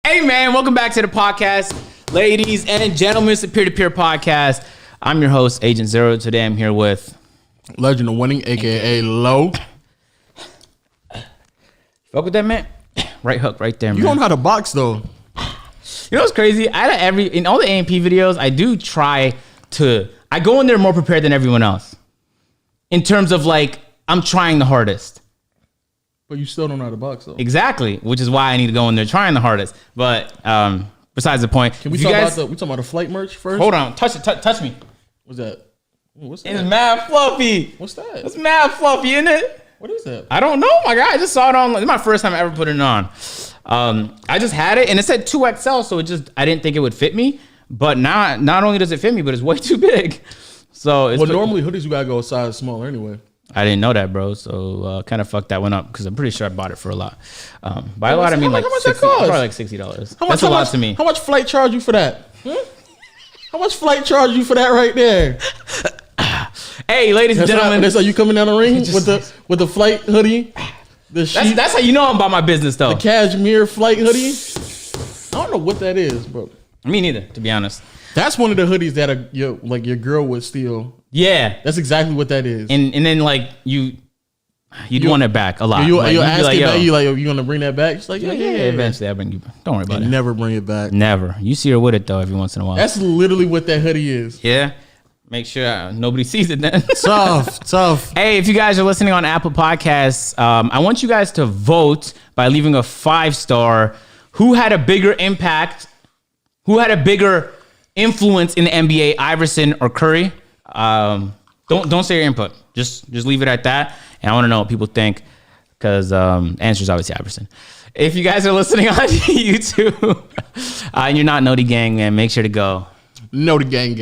Hey, man, welcome back to the podcast. Ladies and gentlemen, it's a peer-to-peer podcast. I'm your host, Agent Zero. Today I'm here with... Legend of Winning, a.k.a. Low. Fuck with that, man? Right hook, right there, man. You don't know how to box, though. You know what's crazy? In all the A&P videos, I do try to... I go in there more prepared than everyone else. In terms of, like, I'm trying the hardest. But you still don't know how to box, though. Exactly, which is why I need to go in there trying the hardest. But besides the point, can we talk about the flight merch first? Hold on, touch me. What's that? What's that? It's mad fluffy. What's that? It's mad fluffy, isn't it? What is that? I don't know, my guy. I just saw it on. It's my first time ever putting it on. I just had it, and it said 2XL, so I didn't think it would fit me. But not only does it fit me, but it's way too big. So normally hoodies you gotta go a size smaller anyway. I didn't know that, bro. So kind of fucked that one up because I'm pretty sure I bought it for a lot. By a lot, I mean like probably like $60. That's a lot to me. How much flight charge you for that? How much flight charge you for that right there? Hey, ladies and gentlemen, that's how you coming down the ring with the flight hoodie. That's how you know I'm about my business, though. The cashmere flight hoodie. I don't know what that is, but me neither, to be honest. That's one of the hoodies that your girl would steal. Yeah, that's exactly what that is. And then like you'd want it back a lot. You ask it back. You gonna bring that back? She's like, yeah. Eventually, I'll bring you back. Don't worry about it. Never bring it back. Never. You see her with it though every once in a while. That's literally what that hoodie is. Yeah. Make sure nobody sees it then. Tough. Hey, if you guys are listening on Apple Podcasts, I want you guys to vote by leaving a 5-star. Who had a bigger impact? Who had a bigger influence in the NBA, Iverson or Curry? Don't say your input. Just leave it at that. And I want to know what people think because answer is obviously Iverson. If you guys are listening on YouTube and you're not Noti Gang, man, make sure to go. Noti Gang.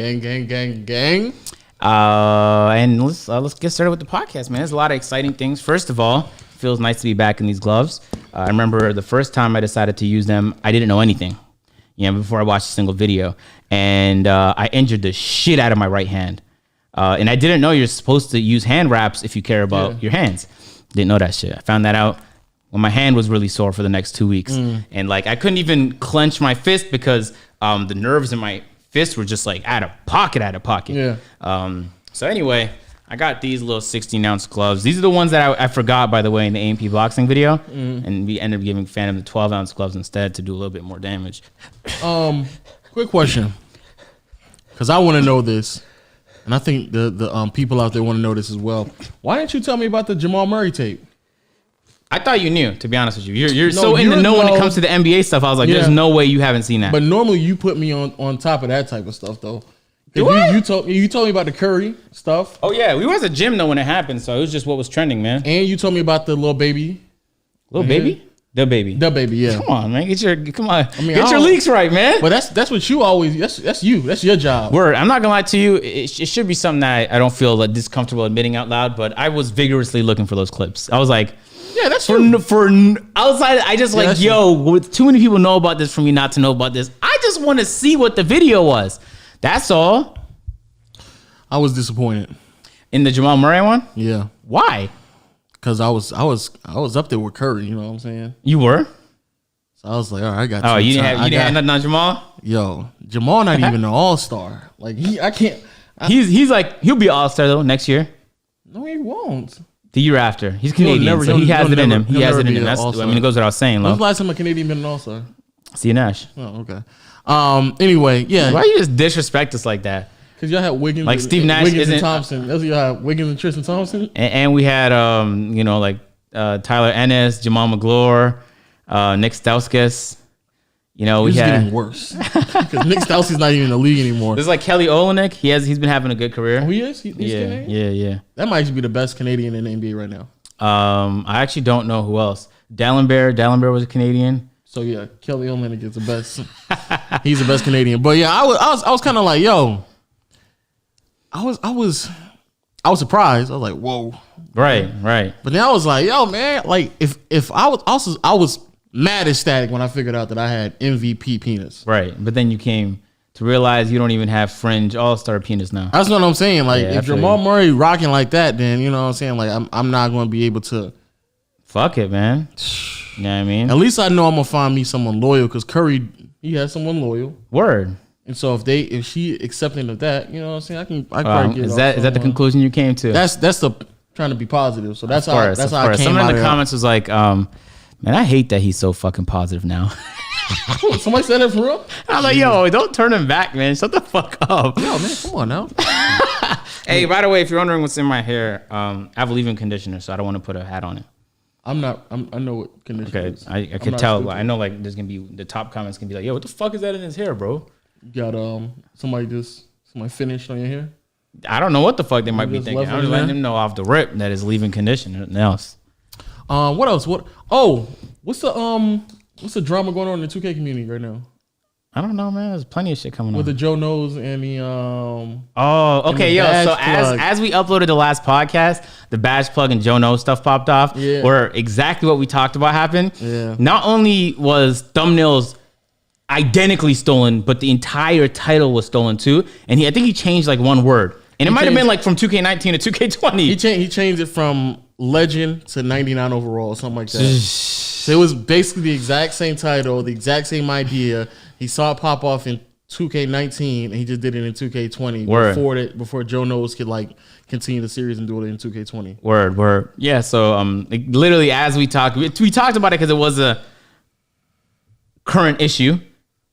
And let's get started with the podcast, man. There's a lot of exciting things. First of all, it feels nice to be back in these gloves. I remember the first time I decided to use them, I didn't know anything. Before I watched a single video, and I injured the shit out of my right hand. And I didn't know you're supposed to use hand wraps if you care about your hands. Didn't know that shit. I found that out when my hand was really sore for the next 2 weeks. And like I couldn't even clench my fist because the nerves in my fist were just like out of pocket. Yeah. So anyway, I got these little 16-ounce gloves. These are the ones that I forgot, by the way, in the A&P boxing video. And we ended up giving Phantom the 12-ounce gloves instead to do a little bit more damage. Quick question. Because I want to know this. And I think the people out there want to know this as well. Why didn't you tell me about the Jamal Murray tape? I thought you knew, to be honest with you. You're so in the know when it comes to the NBA stuff. I was like, there's no way you haven't seen that. But normally you put me on top of that type of stuff, though. You told me about the Curry stuff. Oh yeah, we was at the gym though when it happened, so it was just what was trending, man. And you told me about the little baby. Baby? The baby, yeah. Come on, man. Get your leaks right, man. But that's what you always. That's you. That's your job. Word. I'm not gonna lie to you. It should be something that I don't feel like discomfortable admitting out loud. But I was vigorously looking for those clips. I was like, yeah, that's for outside. I just with too many people know about this for me not to know about this. I just want to see what the video was. That's all. I was disappointed in the Jamal Murray one. Yeah. Why? Because I was up there with Curry. You know what I'm saying? You were. So I was like, all right, I got. Oh, you didn't have nothing on Jamal. Yo, Jamal not even an all-star. Like I can't. He's like he'll be all-star though next year. No, he won't. The year after. He's Canadian, so he has it in him. He has it in him. It goes without saying. When's the last time a Canadian been an all-star? Steve Nash. Oh, okay. Anyway, yeah. Why you just disrespect us like that? Because y'all had Wiggins, like Steve Nash, and Thompson. That's y'all had Wiggins and Tristan Thompson. And we had Tyler Ennis, Jamal McGlure, Nick Stauskas. We had getting worse because Nick Stauskas not even in the league anymore. There's like Kelly Olynyk. He's been having a good career. Oh, he is. He's Canadian? Yeah. That might be the best Canadian in the NBA right now. I actually don't know who else. Dallenberg was a Canadian. So yeah, Kelly Olynyk is the best. He's the best Canadian. But yeah, I was kind of like, yo, I was surprised. I was like, whoa. Right. But then I was like, yo, man, like if I was mad ecstatic when I figured out that I had MVP penis. Right. But then you came to realize you don't even have fringe all-star penis now. That's what I'm saying. Like if Jamal Murray rocking like that, then you know what I'm saying? Like I'm not going to be able to. Fuck it, man. You know what I mean? At least I know I'm gonna find me someone loyal because Curry, he has someone loyal. Word. And so if she accepting of that, you know what I'm saying? I can probably get is that the conclusion you came to? That's the trying to be positive. So that's how I came Someone out in the of comments was like, man, I hate that he's so fucking positive now. Somebody said that for real? I'm like, yo, don't turn him back, man. Shut the fuck up. Yo, man, come on now. Hey, by the way, if you're wondering what's in my hair, I have a leave-in conditioner, so I don't want to put a hat on it. I know what conditioner is. I can tell. I know, like, there's gonna be the top comments gonna be like, yo, what the fuck is that in his hair, bro? You got somebody finished on your hair? I don't know what the fuck they might be thinking. I'm just letting them know off the rip that it's leave-in conditioner, nothing else. What else? What's the drama going on in the 2K community right now? I don't know, man. There's plenty of shit coming on. With the Joe Knows and the Oh, okay, yo. So as we uploaded the last podcast, the badge plug and Joe Knows stuff popped off. Yeah. Where exactly what we talked about happened. Yeah. Not only was thumbnails identically stolen, but the entire title was stolen too. And I think he changed like one word. And it might have been like from 2K19 to 2K20. He changed it from legend to 99 overall, something like that. So it was basically the exact same title, the exact same idea. He saw it pop off in 2K19, and he just did it in 2K20 before Joe Knows could like continue the series and do it in 2K20. Word. Yeah. So like, literally as we talked about it because it was a current issue,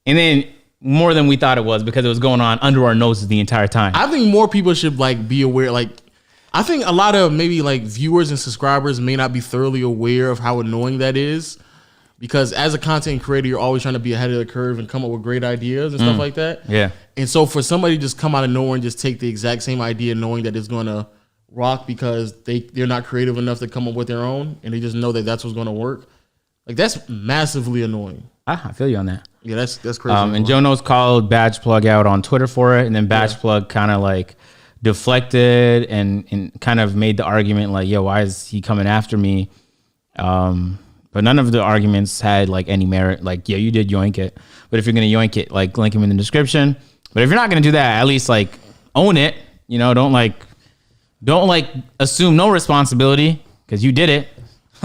and then more than we thought it was because it was going on under our noses the entire time. I think more people should like be aware. Like, I think a lot of maybe like viewers and subscribers may not be thoroughly aware of how annoying that is, because as a content creator, you're always trying to be ahead of the curve and come up with great ideas and stuff like that. Yeah. And so for somebody to just come out of nowhere and just take the exact same idea, knowing that it's going to rock because they're not creative enough to come up with their own, and they just know that that's what's going to work. Like, that's massively annoying. I feel you on that. Yeah, that's crazy. And Joe Knows called Badge Plug out on Twitter for it, and then Badge Plug kind of like deflected and kind of made the argument like, yo, why is he coming after me? But none of the arguments had like any merit. Like, yeah, you did yoink it, but if you're gonna yoink it, like link him in the description. But if you're not gonna do that, at least like own it. You know, don't assume no responsibility because you did it.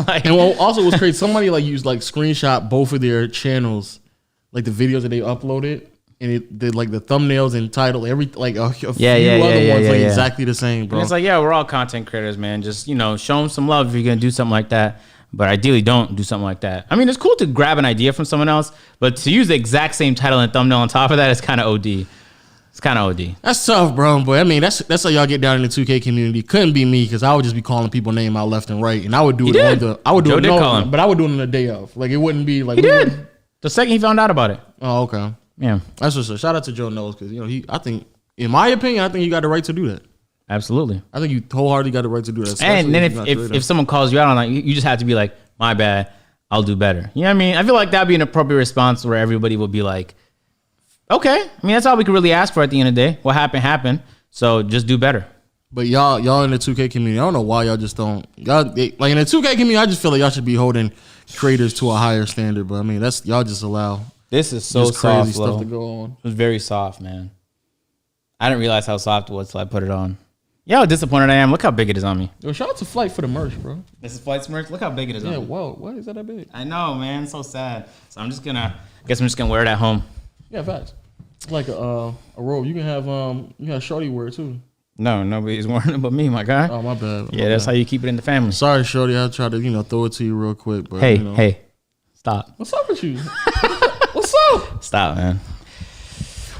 Like, and also what's crazy, somebody like used like screenshot both of their channels, like the videos that they uploaded, and it did like the thumbnails and title, a few other ones exactly the same, bro. And it's like, yeah, we're all content creators, man. Just, you know, show them some love if you're gonna do something like that. But ideally, don't do something like that. I mean, it's cool to grab an idea from someone else, but to use the exact same title and thumbnail on top of that is kind of OD. It's kind of OD. That's tough, bro. But I mean, that's how y'all get down in the 2K community. Couldn't be me because I would just be calling people name out left and right, and I would do but I would do it on the day of. Like, it wouldn't be like he did the second he found out about it. Oh, okay. Yeah, that's what's up. Shout out to Joe Knows because, you know, I think, in my opinion, I think you got the right to do that. Absolutely. I think you wholeheartedly got the right to do that. And then if someone calls you out on that, you just have to be like, my bad, I'll do better. You know what I mean? I feel like that'd be an appropriate response where everybody would be like, okay. I mean, that's all we could really ask for at the end of the day. What happened. So just do better. But y'all in the 2K community, I don't know why y'all just don't. Like in the 2K community, I just feel like y'all should be holding creators to a higher standard. But I mean, that's y'all just allow. This is so just soft, crazy stuff to go on. It was very soft, man. I didn't realize how soft it was till I put it on. Yeah, how disappointed I am. Look how big it is on me. Yo, shout out to Flight for the merch, bro. This is Flight's merch. Look how big it is on me. Yeah, whoa. Why is that big? I know, man. It's so sad. So I'm just gonna wear it at home. Yeah, facts. It's like a robe. You can have Shorty wear it too. No, nobody's wearing it but me, my guy. Oh, my bad. Yeah, that's how you keep it in the family. Sorry, Shorty. I'll try to, throw it to you real quick. But hey, stop. What's up with you? What's up? Stop, man.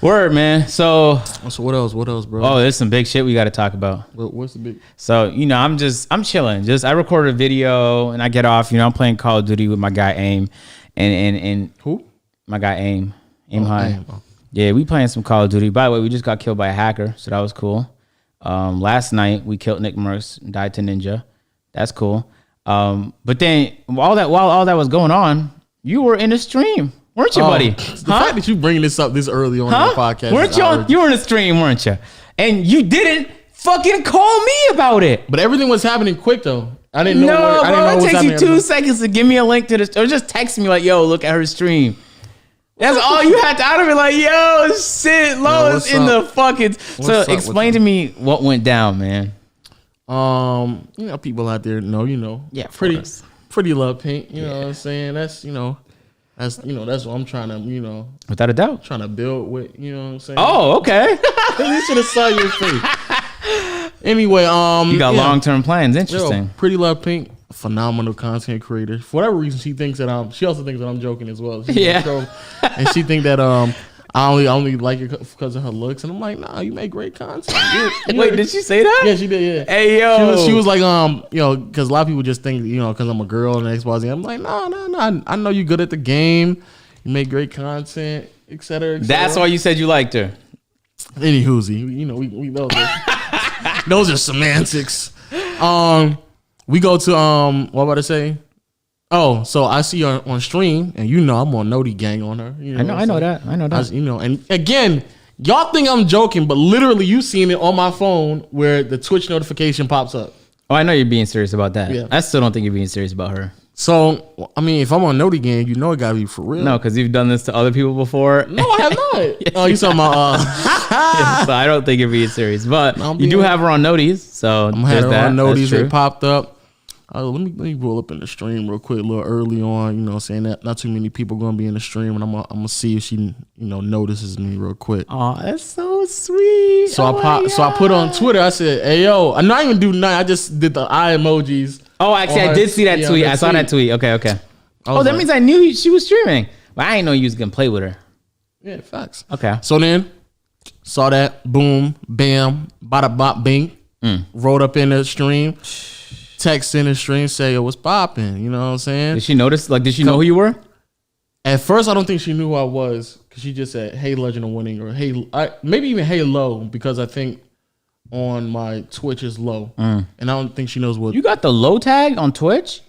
Word, man. So what else? What else, bro? Oh, there's some big shit we got to talk about. What's the big? So, I'm chilling. I recorded a video and I get off. I'm playing Call of Duty with my guy Aim, and who? My guy Aim High. Aim. Oh. Yeah, we playing some Call of Duty. By the way, we just got killed by a hacker, so that was cool. Last night we killed Nick Merckx and died to Ninja. That's cool. But then while all that was going on, you were in a stream. Weren't you, buddy? The fact that you bringing this up this early on in the podcast. You were in a stream, weren't you? And you didn't fucking call me about it. But everything was happening quick, though. I didn't know. No, I didn't know it takes you 2 seconds to give me a link to this, or just text me like, "Yo, look at her stream." That's all you had to. I'd have been like, "Yo, shit, Lois in the fucking." So explain to me what went down, man. People out there know, Yeah, pretty pretty love Pink. You know what I'm saying? That's that's what I'm trying to Without a doubt. trying to build with. You know what I'm saying? Oh, okay. You should have saw your face. Anyway, You got long-term plans. Interesting. Yo, Pretty Love Pink, phenomenal content creator. For whatever reason, she also thinks that I'm joking as well. And she think that I only like it because of her looks, and I'm like, nah, you make great content. Wait, did she say that? Yeah, she did. Yeah. Hey, yo. She was like, because a lot of people just think, because I'm a girl and XYZ. I'm like, no. I know you good at the game. You make great content, et cetera, et cetera. That's why you said you liked her. Any whoozy, we those are semantics. We go to what about to say? Oh, so I see her on stream, and I'm on Noti gang on her. I know that. And again, y'all think I'm joking, but literally you seen it on my phone where the Twitch notification pops up. Oh, I know you're being serious about that. Yeah. I still don't think you're being serious about her. So, I mean, if I'm on Noti gang, it gotta be for real. No, because you've done this to other people before. No, I have not. Yes, oh, you talking about? So I don't think you're being serious, but you do have her on Noties, so I'm having her on Noties. It popped up. Let me roll up in the stream real quick, a little early on. Saying that not too many people gonna be in the stream, and I'm gonna see if she notices me real quick. Oh, that's so sweet. So I put on Twitter. I said, "Hey yo," I'm not even do nothing. I just did the eye emojis. Oh, actually, I did see that tweet. I saw that tweet. Okay. Oh, that means I knew she was streaming, but I didn't know you was gonna play with her. Yeah, facts. Okay. So then saw that, boom, bam, bada bop, bing, rolled up in the stream. Text in the stream, say, yo, what's popping? You know what I'm saying? Did she notice? Like, did she know who you were? At first, I don't think she knew who I was because she just said, hey, Legend of Winning, or hey, maybe even hey, low, because I think on my Twitch is low. And I don't think she knows what. You got the low tag on Twitch?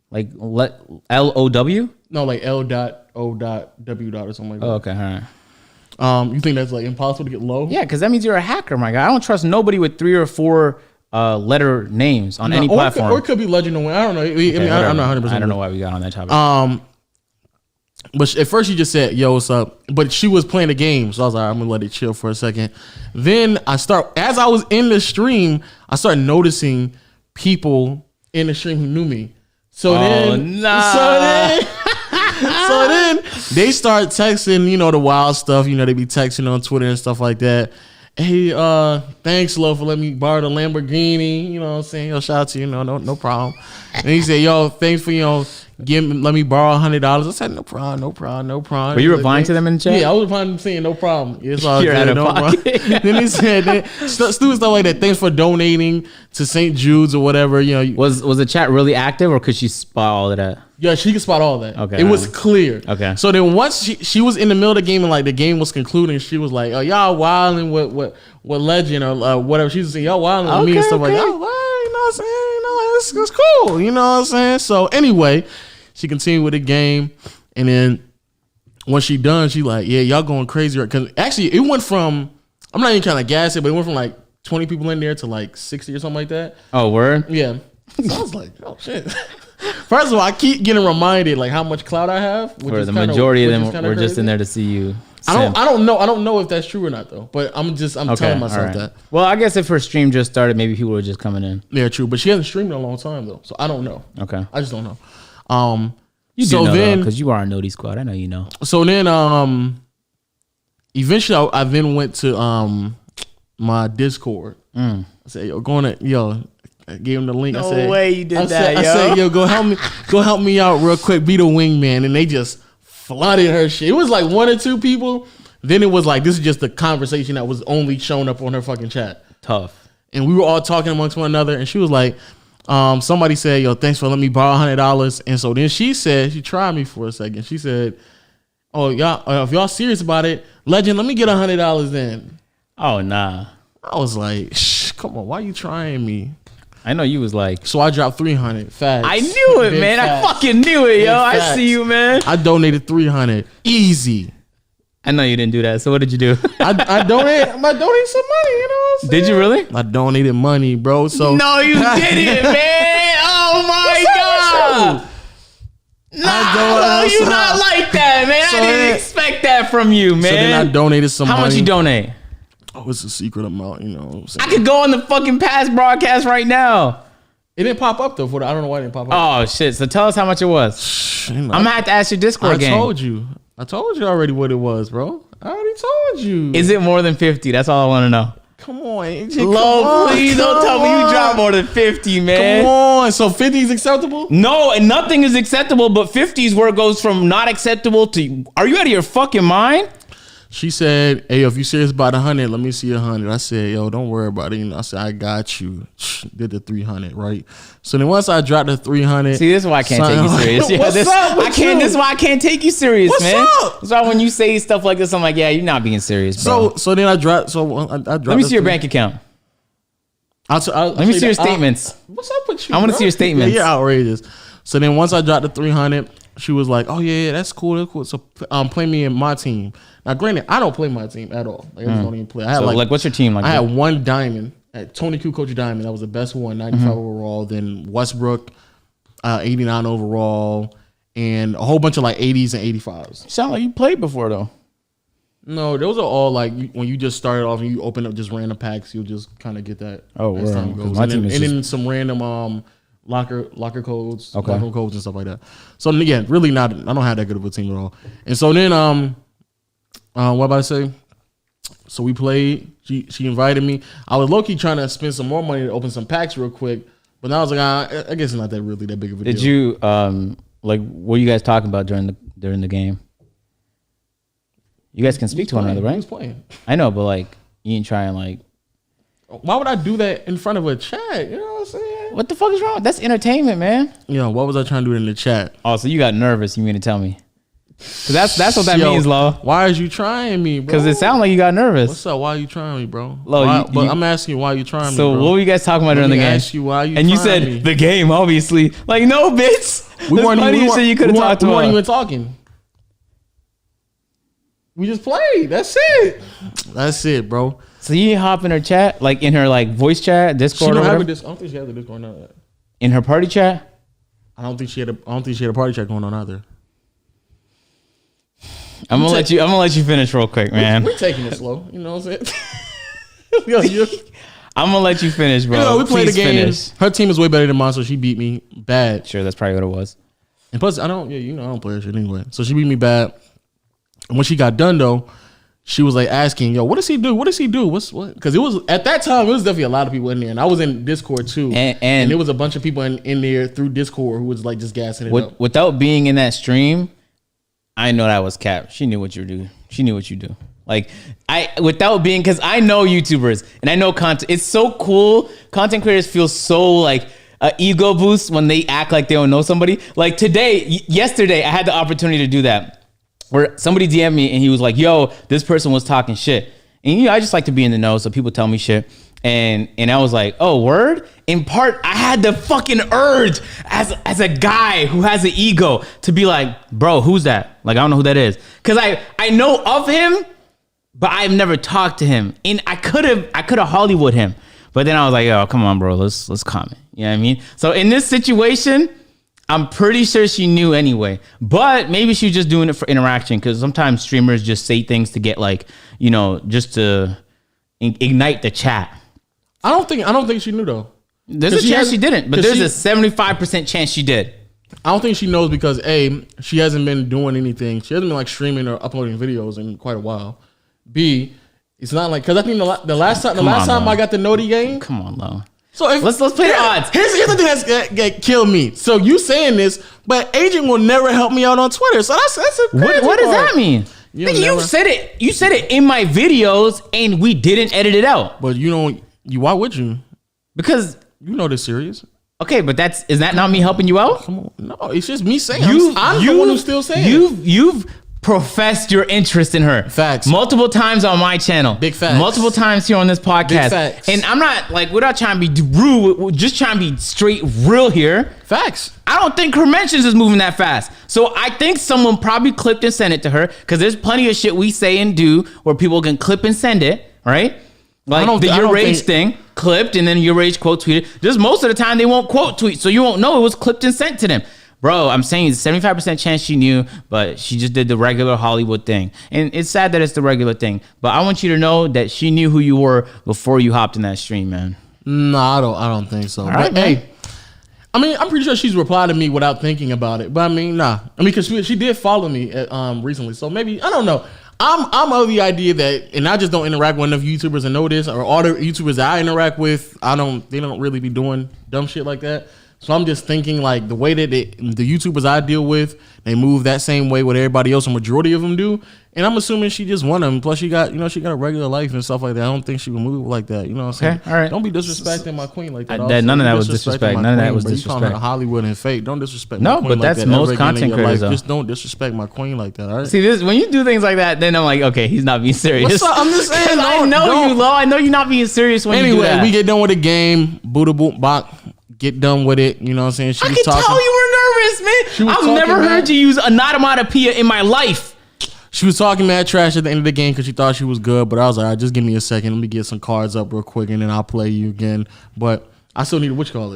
Like LOW? No, like L.O.W. or something like that. Oh, okay, all right. You think that's like impossible to get low? Yeah, because that means you're a hacker, my guy. I don't trust nobody with 3 or 4 letter names on any platform. Or it could be Legend of Winning. I don't know. I'm not 100%. I don't know why we got on that topic. But at first she just said, yo, what's up? But she was playing the game. So I was like, I'm going to let it chill for a second. Then as I was in the stream, I started noticing people in the stream who knew me. So then they start texting, the wild stuff. They be texting on Twitter and stuff like that. Hey, thanks, Lo, for letting me borrow the Lamborghini. You know what I'm saying? Yo, shout out to you. No problem. And he said, yo, thanks for, let me borrow $100. I said, no problem. Were you replying to them in the chat? Yeah, I was replying to them saying, no problem. It's all You're good, out of pocket. Then he said, stupid stuff like that. Thanks for donating to St. Jude's or whatever. Was the chat really active, or could she spot all of that? Yeah, she could spot all that. Okay. It was clear. Okay. So then once she was in the middle of the game and like the game was concluding, she was like, oh, y'all wilding what Legend or whatever. She was saying, y'all wilding with me and stuff like that. Oh, well, you know what I'm saying? It's cool. You know what I'm saying? So anyway, she continued with the game. And then when she done, she like, yeah, y'all going crazy. Because actually it went from, I'm not even trying to gas it, but it went from like 20 people in there to like 60 or something like that. Oh, word? Yeah. So I was like, oh, shit. First of all, I keep getting reminded like how much clout I have. For the majority of them were just in there to see you. I don't know if that's true or not though. But I'm telling myself that. Well, I guess if her stream just started, maybe people were just coming in. Yeah, true. But she hasn't streamed in a long time though, so I don't know. Okay, I just don't know. You do know because you are on Noti Squad. I know you know. So then, eventually, I then went to my Discord. I said, I gave him the link. No I said, way you did that, yo. I said, yo, go help me out real quick. Be the wingman. And they just flooded her shit. It was like 1 or 2 people. Then it was like, this is just the conversation that was only showing up on her fucking chat. Tough. And we were all talking amongst one another. And she was like, somebody said, yo, thanks for letting me borrow $100. And so then she tried me for a second. She said, oh, y'all, if y'all serious about it, Legend, let me get $100 then. Oh, nah. I was like, come on, why you trying me? I know you was like. So I dropped $300. Facts. I knew it, man. Facts. I fucking knew it, yo. I see you, man. I donated $300. Easy. I know you didn't do that. So what did you do? I donated some money. You know what I'm saying? Did you really? I donated money, bro. So no, you didn't, man. Oh my god. No, you not like that, man. So I didn't expect that from you, man. So then I donated some money. How much you donate? Oh, it's a secret amount, you know what I'm saying? I could go on the fucking past broadcast right now. It didn't pop up though. I don't know why it didn't pop up. Oh shit! So tell us how much it was. I'm gonna have to ask your Discord game. I told you already what it was, bro. I already told you. Is it more than 50? That's all I want to know. Come on, AJ. Please don't tell me you drop more than 50, man. Come on. So 50 is acceptable? No, and nothing is acceptable, but 50 is where it goes from not acceptable to. Are you out of your fucking mind? She said, hey, if you serious about 100, let me see 100. I said, yo, don't worry about it. I said, I got you. Did the 300, right? So then once I dropped the 300. See, this is why I can't take you serious. What's up with you? This is why I can't take you serious, What's man. up? That's why when you say stuff like this, I'm like, yeah, you're not being serious, bro. So then I dropped. I dropped. Let me see your bank account. Let me see your statements. What's up with you? I want to see your statements. Yeah, you're outrageous. So then once I dropped the 300, she was like, "Oh yeah, that's cool, that's cool." So play me in my team. Now, granted, I don't play my team at all. Like I just don't even play. I had like what's your team like? I had one diamond at Tony Kukoc diamond. That was the best one, 95 overall. Then Westbrook, 89 overall, and a whole bunch of like 80s and 85s. You sound like you played before though. No, those are all like when you just started off and you open up just random packs, you'll just kind of get that. Oh, as time wow. goes. And then some random locker codes, locker codes and stuff like that. So again, really not. I don't have that good of a team at all. And so then what about I say? So we played. She invited me. I was low key trying to spend some more money to open some packs real quick, but then I was like, I guess it's not that really that big of a deal. Did you like what were you guys talking about during the game? You guys can speak to one another, right? Who's playing? I know, but like you ain't trying like. Why would I do that in front of a chat? You know what I'm saying? What the fuck is wrong? That's entertainment, man. You know, what was I trying to do in the chat? Oh, so you got nervous? You mean to tell me? Cause that's what that means, Lo. Why is you trying me, bro? Because it sounded like you got nervous. What's up? Why are you trying me, bro? Lo, but I'm asking you why you trying me, so bro. what were you guys talking about during the game? I asked you why you and you trying said me. The game, obviously. Like, no, bitch. We weren't talking. We just played. That's it. That's it, bro. So you hop in her chat, like in her like voice chat, Discord. She don't or have whatever? I don't think she has a Discord now. In her party chat. I don't think she had a party chat going on either. I'm gonna let you finish real quick, man. We're taking it slow. You know what I'm saying? I'm gonna let you finish, bro. You know, we played the game. Finish. Her team is way better than mine, so she beat me bad. Sure, that's probably what it was. And plus, I don't play her shit anyway. So she beat me bad. And when she got done though, she was like asking, "Yo, what does he do? What does he do? What?" Because it was at that time, it was definitely a lot of people in there, and I was in Discord too, and there was a bunch of people in there through Discord who was like just gassing it up. Without being in that stream, I know that was cap. She knew what you do. She knew what you do. Like because I know YouTubers and I know content. It's so cool. Content creators feel so like ego boost when they act like they don't know somebody. Like yesterday, I had the opportunity to do that. Where somebody DM'd me and he was like, yo, this person was talking shit. And I just like to be in the know, so people tell me shit. And I was like, oh, word? In part, I had the fucking urge as a guy who has an ego to be like, bro, who's that? Like, I don't know who that is. Because I know of him, but I've never talked to him. And I could have Hollywood him. But then I was like, oh, come on, bro, let's comment. You know what I mean? So in this situation, I'm pretty sure she knew anyway, but maybe she was just doing it for interaction because sometimes streamers just say things to get like, just to ignite the chat. I don't think she knew though. There's a chance she didn't, but there's a 75% chance she did. I don't think she knows because A, she hasn't been doing anything. She hasn't been like streaming or uploading videos in quite a while. B, it's not like, because I think the last time I got the Noti game. Come on, Lo. So let's play the odds. Here's the thing that killed me. So you saying this, but Agent will never help me out on Twitter. So that's a crazy what does that mean? You said it. You said it in my videos, and we didn't edit it out. But why would you? Because you know this serious. Okay, but is that not me helping you out? Come on, no, it's just me saying. I'm the one who's still saying. You've professed your interest in her. Facts. Multiple times on my channel. Big facts. Multiple times here on this podcast. Big facts. And I'm not like, without trying to be rude, we're just trying to be straight real here. Facts. I don't think her mentions is moving that fast. So I think someone probably clipped and sent it to her because there's plenty of shit we say and do where people can clip and send it, right? Like your rage thing, clipped and then your rage quote tweeted. Just most of the time they won't quote tweet, so you won't know it was clipped and sent to them. Bro, I'm saying it's 75% chance she knew, but she just did the regular Hollywood thing. And it's sad that it's the regular thing. But I want you to know that she knew who you were before you hopped in that stream, man. No, I don't think so. All right, but hey, I mean, I'm pretty sure she's replied to me without thinking about it. But I mean, nah. I mean, because she did follow me recently. So maybe, I don't know. I'm of the idea that, and I just don't interact with enough YouTubers and know this, or all the YouTubers that I interact with, they don't really be doing dumb shit like that. So I'm just thinking like the way that the YouTubers I deal with, they move that same way with everybody else, a majority of them do. And I'm assuming she just one of them. Plus she got a regular life and stuff like that. I don't think she would move like that. You know what I'm saying? All right. Don't be disrespecting my queen like that. None of that was disrespect. None of that was disrespect. You calling her Hollywood and fake. Don't disrespect my queen No, but that's like that most content creators. Just don't disrespect my queen like that. All right. See, this when you do things like that, then I'm like, okay, he's not being serious. What's up? I'm just saying. I know you, Lo. I know you're not being serious when you do that. Anyway, we get done with the game. Buddha boom bop. Get done with it. You know what I'm saying? I can tell you were nervous, man. I've never heard you use an onomatopoeia in my life. She was talking mad trash at the end of the game because she thought she was good. But I was like, all right, just give me a second. Let me get some cards up real quick and then I'll play you again. But I still need what's up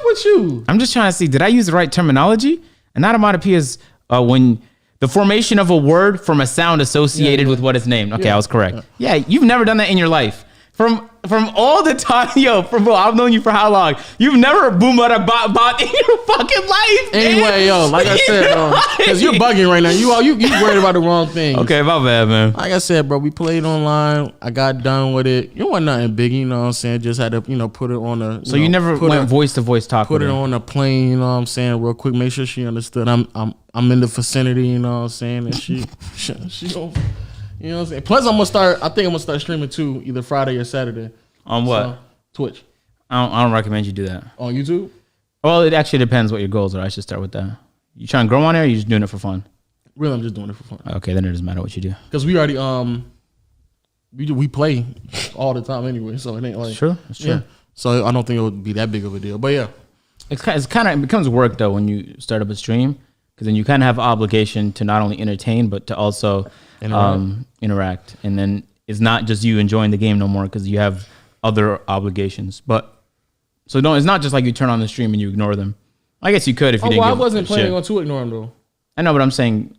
with you? I'm just trying to see, did I use the right terminology? An onomatopoeia is when the formation of a word from a sound associated with what is named. Okay, I was correct. Yeah, you've never done that in your life. From all the time, I've known you for how long? You've never boom bada bot in your fucking life. Anyway, man. Like I said, because you're bugging right now. You worried about the wrong thing. Okay, my bad, man. Like I said, bro, we played online. I got done with it. It wasn't nothing big, you know what I'm saying? Just had to, put it on a. So you never went voice to voice talk. Put it on a plane, you know what I'm saying, real quick. Make sure she understood. I'm in the vicinity, you know what I'm saying, and she don't. You know what I'm saying? Plus, I think I'm gonna start streaming too, either Friday or Saturday. On what? So, Twitch. I don't recommend you do that. On YouTube? Well, it actually depends what your goals are. I should start with that. You trying to grow on it, or you just doing it for fun? Really, I'm just doing it for fun. Okay, then it doesn't matter what you do. Because we already we play all the time anyway, so it ain't like it's true. Yeah. So I don't think it would be that big of a deal. But yeah, it becomes work though when you start up a stream, because then you kind of have obligation to not only entertain but to also interact, and then it's not just you enjoying the game no more because you have other obligations. But so no, it's not just like you turn on the stream and you ignore them. I guess you could if you didn't. I wasn't planning on to ignore them though. I know, but I'm saying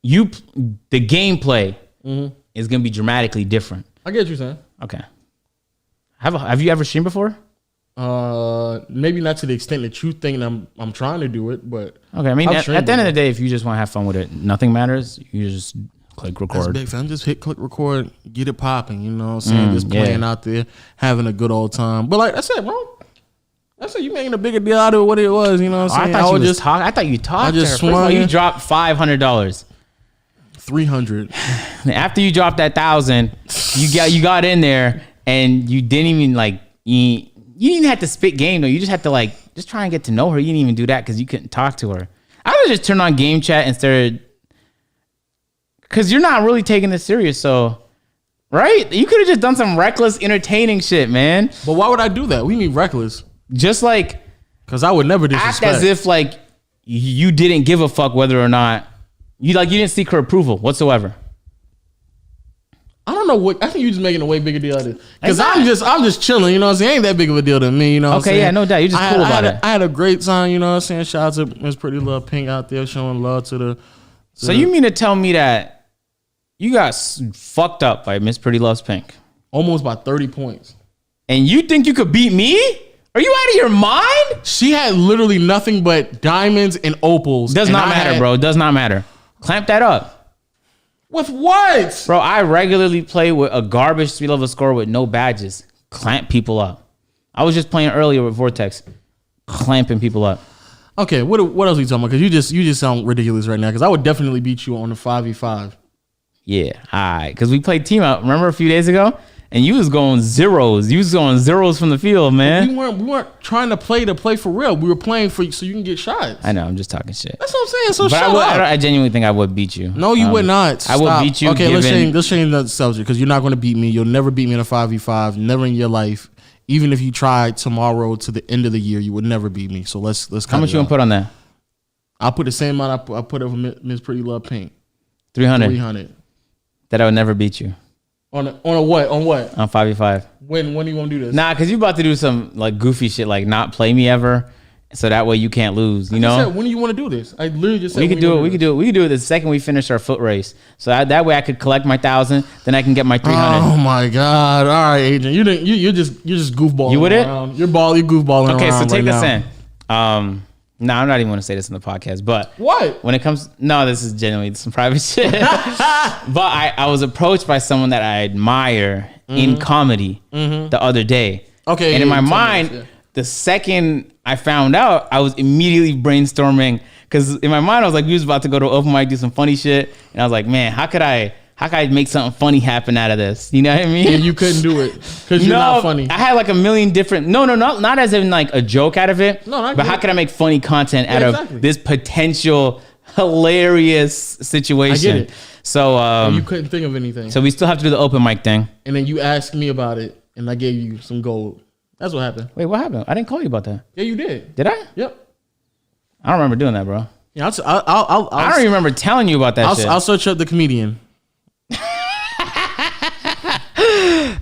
the gameplay is gonna be dramatically different. I get what you're saying. Okay. Have you ever streamed before? Maybe not to the extent that you think I'm trying to do it, but okay. I mean, at the end of the day, if you just want to have fun with it, nothing matters. You just click record. That's big, fam. Just hit click record, get it popping. You know what I'm saying? Just playing out there, having a good old time. But like I said, bro, I said you making a bigger deal out of what it was. You know what I'm saying? I thought you talked. I just to her. First of all, you dropped $500. 300. After you dropped that 1,000, you got in there and you didn't even you didn't have to spit game though. You just had to just try and get to know her. You didn't even do that because you couldn't talk to her. I would just turn on game chat and started, because you're not really taking this serious. So, right? You could have just done some reckless, entertaining shit, man. But why would I do that? We need reckless. Just because I would never disrespect. Act as if you didn't give a fuck whether or not you didn't seek her approval whatsoever. I don't know what. I think you're just making a way bigger deal out of it. Because I'm just chilling. You know what I'm saying? Ain't that big of a deal to me. You know what I'm saying? Okay, yeah, no doubt. You're just cool about it. I had a great time. You know what I'm saying? Shout out to Miss Pretty Love Pink out there showing love to the. So you mean to tell me that you got fucked up by Miss Pretty Loves Pink? Almost by 30 points. And you think you could beat me? Are you out of your mind? She had literally nothing but diamonds and opals. Does not matter, bro. Does not matter. Clamp that up. With what? Bro, I regularly play with a garbage 3-level score with no badges. Clamp people up. I was just playing earlier with Vortex. Clamping people up. Okay, what else are you talking about? Because you just sound ridiculous right now. Because I would definitely beat you on the 5v5. Yeah, all right. Because we played team up, remember a few days ago? And you was going zeros. You was going zeros from the field, man. We weren't trying to play for real. We were playing so you can get shots. I know. I'm just talking shit. That's what I'm saying. So but I genuinely think I would beat you. No, you would not. Stop. I would beat you. Okay, let's change the subject because you're not going to beat me. You'll never beat me in a 5v5. Never in your life. Even if you tried tomorrow to the end of the year, you would never beat me. So let's. How much you gonna put on that? I'll put the same amount I put over Miss Pretty Love Pink. 300. 300. That I would never beat you. On a what? On what? On 5v5. When do you want to do this? Nah, because you about to do some goofy shit, not play me ever. so that way you can't lose. You I know. said, when do you want to do this? I literally just said We could do it. We could do it. We could do it the second we finish our foot race. So that way I could collect my 1,000, then I can get my 300. Oh my God! All right, Agent, you're just goofballing. You with it? Around. You're goofballing. Okay, so around take right this now. in. No, I'm not even going to say this in the podcast, but What? when it comes, no, this is genuinely some private shit. But I was approached by someone that I admire in comedy the other day. Okay, and in my tell me mind, this, yeah. the second I found out, I was immediately brainstorming because in my mind I was like, we was about to go to open mic, do some funny shit, and I was like, man, how could I make something funny happen out of this? You know what I mean? And you couldn't do it because you're not funny. I had like a million different. Not as in like a joke out of it. No, not but good. how could I make funny content out exactly. of this potential hilarious situation? I get it. So you couldn't think of anything. So we still have to do the open mic thing. And then you asked me about it, and I gave you some gold. That's what happened. Wait, what happened? I didn't call you about that. Yeah, you did. Did I? Yep. I don't remember doing that, bro. Yeah, I don't even remember telling you about that shit. I'll search up the comedian.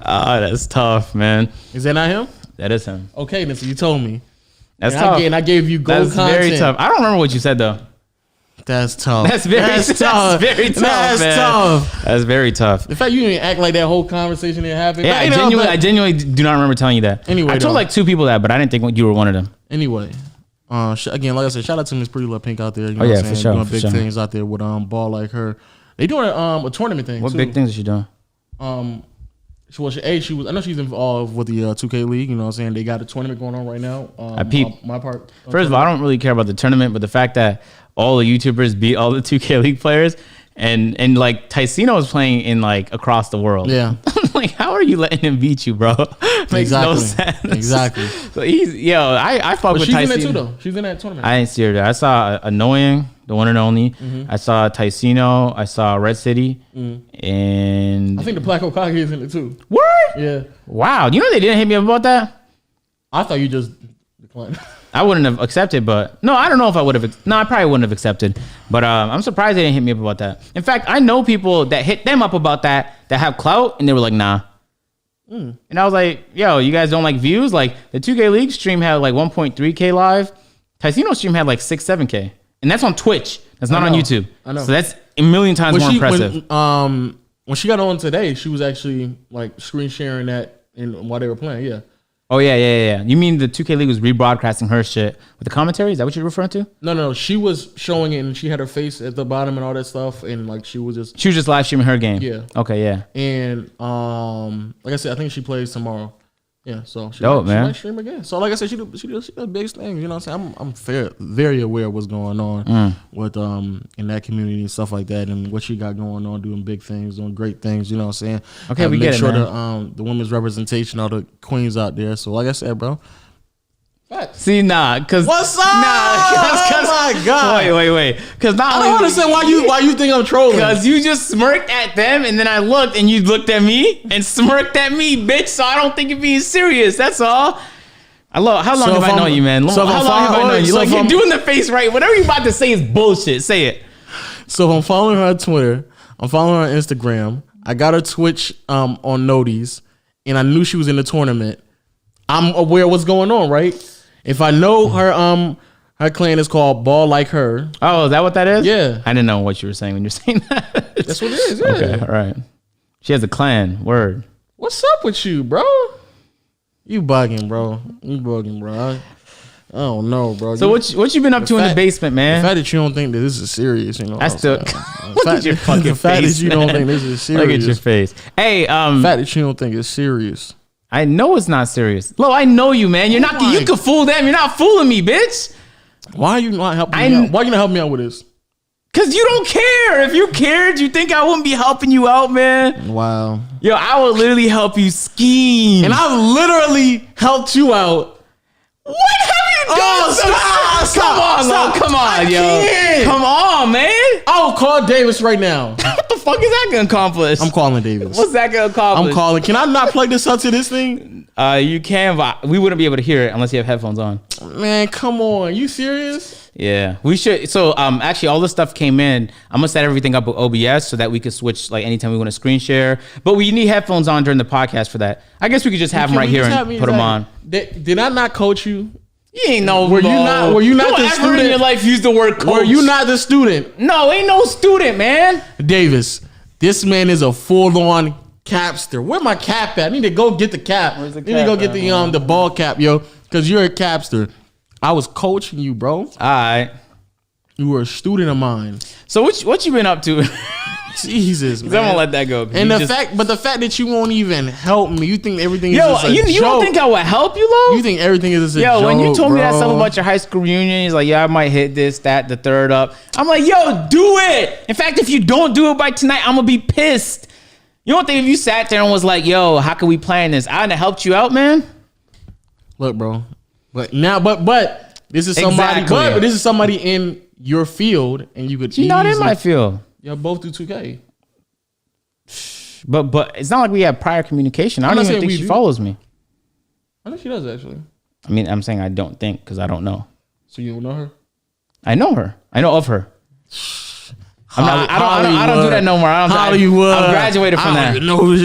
Oh, that's tough, man. Is that not him? That is him. Okay, then so you told me. That's and tough. I gave you gold That's content. very tough. I don't remember what you said though. That's tough. That's very tough. That's very tough. That's man. tough. That's very tough. The fact you didn't act like that whole conversation didn't happen. Yeah, I genuinely do not remember telling you that. Anyway, I told though. like 2 people that, but I didn't think you were one of them. Anyway, again, like I said, shout out to Miss Pretty Little Pink out there. You know Oh, yeah, what I'm for saying? sure, Doing for big sure. things out there with Ball Like Her. They doing a tournament thing. What too. big things is she doing? She was. I know she's involved with the 2K League. You know what I'm saying? They got a tournament going on right now. I peeped. My part. First of all, I don't really care about the tournament, but the fact that all the YouTubers beat all the 2K League players and like Ticino is playing in like across the world. Yeah. I'm like, how are you letting him beat you, bro? Makes no sense. Exactly. So I fuck But with she's Ticino. in there too, though. She's in that tournament. I didn't see her there. I saw Annoying, the one and only. Mm-hmm. I saw Ticino. I saw Red City. And I think the Black Okage is in it too. Word? Yeah. Wow. You know they didn't hit me up about that? I thought you just declined. I wouldn't have accepted, but no, I don't know if I would have. No, I probably wouldn't have accepted. But I'm surprised they didn't hit me up about that. In fact, I know people that hit them up about that have clout, and they were like, nah. And I was like, yo, you guys don't like views? Like the 2K League stream had like 1.3K live. Ticino stream had like 6-7K. And that's on Twitch. That's not on YouTube. I know. So that's a million times more impressive. When she got on today, she was actually like screen sharing that while they were playing. Yeah. Oh, yeah. You mean the 2K League was rebroadcasting her shit with the commentary? Is that what you're referring to? No. She was showing it, and she had her face at the bottom and all that stuff, and like she was just live streaming her game. Yeah. Okay, yeah. And like I said, I think she plays tomorrow. Yeah, so she Dope, man. might stream again. So like I said, she does big things. You know what I'm saying? I'm very aware of what's going on with in that community and stuff like that, and what she got going on, doing big things, doing great things. You know what I'm saying? Okay, we make get it, sure man. the women's representation, all the queens out there. So like I said, bro. See, cause what's up? Cause, oh my god! Wait, cause not I only don't understand why you think I'm trolling. Cause you just smirked at them, and then I looked, and you looked at me and smirked at me, bitch. So I don't think you're being serious. That's all. How long have I known you, man? How long have I known you? Like you're doing the face right. Whatever you about to say is bullshit. Say it. So if I'm following her on Twitter, I'm following her on Instagram. I got her Twitch on noties, and I knew she was in the tournament. I'm aware of what's going on, right? If I know her clan is called Ball Like Her. Oh, is that what that is? Yeah. I didn't know what you were saying when you're saying that. That's what it is, yeah. Okay, all right. She has a clan. Word. What's up with you, bro? You bugging, bro. I don't know, bro. So what you been up to in the basement, man? The fact that you don't think that this is serious, you know. I still look at your fucking the fact face, that you man. don't think this is serious. Look at your face. Hey, The fact that you don't think it's serious. I know it's not serious. Lo, I know you, man. You're not. You can fool them. You're not fooling me, bitch. Why are you not helping me out? Why are you not helping me out with this? Cause you don't care. If you cared, you think I wouldn't be helping you out, man. Wow. Yo, I would literally help you scheme. And I've literally helped you out. What have you done? Stop. Come on, yo. Can't. Come on, man. I'll call Davis right now. What the fuck is that gonna accomplish? I'm calling Davis. What's that gonna accomplish? I'm calling. Can I not plug this up to this thing? You can, but we wouldn't be able to hear it unless you have headphones on. Man, come on. You serious? Yeah, we should. So, actually, all this stuff came in. I'm gonna set everything up with OBS so that we could switch like anytime we want to screen share. But we need headphones on during the podcast for that. I guess we could just have them right here and put them on. Did I not coach you? You ain't no. Were you not the student in your life use the word coach? Were you not the student? No, ain't no student, man. Davis, this man is a full-on capster. Where my cap at? I need to go get the cap. Where's the cap? Need to go get the ball cap, yo, because you're a capster. I was coaching you, bro. All right. You were a student of mine. So what you been up to? Jesus, man. I'm gonna let that go. And the fact that you won't even help me, you think everything is yo, just a you joke. don't think I would help you, Lo? You think everything is just a joke, when you told me that bro. stuff about your high school reunion, he's like, yeah, I might hit this, that, the third up. I'm like, yo, do it. In fact, if you don't do it by tonight, I'm gonna be pissed. You don't think if you sat there and was like, yo, how can we plan this? I'd have helped you out, man. Look, bro. But this is somebody. Exactly. But this is somebody in your field, and you could. You're not in my field. Y'all both do 2K. But it's not like we have prior communication. I don't even think she follows me. I think she does, actually. I mean, I'm saying I don't think because I don't know. So you don't know her? I know her. I know of her. I don't do that no more. Hollywood. I graduated from that. I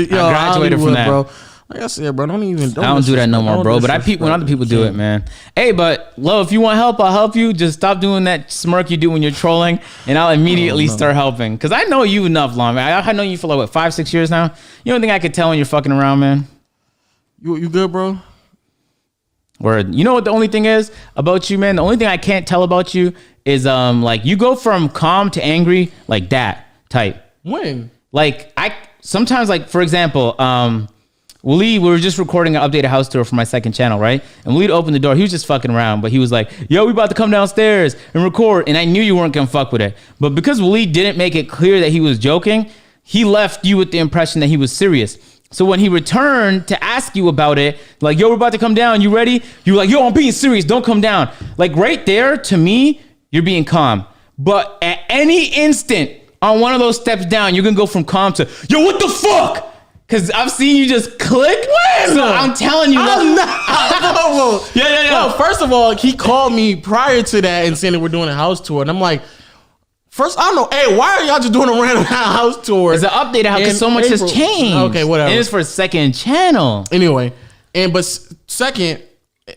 graduated from that, bro. Like I said, bro, I don't do that no more, bro. But I peep when other people do it, man. Hey, but Lo, if you want help, I'll help you. Just stop doing that smirk you do when you're trolling, and I'll immediately start helping. Because I know you enough, long man. I know you for like what, 5-6 years now. You don't think I could tell when you're fucking around, man? You good, bro? Word. You know what the only thing is about you, man? The only thing I can't tell about you is like you go from calm to angry like that type. When? Like I sometimes, like for example, we were just recording an updated house tour for my second channel, right? And Waleed opened the door. He was just fucking around, but he was like, yo, we about to come downstairs and record. And I knew you weren't gonna fuck with it. But because Waleed didn't make it clear that he was joking, he left you with the impression that he was serious. So when he returned to ask you about it, like, yo, we're about to come down. You ready? You were like, yo, I'm being serious. Don't come down. Like right there, to me, you're being calm. But at any instant on one of those steps down, you're gonna go from calm to, yo, what the fuck? Because I've seen you just click. When? So I'm telling you. Yeah. Well, first of all, he called me prior to that and saying that we're doing a house tour. And I'm like, first, I don't know. Hey, why are y'all just doing a random house tour? It's an update how because so much has changed. Okay, whatever. And it's for a second channel. Anyway, but second,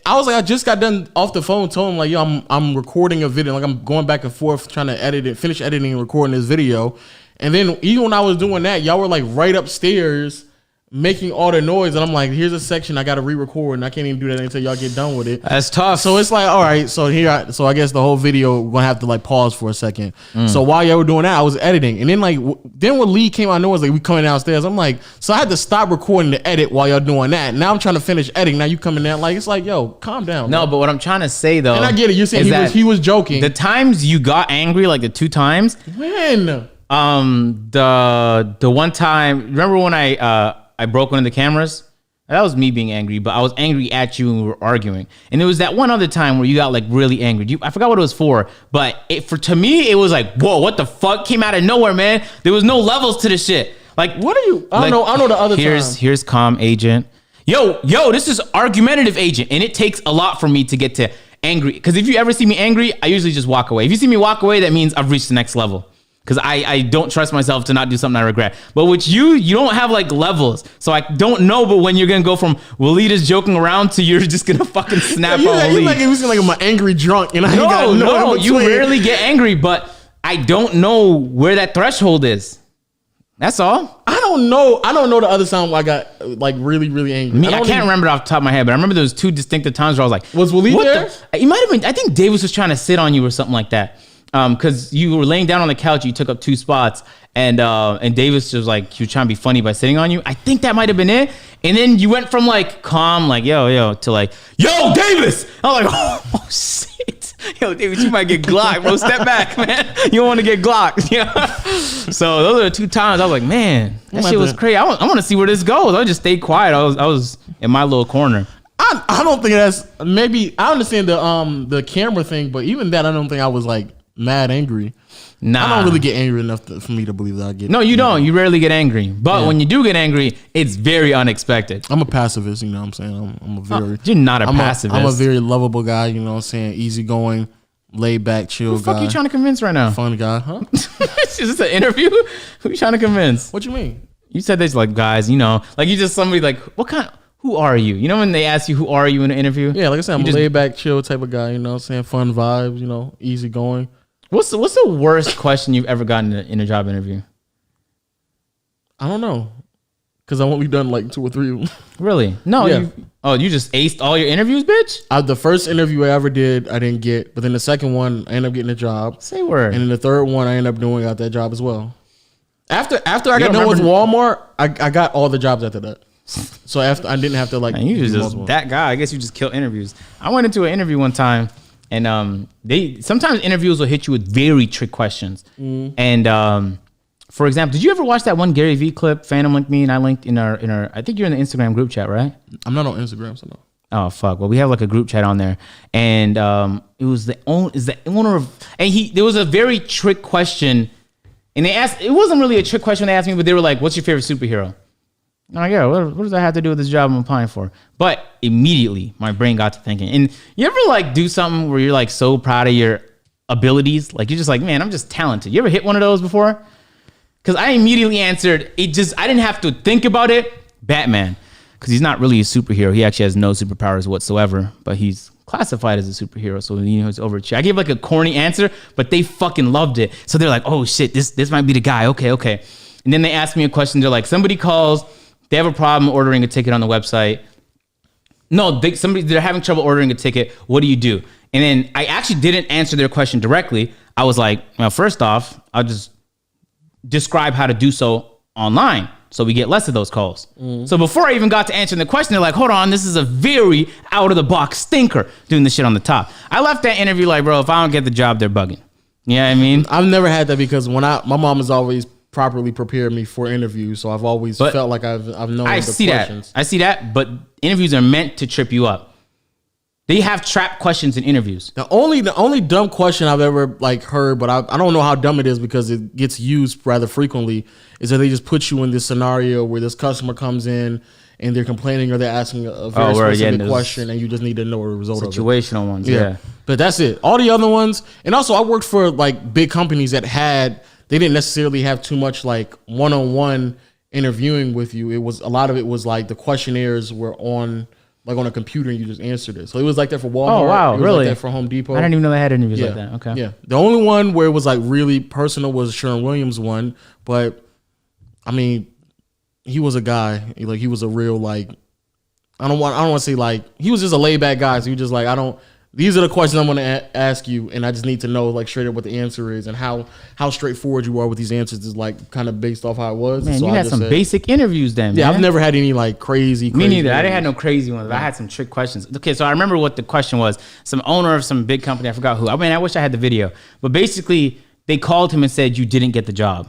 I was like, I just got done off the phone, told him like, yo, I'm recording a video. Like I'm going back and forth trying to edit it, finish editing and recording this video. And then even when I was doing that, y'all were like right upstairs making all the noise. And I'm like, here's a section I got to re-record. And I can't even do that until y'all get done with it. That's tough. So it's like, all right. So so I guess the whole video, we're going to have to like pause for a second. So while y'all were doing that, I was editing. And then like, then when Lee came out, I know it was like, we coming downstairs. I'm like, so I had to stop recording to edit while y'all doing that. Now I'm trying to finish editing. Now you coming down. Like, it's like, yo, calm down. No, but what I'm trying to say though. And I get it. You're saying he was joking. The times you got angry, like the 2 times. When? The one time, remember when I broke one of the cameras? That was me being angry, but I was angry at you and we were arguing. And it was that one other time where you got like really angry. I forgot what it was for, but to me, it was like, whoa, what the fuck came out of nowhere, man? There was no levels to this shit. Like, what are you? I don't know the other time. Here's calm agent. Yo, this is argumentative agent. And it takes a lot for me to get to angry. Because if you ever see me angry, I usually just walk away. If you see me walk away, that means I've reached the next level. Because I don't trust myself to not do something I regret. But with you don't have like levels. So I don't know, but when you're going to go from Waleed is joking around to you're just going to fucking snap on Waleed. It was like I'm an angry drunk. And No, you rarely get angry, but I don't know where that threshold is. That's all. I don't know the other time I got like really, really angry. I can't remember it off the top of my head, but I remember there was 2 distinctive times where I was like, was Waleed there? He might have been. I think Davis was trying to sit on you or something like that. Because you were laying down on the couch, you took up 2 spots, and Davis was like, he was trying to be funny by sitting on you. I think that might have been it. And then you went from like calm, like yo, to like, yo, Davis. I'm like, oh shit, yo, Davis, you might get glocked, bro. Step back, man. You don't want to get glocked. Yeah. So those are the 2 times I was like, man, that shit was crazy. I want to see where this goes. I just stayed quiet. I was in my little corner. I don't think that's maybe. I understand the camera thing, but even that, I don't think I was like mad angry. Nah, I don't really get angry enough for me to believe that I get. No, you don't. You rarely get angry. But when you do get angry, it's very unexpected. I'm a pacifist, you know what I'm saying? I'm a very. You're not a pacifist. I'm a very lovable guy, you know what I'm saying? Easygoing, laid back, chill guy. Who the fuck you trying to convince right now? Fun guy, huh? Is this an interview? Who you trying to convince? What you mean? You said there's like guys, you know, like you just somebody like, who are you? You know when they ask you who are you in an interview? Yeah, like I said, I'm a laid back, chill type of guy. You know what I'm saying? Fun vibes. You know, easy going. What's the worst question you've ever gotten in a job interview? I don't know, because I've only done like 2 or 3 of them. Really? No. Yeah. You just aced all your interviews, bitch? The first interview I ever did, I didn't get. But then the second one, I ended up getting a job. Say word. And then the third one, I ended up doing got that job as well. After I got done with Walmart, I got all the jobs after that. So after I didn't have to like. Man, you just that guy. I guess you just kill interviews. I went into an interview one time, and they sometimes interviews will hit you with very trick questions. And for example, did you ever watch that one Gary Vee clip? Phantom linked me, and I linked in our. I think you're in the Instagram group chat, right? I'm not on Instagram, so no. Oh fuck! Well, we have like a group chat on there, and it was the owner of, and there was a very trick question, and they asked. It wasn't really a trick question they asked me, but they were like, "What's your favorite superhero?" I'm like, yeah, what does that have to do with this job I'm applying for? But immediately my brain got to thinking. And you ever like do something where you're like so proud of your abilities? Like you're just like, man, I'm just talented. You ever hit one of those before? Because I immediately answered, I didn't have to think about it. Batman. Because he's not really a superhero. He actually has no superpowers whatsoever, but he's classified as a superhero. So, it's overachieved. I gave like a corny answer, but they fucking loved it. So they're like, oh shit, this might be the guy. Okay. And then they asked me a question. They're like, somebody calls, they have a problem ordering a ticket on the website. No, they're having trouble ordering a ticket. What do you do? And then I actually didn't answer their question directly. I was like, well, first off, I'll just describe how to do so online so we get less of those calls. So before I even got to answering the question, they're like, hold on, this is a very out of the box stinker doing this shit on the top. I left that interview like, bro, if I don't get the job, they're bugging. You know what I mean? I've never had that because my mom has always properly prepared me for interviews, so I've always felt like I've known the questions. I see that, but interviews are meant to trip you up. They have trap questions in interviews. The only dumb question I've ever like heard, but I don't know how dumb it is because it gets used rather frequently, is that they just put you in this scenario where this customer comes in and they're complaining or they're asking a very specific question and you just need to know the result of it. Situational ones, yeah. But that's it. All the other ones, and also I worked for like big companies that they didn't necessarily have too much like one-on-one interviewing with you. A lot of it was like the questionnaires were on a computer and you just answered it. So it was like that for Walmart. Oh wow, it was really? Like that for Home Depot. I didn't even know they had interviews like that. Okay. Yeah. The only one where it was like really personal was Sharon Williams one, but I mean, he was a guy. Like he was a real like I don't want to say like he was just a laid back guy. So he was just like these are the questions I'm going to ask you, and I just need to know like straight up what the answer is and how straightforward you are with these answers is like kind of based off how it was. Man, so you had some basic interviews then. Yeah, man. I've never had any like crazy. Me neither. Interviews. I didn't have no crazy ones. But I had some trick questions. Okay, so I remember what the question was. Some owner of some big company, I forgot who. I mean, I wish I had the video, but basically they called him and said you didn't get the job,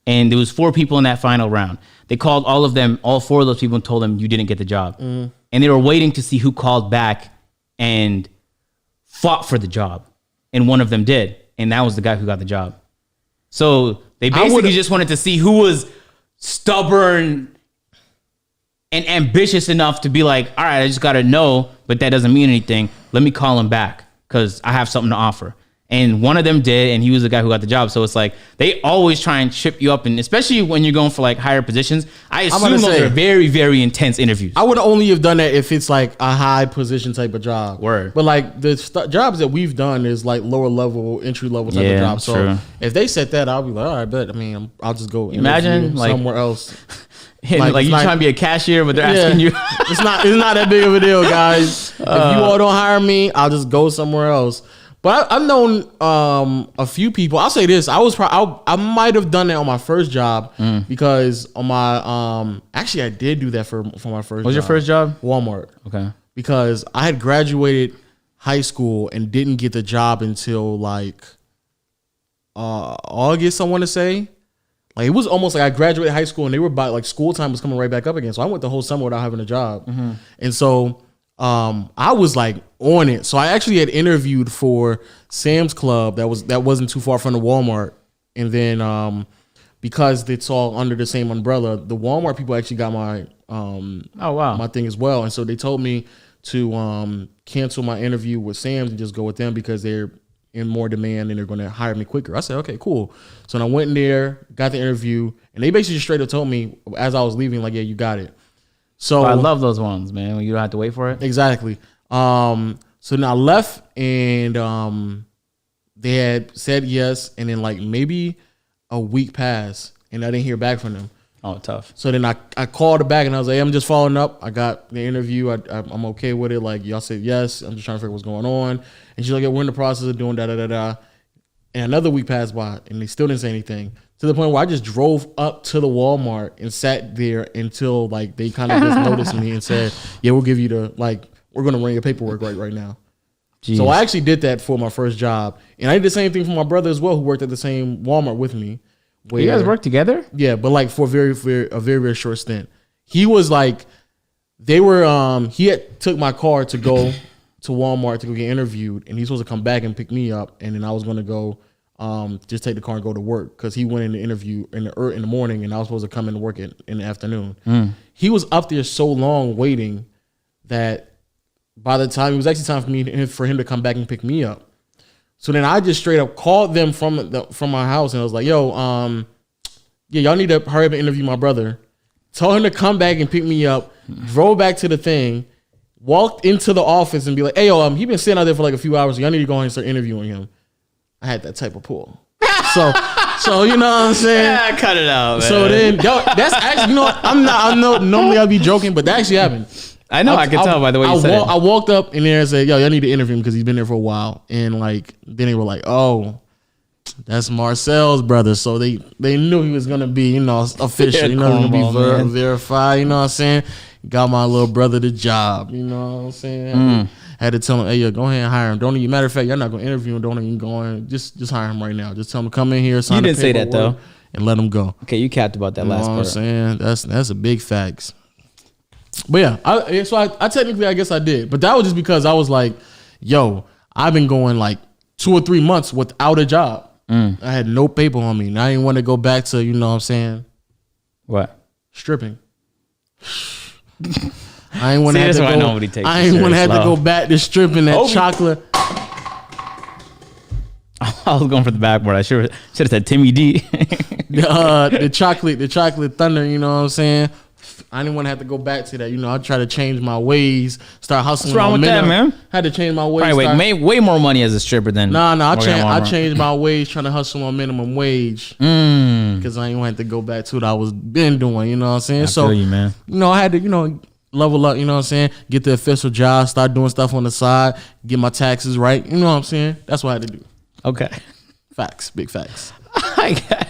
and there was 4 people in that final round. They called all of them, all 4 of those people, and told them you didn't get the job, and they were waiting to see who called back and fought for the job, and one of them did, and that was the guy who got the job. So they basically just wanted to see who was stubborn and ambitious enough to be like, all right, I just got to know, but that doesn't mean anything. Let me call him back because I have something to offer. And one of them did, and he was the guy who got the job. So it's like they always try and trip you up, and especially when you're going for like higher positions. I assume those are very, very intense interviews. I would only have done that if it's like a high position type of job. Word. But like the jobs that we've done is like lower level, entry level type of jobs. So true. If they said that, I'll be like, all right, but I mean, I'll just go imagine like somewhere else. like you trying to be a cashier, but they're asking you. It's not that big of a deal, guys. If you all don't hire me, I'll just go somewhere else. But I've known a few people. I'll say this: I might have done that on my first job because on my actually I did do that for my first. What was your first job? Walmart. Okay. Because I had graduated high school and didn't get the job until like August. I want to say. Like it was almost like I graduated high school and they were about like school time was coming right back up again. So I went the whole summer without having a job, and so. I was like on it. So I actually had interviewed for Sam's Club that wasn't too far from the Walmart. And then because it's all under the same umbrella, the Walmart people actually got my my thing as well. And so they told me to cancel my interview with Sam's and just go with them because they're in more demand and they're going to hire me quicker. I said, okay, cool. So then I went in there, got the interview, and they basically just straight up told me as I was leaving, like, yeah, you got it. So I love those ones, man. When you don't have to wait for it. Exactly. So then I left, and they had said yes, and then like maybe a week passed, and I didn't hear back from them. Oh, tough. So then I called her back, and I was like, hey, I'm just following up. I got the interview. I'm okay with it. Like, y'all said yes. I'm just trying to figure what's going on. And she's like, yeah, we're in the process of doing da-da-da-da. And another week passed by, and they still didn't say anything. To the point where I just drove up to the Walmart and sat there until like they kind of just noticed me and said, yeah, we'll give you we're going to run your paperwork right now. Jeez. So I actually did that for my first job. And I did the same thing for my brother as well, who worked at the same Walmart with me. You guys work together? Yeah, but like for a very short stint. He was like, he had took my car to go to Walmart to go get interviewed, and he's supposed to come back and pick me up, and then I was going to go just take the car and go to work, because he went in the interview in the morning, and I was supposed to come in to work in the afternoon. He was up there so long waiting that by the time it was actually time for him to come back and pick me up. So then I just straight up called them from my house, and I was like, yo, yeah, y'all need to hurry up and interview my brother. Told him to come back and pick me up, drove back to the thing, walked into the office and be like, hey, yo, he been sitting out there for like a few hours. So y'all need to go ahead and start interviewing him. I had that type of pull. So you know what I'm saying? Yeah, cut it out, man. So then, yo, that's actually, you know what? I know normally I'll be joking, but that actually happened. I know, I can tell by the way you said it. I walked up in there and said, yo, y'all need to interview him because he's been there for a while. And like, then they were like, oh, that's Marcel's brother. So they knew he was going to be, you know, official. You know, going to be verified. You know what I'm saying? Got my little brother the job. You know what I'm saying? Had to tell him, hey, yo, go ahead and hire him. Don't even, matter of fact, you're not going to interview him. Don't even go in. Just hire him right now. Just tell him to come in here, sign the paperwork. You didn't say that, though. And let him go. Okay, you capped about that last part. You know what I'm saying? That's a big facts. But yeah, I technically, I guess I did. But that was just because I was like, yo, I've been going like 2 or 3 months without a job. I had no paper on me. And I didn't want to go back to, you know what I'm saying? What? Stripping. I ain't want to have to go. I ain't want to have to go back to stripping that chocolate. I was going for the backboard. I should have said Timmy D. the chocolate thunder. You know what I'm saying? I didn't want to have to go back to that. You know, I try to change my ways, start hustling. What's wrong with that, man? Had to change my ways. Probably made way more money as a stripper than. I changed my ways, trying to hustle on minimum wage. Because I didn't want to go back to what I was been doing. You know what I'm saying? I feel you, man. You know, I had to, you know, level up. You know what I'm saying? Get the official job, start doing stuff on the side, get my taxes right. You know what I'm saying? That's what I had to do. Okay. Facts, big facts.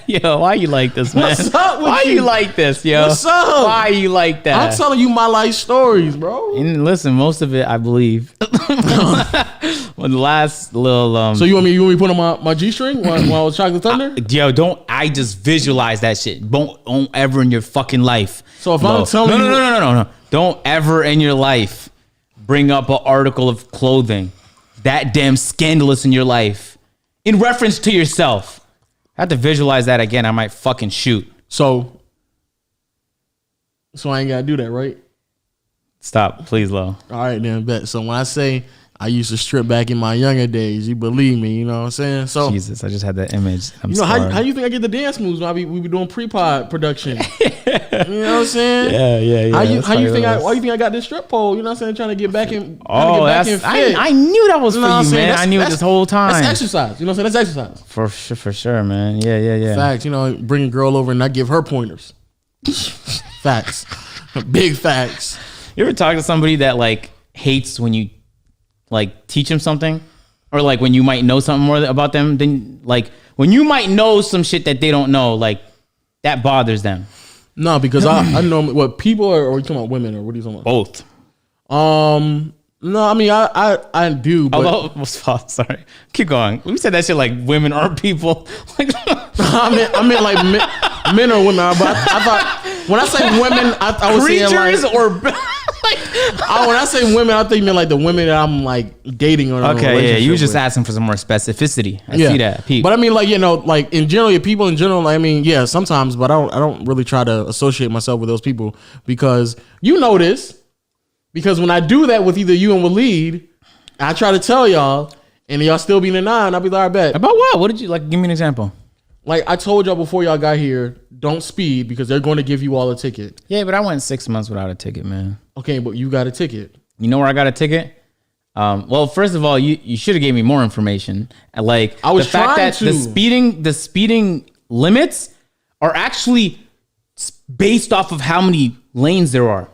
Yo, why you like this, man? What's up with why you like this, yo? What's up? Why you like that? I'm telling you my life stories, bro. And listen, most of it I believe. Well, the last little So you want me to put on my G-string while I was Chocolate Thunder? Don't I just visualize that shit. Don't ever in your fucking life. So if I'm telling you No. Don't ever in your life bring up an article of clothing that damn scandalous in your life in reference to yourself. I have to visualize that again. I might fucking shoot. So I ain't gotta do that, right? Stop, please, Lo. All right, then, bet. So when I say I used to strip back in my younger days, you believe me, you know what I'm saying? So Jesus, I just had that image. You know how you think I get the dance moves when we be doing pre-pod production? You know what I'm saying? Yeah. Why you think I got this strip pole? You know what I'm saying? Trying to get back in. I knew that was for you, man. I knew it this whole time. That's exercise. You know what I'm saying? That's exercise. For sure, man. Yeah. Facts. You know, bring a girl over and not give her pointers. Facts. Big facts. You ever talk to somebody that like hates when you like teach them something, or like when you might know something more about them, then like when you might know some shit that they don't know, like that bothers them? No, because I know what people are. Or are you talking about women, or what are you talking about? Both. No, I mean I do. But sorry, keep going. We said that shit like women are people. I meant like men or women. But I thought when I say women, I was saying like or. When I say women, I think you mean like the women that I'm like dating or okay, yeah. You was just asking for some more specificity. I see that. Pete. But I mean, like, you know, like in general, people in general. I mean, yeah, sometimes, but I don't really try to associate myself with those people because you know this. Because when I do that with either you and Waleed, I try to tell y'all, and y'all still be in the nine. I'll be like, I bet. About what? What did you like? Give me an example. Like I told y'all before y'all got here, don't speed because they're going to give you all a ticket. Yeah, but I went 6 months without a ticket, man. Okay, but you got a ticket. You know where I got a ticket? Well, first of all, you should have gave me more information. Like I was the fact trying that to. the speeding limits are actually based off of how many lanes there are.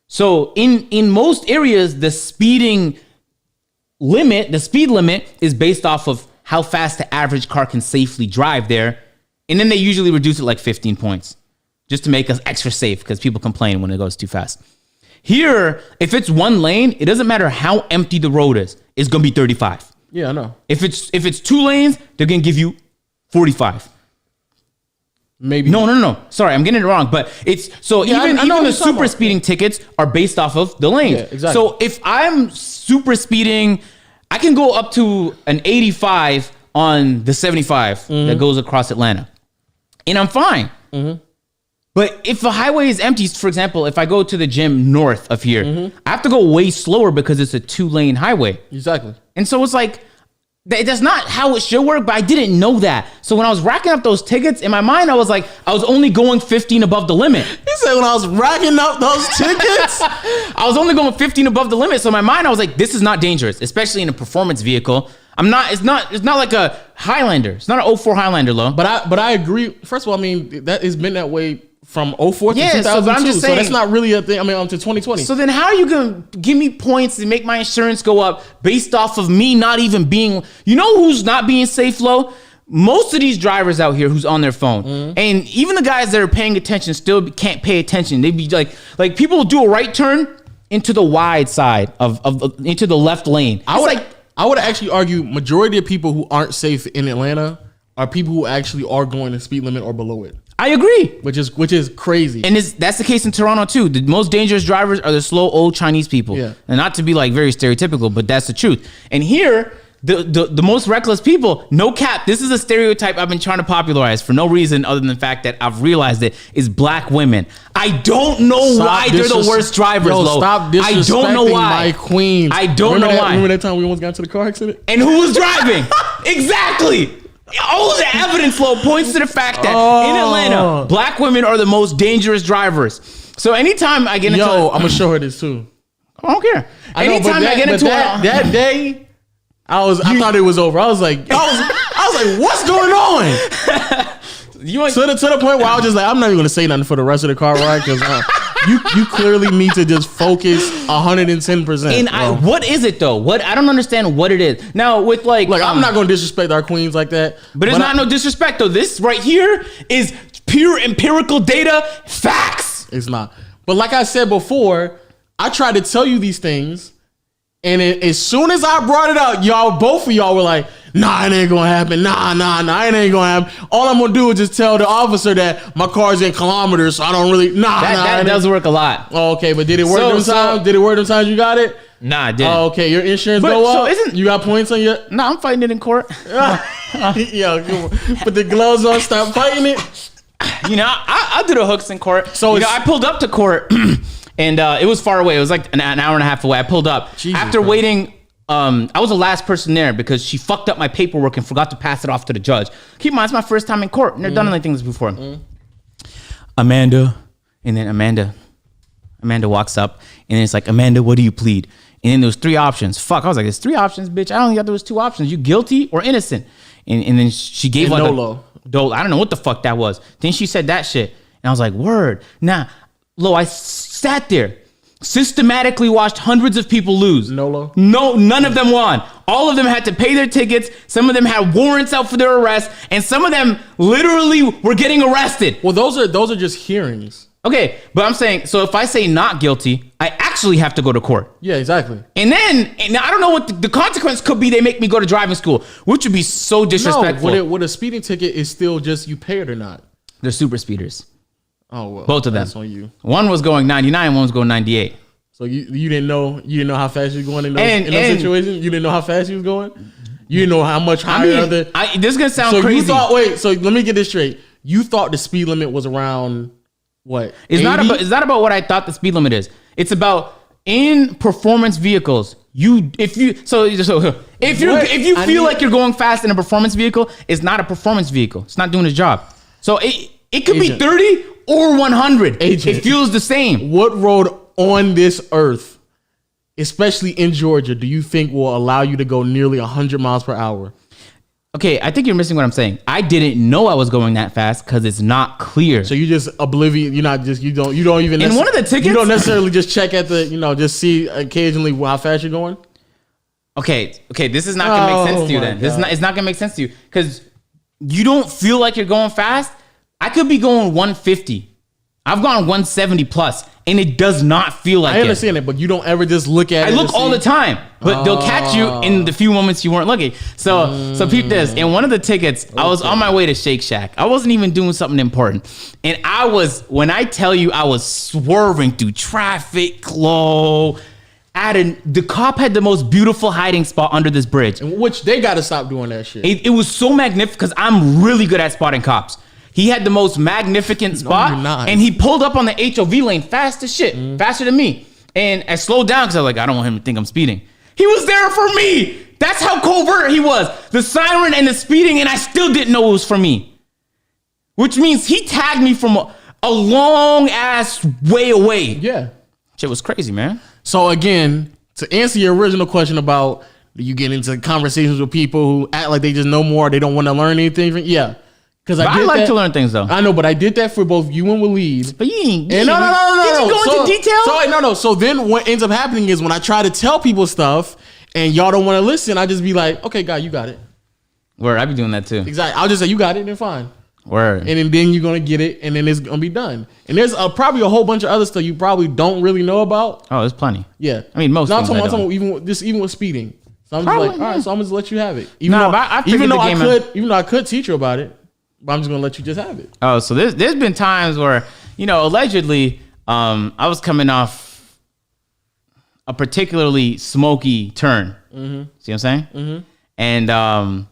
So in most areas, the speed limit is based off of how fast the average car can safely drive there. And then they usually reduce it like 15 points just to make us extra safe because people complain when it goes too fast. Here, if it's one lane, it doesn't matter how empty the road is. It's going to be 35. Yeah, I know. If it's 2 lanes, they're going to give you 45. Maybe. No. Sorry, I'm getting it wrong. But it's so even the super speeding tickets are based off of the lanes. Yeah, exactly. So if I'm super speeding, I can go up to an 85 on the 75 that goes across Atlanta. And I'm fine. Mm-hmm. But if the highway is empty, for example, if I go to the gym north of here, I have to go way slower because it's a 2-lane highway. Exactly. And so it's like, that's not how it should work, but I didn't know that. So when I was racking up those tickets, in my mind, I was like, I was only going 15 above the limit. He said when I was racking up those tickets, I was only going 15 above the limit. So in my mind, I was like, this is not dangerous, especially in a performance vehicle. It's not like a Highlander. It's not an 04 Highlander, low. But I agree. First of all, I mean, that has been that way from 04 to 2002. So, I'm just saying, so that's not really a thing. I mean, to 2020. So then how are you going to give me points and make my insurance go up based off of me not even being... You know who's not being safe, Lo? Most of these drivers out here who's on their phone. And even the guys that are paying attention still can't pay attention. They be like people do a right turn into the wide side into the left lane. I would actually argue majority of people who aren't safe in Atlanta are people who actually are going the speed limit or below it. I agree. Which is crazy. And that's the case in Toronto too. The most dangerous drivers are the slow old Chinese people. Yeah. And not to be like very stereotypical, but that's the truth. And here, the most reckless people, no cap, this is a stereotype I've been trying to popularize for no reason other than the fact that I've realized it, is black women. I don't know why they're the worst drivers, Lo. Stop disrespecting I don't know why. my queen. I don't know why. Remember that time we almost got into the car accident? And who was driving? Exactly. All the evidence, Lo, points to the fact that in Atlanta, black women are the most dangerous drivers. So anytime I get into... I'm going to show her this too. I don't care. Anytime I get into that day, I thought it was over. I was like, what's going on? To the point where I was just like, I'm not even going to say nothing for the rest of the car ride because you clearly need to just focus 110%. And what is it though? I don't understand what it is. Now with like I'm not going to disrespect our queens like that. But it's not no disrespect though. This right here is pure empirical data, facts. It's not. But like I said before, I tried to tell you these things, and as soon as I brought it up, both of y'all were like, nah, it ain't gonna happen. Nah, it ain't gonna happen. All I'm gonna do is just tell the officer that my car's in kilometers, so I don't really, that does work a lot. Oh, okay, but did it work them times? Did it work them times you got it? Nah, it didn't. Oh, okay, your insurance go up? You got points on your... Nah, I'm fighting it in court. Yo, put the gloves on, stop fighting it. You know, I do the hooks in court. So I pulled up to court, and it was far away. It was like an hour and a half away. I pulled up. After waiting... I was the last person there because she fucked up my paperwork and forgot to pass it off to the judge. Keep in mind, it's my first time in court. Never done anything like this before. Amanda. And then Amanda walks up and it's like, Amanda, what do you plead? And then there was 3 options. Fuck, I was like, there's 3 options, bitch. I only thought there was 2 options. You guilty or innocent? And then she gave like Dolo. I don't know what the fuck that was. Then she said that shit. And I was like, word. Nah, Lo, I sat there. Systematically watched hundreds of people lose. No, none of them won. All of them had to pay their tickets. Some of them had warrants out for their arrest, and some of them literally were getting arrested. Well, those are just hearings. Okay, but I'm saying, so if I say not guilty, I actually have to go to court. Yeah, exactly. And I don't know what the consequence could be. They make me go to driving school, which would be so disrespectful. No, with a speeding ticket is still just you pay it or not. They're super speeders. Oh, well, both of them. That's on you. One was going 99, one was going 98. So you didn't know how fast you was going in those situations? You didn't know how fast you was going? You didn't know how much higher this is gonna sound crazy. So let me get this straight. You thought the speed limit was around what? It's not about what I thought the speed limit is. It's about in performance vehicles, if you feel like you're going fast in a performance vehicle, it's not a performance vehicle. It's not doing its job. So it could be 30 or 100. It feels the same. What road on this earth, especially in Georgia, do you think will allow you to go nearly 100 miles per hour? Okay, I think you're missing what I'm saying. I didn't know I was going that fast because it's not clear. So you just oblivious. You're not just you don't even. In one of the tickets, you don't necessarily just check at the just see occasionally how fast you're going. Okay. This is not gonna make sense to you. Then it's not gonna make sense to you because you don't feel like you're going fast. I could be going 150. I've gone 170 plus, and it does not feel like it. I understand it, but you don't ever just look at it. I look all the time, but they'll catch you in the few moments you weren't looking. So peep this. In one of the tickets, I was on my way to Shake Shack. I wasn't even doing something important. And when I tell you I was swerving through traffic, low, the cop had the most beautiful hiding spot under this bridge. Which they got to stop doing that shit. It was so magnificent because I'm really good at spotting cops. He had the most magnificent spot, and he pulled up on the HOV lane fast as shit, faster than me. And I slowed down because I was like, I don't want him to think I'm speeding. He was there for me. That's how covert he was. The siren and the speeding, and I still didn't know it was for me. Which means he tagged me from a long ass way away. Yeah. Shit was crazy, man. So again, to answer your original question about you get into conversations with people who act like they just know more, they don't want to learn anything. Yeah. Because I like to learn things though. I know, but I did that for both you and Waleed. But you ain't. No. Did you go into detail? So then what ends up happening is when I try to tell people stuff and y'all don't want to listen, I just be like, okay, God, you got it. Word, I be doing that too. Exactly. I'll just say you got it, then fine. Word. And then you're gonna get it, and then it's gonna be done. And there's probably a whole bunch of other stuff you probably don't really know about. Oh, there's plenty. Yeah. I mean, most. No, I'm talking about even with speeding. So I'm just like, all right, so I'm just let you have it. Even though I could teach you about it. But I'm just gonna let you just have it. Oh, so there's been times where, allegedly, I was coming off a particularly smoky turn. Mm-hmm. See what I'm saying? Mm-hmm. And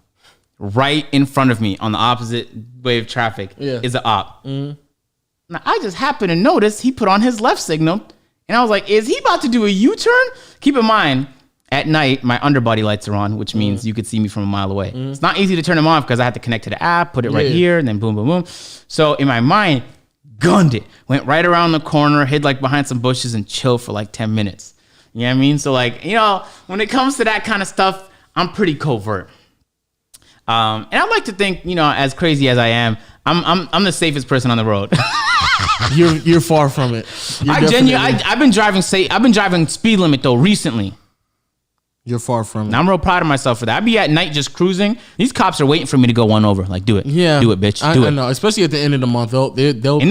right in front of me on the opposite way of traffic is an op. Mm-hmm. Now I just happened to notice he put on his left signal, and I was like, "Is he about to do a U-turn?" Keep in mind, at night, my underbody lights are on, which means you could see me from a mile away. It's not easy to turn them off because I have to connect to the app, put it right here, and then boom, boom, boom. So in my mind, gunned it. Went right around the corner, hid like behind some bushes and chill for like 10 minutes. You know what I mean? So like, when it comes to that kind of stuff, I'm pretty covert. And I like to think, as crazy as I am, I'm the safest person on the road. You're far from it. I've been driving safe. I've been driving speed limit though recently. You're far from it. And I'm real proud of myself for that. I'd be at night just cruising. These cops are waiting for me to go one over. Like, do it. Yeah. Do it, bitch. Do it. I know. Especially at the end of the month. They'll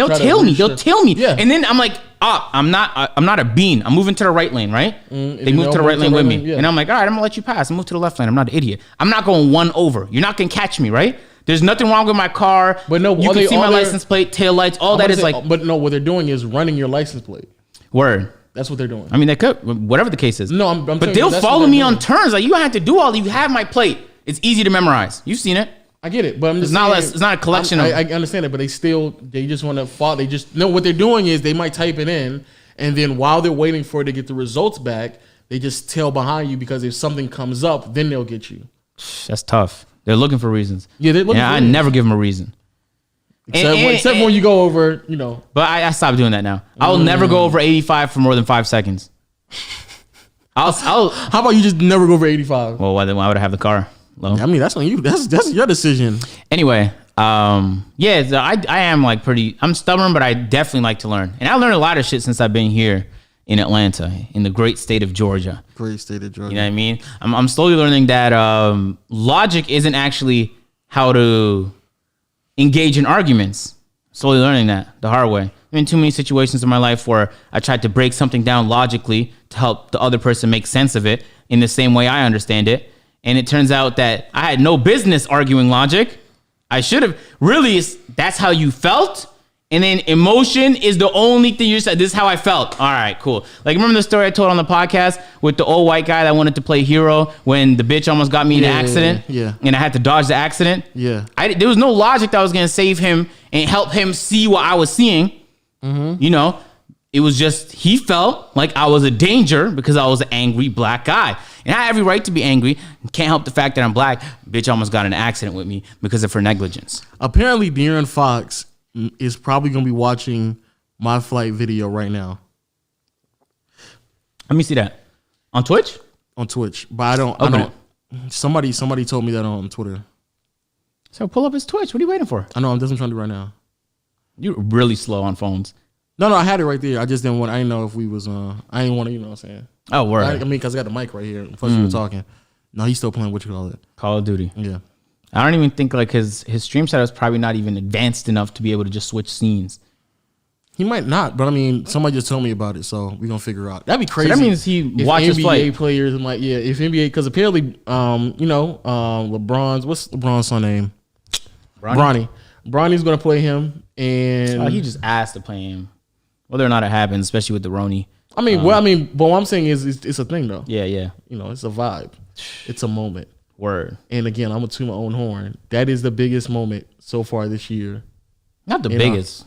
tell me. They'll tell me. Yeah. And then I'm like, I'm not a bean. I'm moving to the right lane, right? They move to the right lane with me. Yeah. And I'm like, all right, I'm going to let you pass. I move to the left lane. I'm not an idiot. I'm not going one over. You're not going to catch me, right? There's nothing wrong with my car. But no, you can see my license plate, tail lights, all that is like. But no, what they're doing is running your license plate. Word. That's what they're doing. I mean, they could, whatever the case is. No, but they'll follow me on turns. Like, you don't have to do all. You have my plate. It's easy to memorize. You've seen it. I get it, but I'm just it's not a collection of. I understand it, but they just want to follow. They just know what they're doing is they might type it in, and then while they're waiting for it to get the results back, they just tail behind you because if something comes up, then they'll get you. That's tough. They're looking for reasons. Yeah, they're looking for reasons. I never give them a reason. Except when you go over, But I stopped doing that now. I will never go over 85 for more than 5 seconds. How about you just never go over 85? Well, why would I have the car? Low? I mean, that's on you. That's your decision. Anyway, I am like I'm stubborn, but I definitely like to learn. And I learned a lot of shit since I've been here in Atlanta, in the great state of Georgia. Great state of Georgia. You know what I mean? I'm slowly learning that logic isn't actually how to engage in arguments. Slowly learning that the hard way. I'm in too many situations in my life where I tried to break something down logically to help the other person make sense of it in the same way I understand it. And it turns out that I had no business arguing logic. I should have. Really, that's how you felt? And then emotion is the only thing you said. This is how I felt. All right, cool. Like, remember the story I told on the podcast with the old white guy that wanted to play hero when the bitch almost got me in an accident? Yeah. And I had to dodge the accident? Yeah. There was no logic that was going to save him and help him see what I was seeing. Mm-hmm. It was just, he felt like I was a danger because I was an angry black guy. And I have every right to be angry. Can't help the fact that I'm black. Bitch almost got in an accident with me because of her negligence. Apparently, De'Aaron Fox is probably going to be watching my flight video right now. Let me see that. On Twitch? On Twitch. But I don't. Somebody told me that on Twitter. So pull up his Twitch. What are you waiting for? I know. I'm just trying to do it right now. You're really slow on phones. No, I had it right there. I just didn't want. I didn't know if we was. I didn't want to. You know what I'm saying? Oh, word. I mean, because I got the mic right here. Plus, you were talking. No, he's still playing. What you call it? Call of Duty. Yeah. I don't even think like his stream setup is probably not even advanced enough to be able to just switch scenes. He might not, but I mean, somebody just told me about it, so we're gonna figure out. That'd be crazy. So that means he watches NBA flight. players and if NBA, because apparently, LeBron's what's LeBron's son name? Bronny. Bronny's gonna play him, and he just asked to play him, whether or not it happens, especially with the Roni. But what I'm saying is, it's a thing though. Yeah. It's a vibe. It's a moment. Word. And again, I'm gonna toot my own horn. That is the biggest moment so far this year. Not the biggest.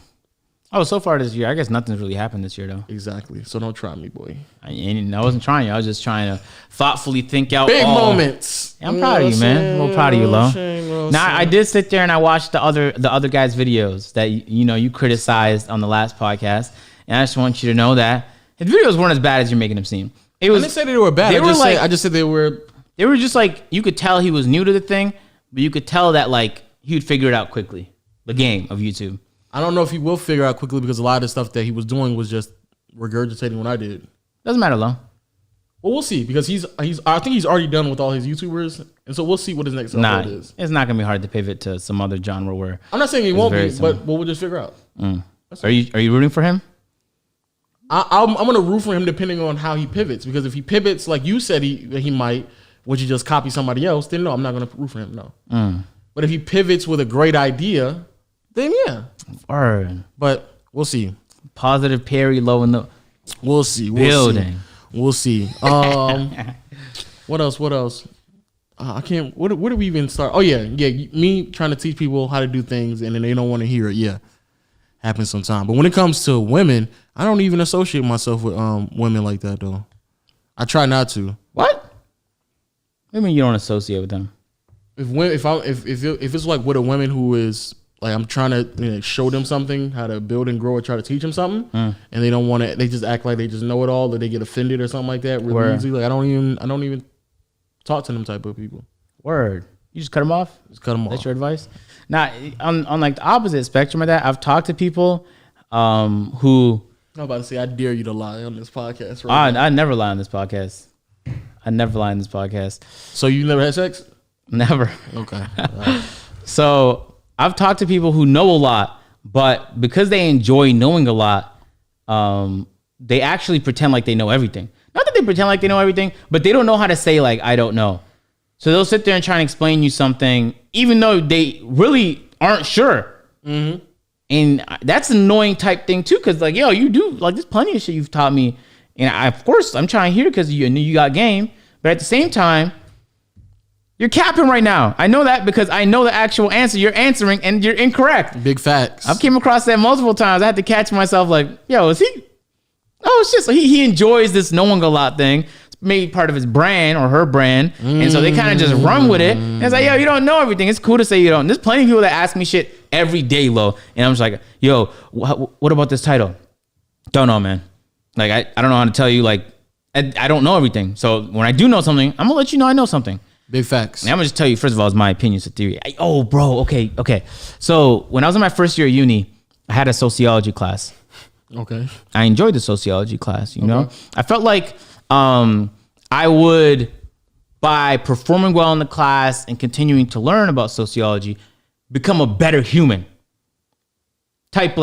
So far this year, I guess nothing's really happened this year, though. Exactly. So don't try me, boy. I wasn't trying you. I was just trying to thoughtfully think out big moments. Yeah, I'm proud of you, man. I'm a little proud of you, Lo. Now, I did sit there and I watched the other guys' videos that you criticized on the last podcast, and I just want you to know that his videos weren't as bad as you're making them seem. I didn't say they were bad. I just said they were. They were just like, you could tell he was new to the thing, but you could tell that like he would figure it out quickly. The game of YouTube. I don't know if he will figure out quickly because a lot of the stuff that he was doing was just regurgitating what I did. Doesn't matter, Lo. Well, we'll see because I think he's already done with all his YouTubers, and so we'll see what his next upload is. It's not gonna be hard to pivot to some other genre where I'm not saying he won't be, but we'll just figure out. Are you rooting for him? I'm gonna root for him depending on how he pivots, because if he pivots like you said he might, would you just copy somebody else? Then no, I'm not gonna root for him. No. But if he pivots with a great idea, then yeah. Word. But we'll see. Positive Perry Low in the building. We'll see. What else? I can't. Where do we even start? Oh yeah. Me trying to teach people how to do things and then they don't want to hear it. Yeah, happens sometimes. But when it comes to women, I don't even associate myself with women like that though. I try not to. What? What do you mean you don't associate with them? If it's like with a woman who is like, I'm trying to show them something, how to build and grow, or try to teach them something, and they don't want to. They just act like they just know it all, or they get offended or something like that really easily. Like I don't even talk to them type of people. Word. You just cut them off. That's your advice. Now, on like the opposite spectrum of that, I've talked to people who. I'm about to say, I dare you to lie on this podcast. I never lie on this podcast. So you never had sex? Never. Okay. So I've talked to people who know a lot, but because they enjoy knowing a lot, they actually pretend like they know everything. Not that they pretend like they know everything, but they don't know how to say like, I don't know. So they'll sit there and try and explain you something, even though they really aren't sure. Mm-hmm. And that's an annoying type thing too. Cause like, yo, you do like, there's plenty of shit you've taught me. And of course I'm trying to hear it cause you knew you got game, but at the same time, you're capping right now. I know that because I know the actual answer you're answering and you're incorrect. Big facts. I've came across that multiple times. I had to catch myself like, yo, is he? Oh, it's just he enjoys this knowing a lot thing. It's made part of his brand or her brand. And so they kind of just run with it. And it's like, yo, you don't know everything. It's cool to say you don't. There's plenty of people that ask me shit every day, Lo. And I'm just like, yo, what about this title? Don't know, man. Like, I don't know how to tell you. Like, I don't know everything. So when I do know something, I'm going to let you know I know something. Big facts. And I'm gonna just tell you, first of all, it's my opinion, it's a theory. Okay. So when I was in my first year of uni, I had a sociology class. Okay. I enjoyed the sociology class, you know? I felt like I would, by performing well in the class and continuing to learn about sociology, become a better human. I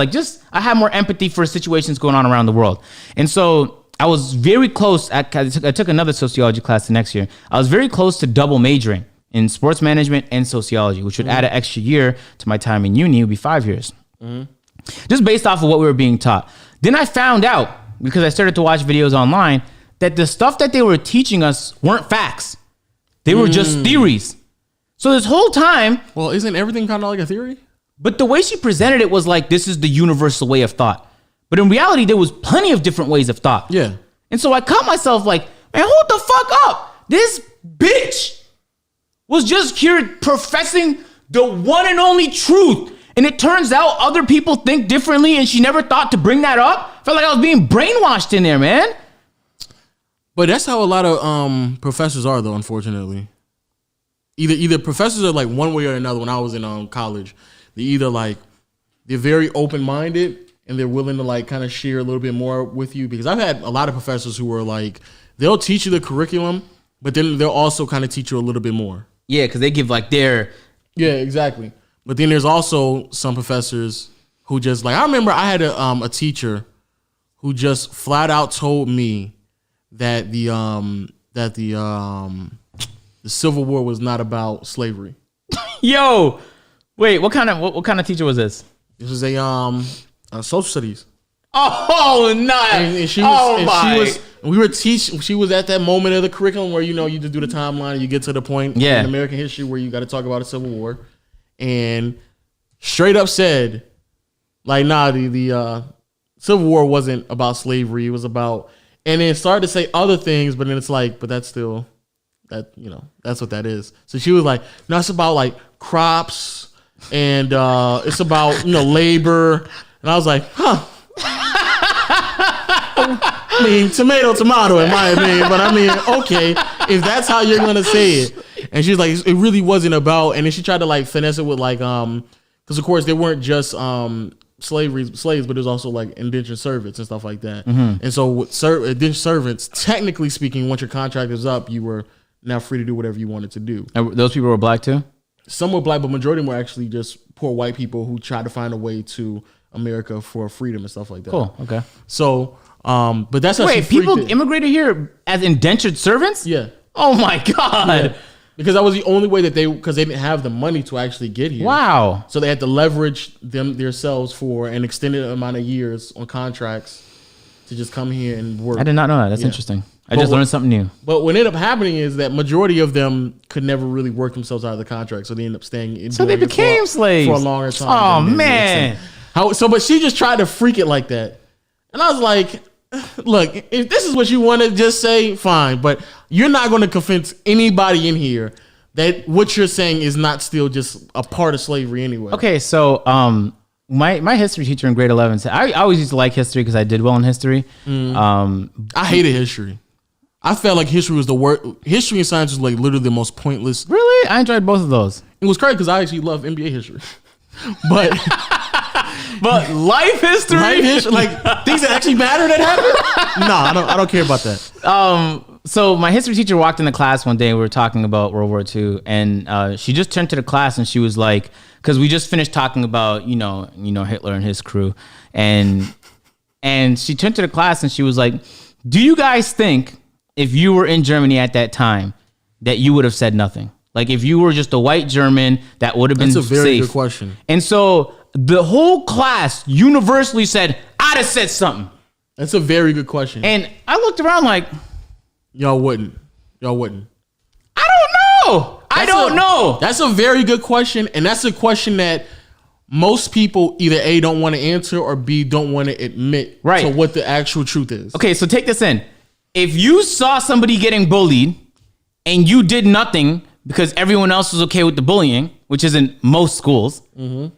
have more empathy for situations going on around the world. And so I was very close. I took another sociology class the next year. I was very close to double majoring in sports management and sociology, which would add an extra year to my time in uni. It would be 5 years. Just based off of what we were being taught. Then I found out, because I started to watch videos online, that the stuff that they were teaching us weren't facts. They were just theories. So this whole time... Well, isn't everything kind of like a theory? But the way she presented it was like, this is the universal way of thought. But in reality, there was plenty of different ways of thought. Yeah. And so I caught myself like, man, hold the fuck up. This bitch was just here professing the one and only truth. And it turns out other people think differently, and she never thought to bring that up. Felt like I was being brainwashed in there, man. But that's how a lot of professors are, though, unfortunately. Either professors are like one way or another. When I was in college, they're very open-minded and they're willing to like kind of share a little bit more with you. Because I've had a lot of professors who were like, they'll teach you the curriculum, but then they'll also kind of teach you a little bit more. Yeah, because they give like their... Yeah, exactly. But then there's also some professors who just like, I remember I had a teacher who just flat out told me that the Civil War was not about slavery. Yo, wait, what kind of teacher was this? This was a social studies. Oh, nice. She was at that moment of the curriculum where, you know, you just do the timeline and you get to the point in American history where you got to talk about the Civil War, and straight up said, like, nah, the Civil War wasn't about slavery. It was about, and then started to say other things, but then it's like, but that's still, that, you know, that's what that is. So she was like, no, it's about like crops and it's about, you know, labor. And I was like, huh. I mean, tomato, in my opinion. But I mean, okay, if that's how you're gonna say it. And she's like, it really wasn't about. And then she tried to like finesse it with like, because of course they weren't just slaves, but there's also like indentured servants and stuff like that. Mm-hmm. And so with indentured servants, technically speaking, once your contract is up, you were now free to do whatever you wanted to do. And those people were black too? Some were black, but majority of them were actually just poor white people who tried to find a way to America for freedom and stuff like that. Cool. Okay. So, but that's how people immigrated here as indentured servants? Yeah. Oh my God. Yeah. Because that was the only way that because they didn't have the money to actually get here. Wow. So they had to leverage themselves for an extended amount of years on contracts to just come here and work. I did not know that. That's interesting. I just learned something new. But what ended up happening is that majority of them could never really work themselves out of the contract. So they ended up staying. So they became slaves for a longer time. Oh, man. But she just tried to freak it like that. And I was like, look, if this is what you want to just say, fine. But you're not going to convince anybody in here that what you're saying is not still just a part of slavery anyway. Okay, so my history teacher in grade 11 said, I always used to like history because I did well in history. I hated history. I felt like history was the worst. History and science was like literally the most pointless. Really? I enjoyed both of those. It was crazy because I actually love NBA history. But life history, like things that actually matter that happen. No, I don't care about that. So my history teacher walked into class one day and we were talking about World War II, and she just turned to the class and she was like, because we just finished talking about you know Hitler and his crew, and she turned to the class and she was like, do you guys think if you were in Germany at that time that you would have said nothing? Like if you were just a white German, that would have been safe. That's a very good question. And so the whole class universally said, I'd have said something. That's a very good question. And I looked around like, y'all wouldn't. I don't know. That's a very good question. And that's a question that most people either A, don't want to answer, or B, don't want to admit to what the actual truth is. Okay, so take this in. If you saw somebody getting bullied and you did nothing because everyone else was okay with the bullying, which is in most schools, then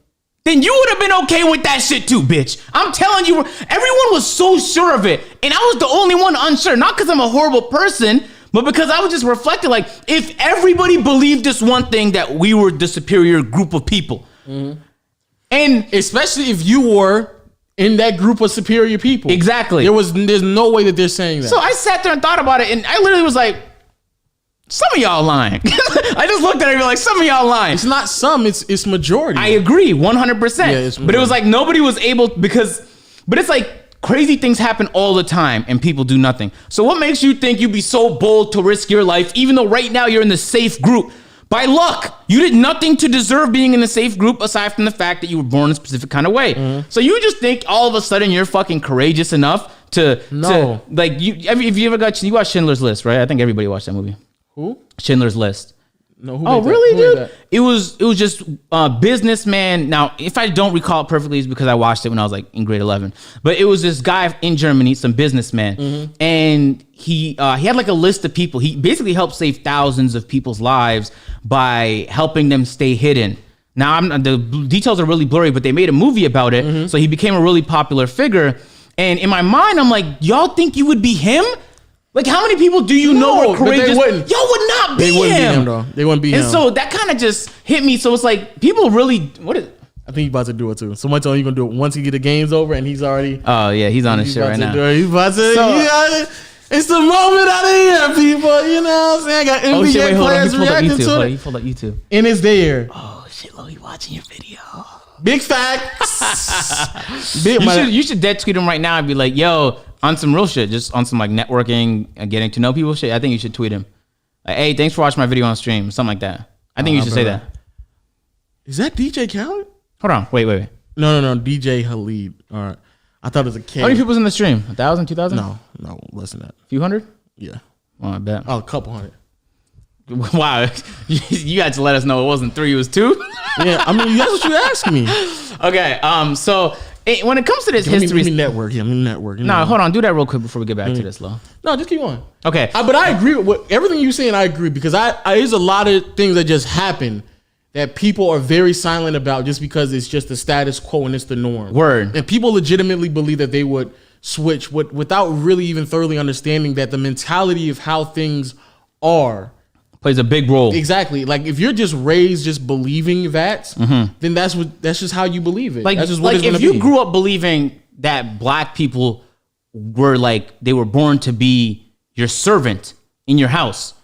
you would have been okay with that shit too, bitch. I'm telling you, everyone was so sure of it. And I was the only one unsure. Not because I'm a horrible person, but because I was just reflecting, like, if everybody believed this one thing, that we were the superior group of people. And especially if you were in that group of superior people. Exactly. There's no way that they're saying that. So I sat there and thought about it, and I literally was like, some of y'all lying. I just looked at it and be like, some of y'all lying. It's not some, it's majority. I agree, 100%. Yeah, but it was like nobody was able, but it's like crazy things happen all the time and people do nothing. So what makes you think you'd be so bold to risk your life, even though right now you're in the safe group? By luck, you did nothing to deserve being in the safe group aside from the fact that you were born a specific kind of way. So you just think all of a sudden you're fucking courageous enough to like you. If you ever you watched Schindler's List, right? I think everybody watched that movie. Who? Schindler's List. No, who Oh, made really, that? Who made dude? that? It was just businessman. Now, if I don't recall it perfectly, it's because I watched it when I was like in grade 11. But it was this guy in Germany, some businessman, and he had like a list of people. He basically helped save thousands of people's lives by helping them stay hidden. Now, the details are really blurry, but they made a movie about it, so he became a really popular figure. And in my mind, I'm like, y'all think you would be him? Like, how many people do you know are courageous? They wouldn't. Y'all would not be him. They wouldn't be him, though. They wouldn't be him. And so that kind of just hit me. So it's like, people really, what is... I think he's about to do it, too. Somebody told him he's going to do it once he get the game's over, and he's already... Oh, yeah, he's on his shit right now. He's about to... It's the moment out of here, people. You know what I'm saying? I got NBA players reacting to it. He pulled up YouTube. And it's there. Oh, shit, Lo, he watching your video. Big facts. You should dead tweet him right now and be like, yo, on some real shit, just on some like networking and getting to know people shit. I think you should tweet him. Like, hey, thanks for watching my video on stream. Something like that. I think you should say that. Is that DJ Khaled? Hold on. Wait. No. DJ Khalid. All right. I thought it was a K. How many people's in the stream? 1,000, 2,000? No, less than that. A few hundred? Yeah. Oh, I bet. Oh, a couple hundred. Wow. You had to let us know it wasn't 3, it was 2. Yeah, I mean, that's what you asked me. Okay. So when it comes to this history, let me network. Network. No, hold on. Do that real quick before we get back to this, Lo. No, just keep going. Okay. But I agree with everything you're saying. I agree because there's a lot of things that just happen that people are very silent about just because it's just the status quo and it's the norm. Word. And people legitimately believe that they would switch without really even thoroughly understanding that the mentality of how things are plays a big role. Exactly. Like if you're just raised just believing that, then that's just how you believe it. Like, that's just what it's if gonna you be. grew up believing that black people were like, they were born to be your servant in your house,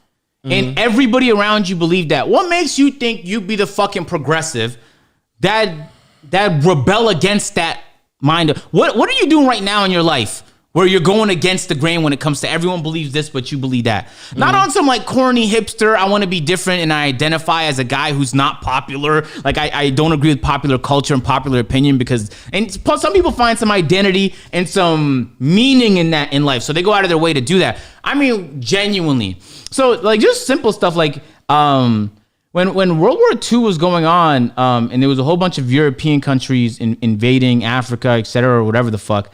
and everybody around you believed that, what makes you think you'd be the fucking progressive that rebel against that mind? What are you doing right now in your life where you're going against the grain when it comes to everyone believes this, but you believe that? Not on some like corny hipster, I want to be different and I identify as a guy who's not popular. Like I don't agree with popular culture and popular opinion and plus some people find some identity and some meaning in that in life. So they go out of their way to do that. I mean, genuinely. So like just simple stuff like when World War II was going on and there was a whole bunch of European countries invading Africa, et cetera, or whatever the fuck,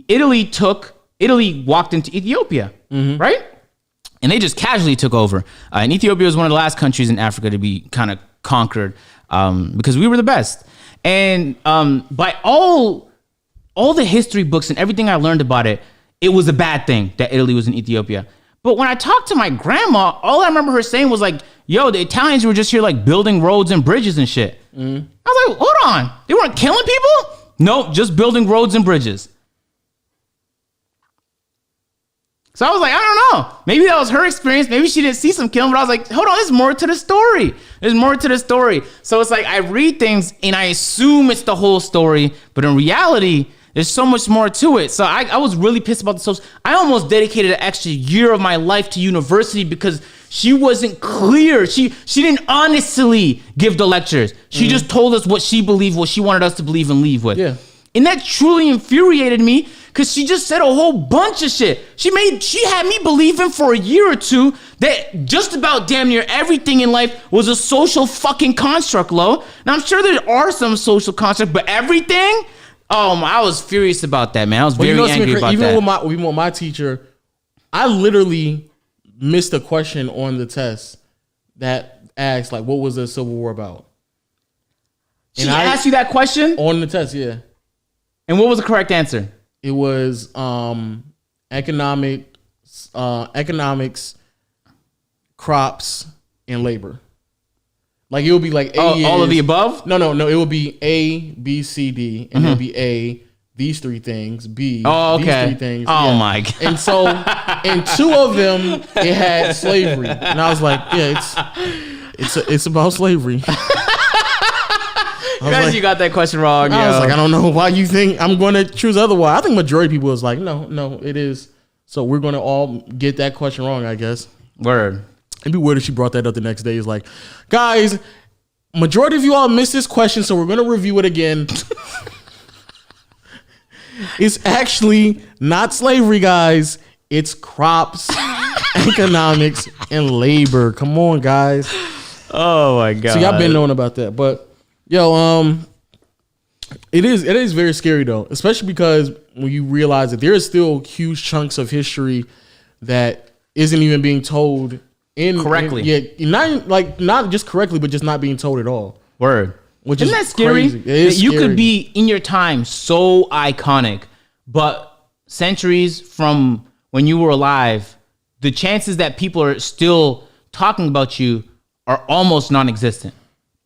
Italy walked into Ethiopia, right? And they just casually took over. And Ethiopia was one of the last countries in Africa to be kind of conquered because we were the best. And by all the history books and everything I learned about it, it was a bad thing that Italy was in Ethiopia. But when I talked to my grandma, all I remember her saying was like, yo, the Italians were just here like building roads and bridges and shit. I was like, hold on. They weren't killing people? Nope, just building roads and bridges. So I was like, I don't know. Maybe that was her experience. Maybe she didn't see some killing, but I was like, hold on, there's more to the story. There's more to the story. So it's like I read things and I assume it's the whole story, but in reality, there's so much more to it. So I was really pissed about the social. I almost dedicated an extra year of my life to university because she wasn't clear. She didn't honestly give the lectures. She just told us what she believed, what she wanted us to believe and leave with. Yeah. And that truly infuriated me because she just said a whole bunch of shit. She had me believing for a year or two that just about damn near everything in life was a social fucking construct, Lo. Now, I'm sure there are some social constructs, but everything? I was furious about that, man. I was very angry about that. Even with my teacher, I literally missed a question on the test that asked, like, what was the Civil War about? She asked you that question? On the test, yeah. And what was the correct answer? It was economics, crops, and labor. Like it would be like all of the above? No. It would be A, B, C, D, and it would be A, these 3 things, B, okay. these 3 things. Oh my God. And so in 2 of them it had slavery. And I was like, yeah, it's about slavery. Guys, you got that question wrong. I was like, I don't know why you think I'm going to choose otherwise. I think majority of people was like, no, it is. So we're going to all get that question wrong, I guess. Word. It'd be weird if she brought that up the next day. It's like, guys, majority of you all missed this question, so we're going to review it again. It's actually not slavery, guys. It's crops, economics, in labor. Come on, guys. Oh my god. So y'all been knowing about that, but yo, it is very scary though, especially because when you realize that there is still huge chunks of history that isn't even being told correctly. Not just correctly, but just not being told at all. Word. Which Isn't is that scary? crazy. It is that you scary. could be in your time so iconic, but centuries from when you were alive, the chances that people are still talking about you are almost non-existent.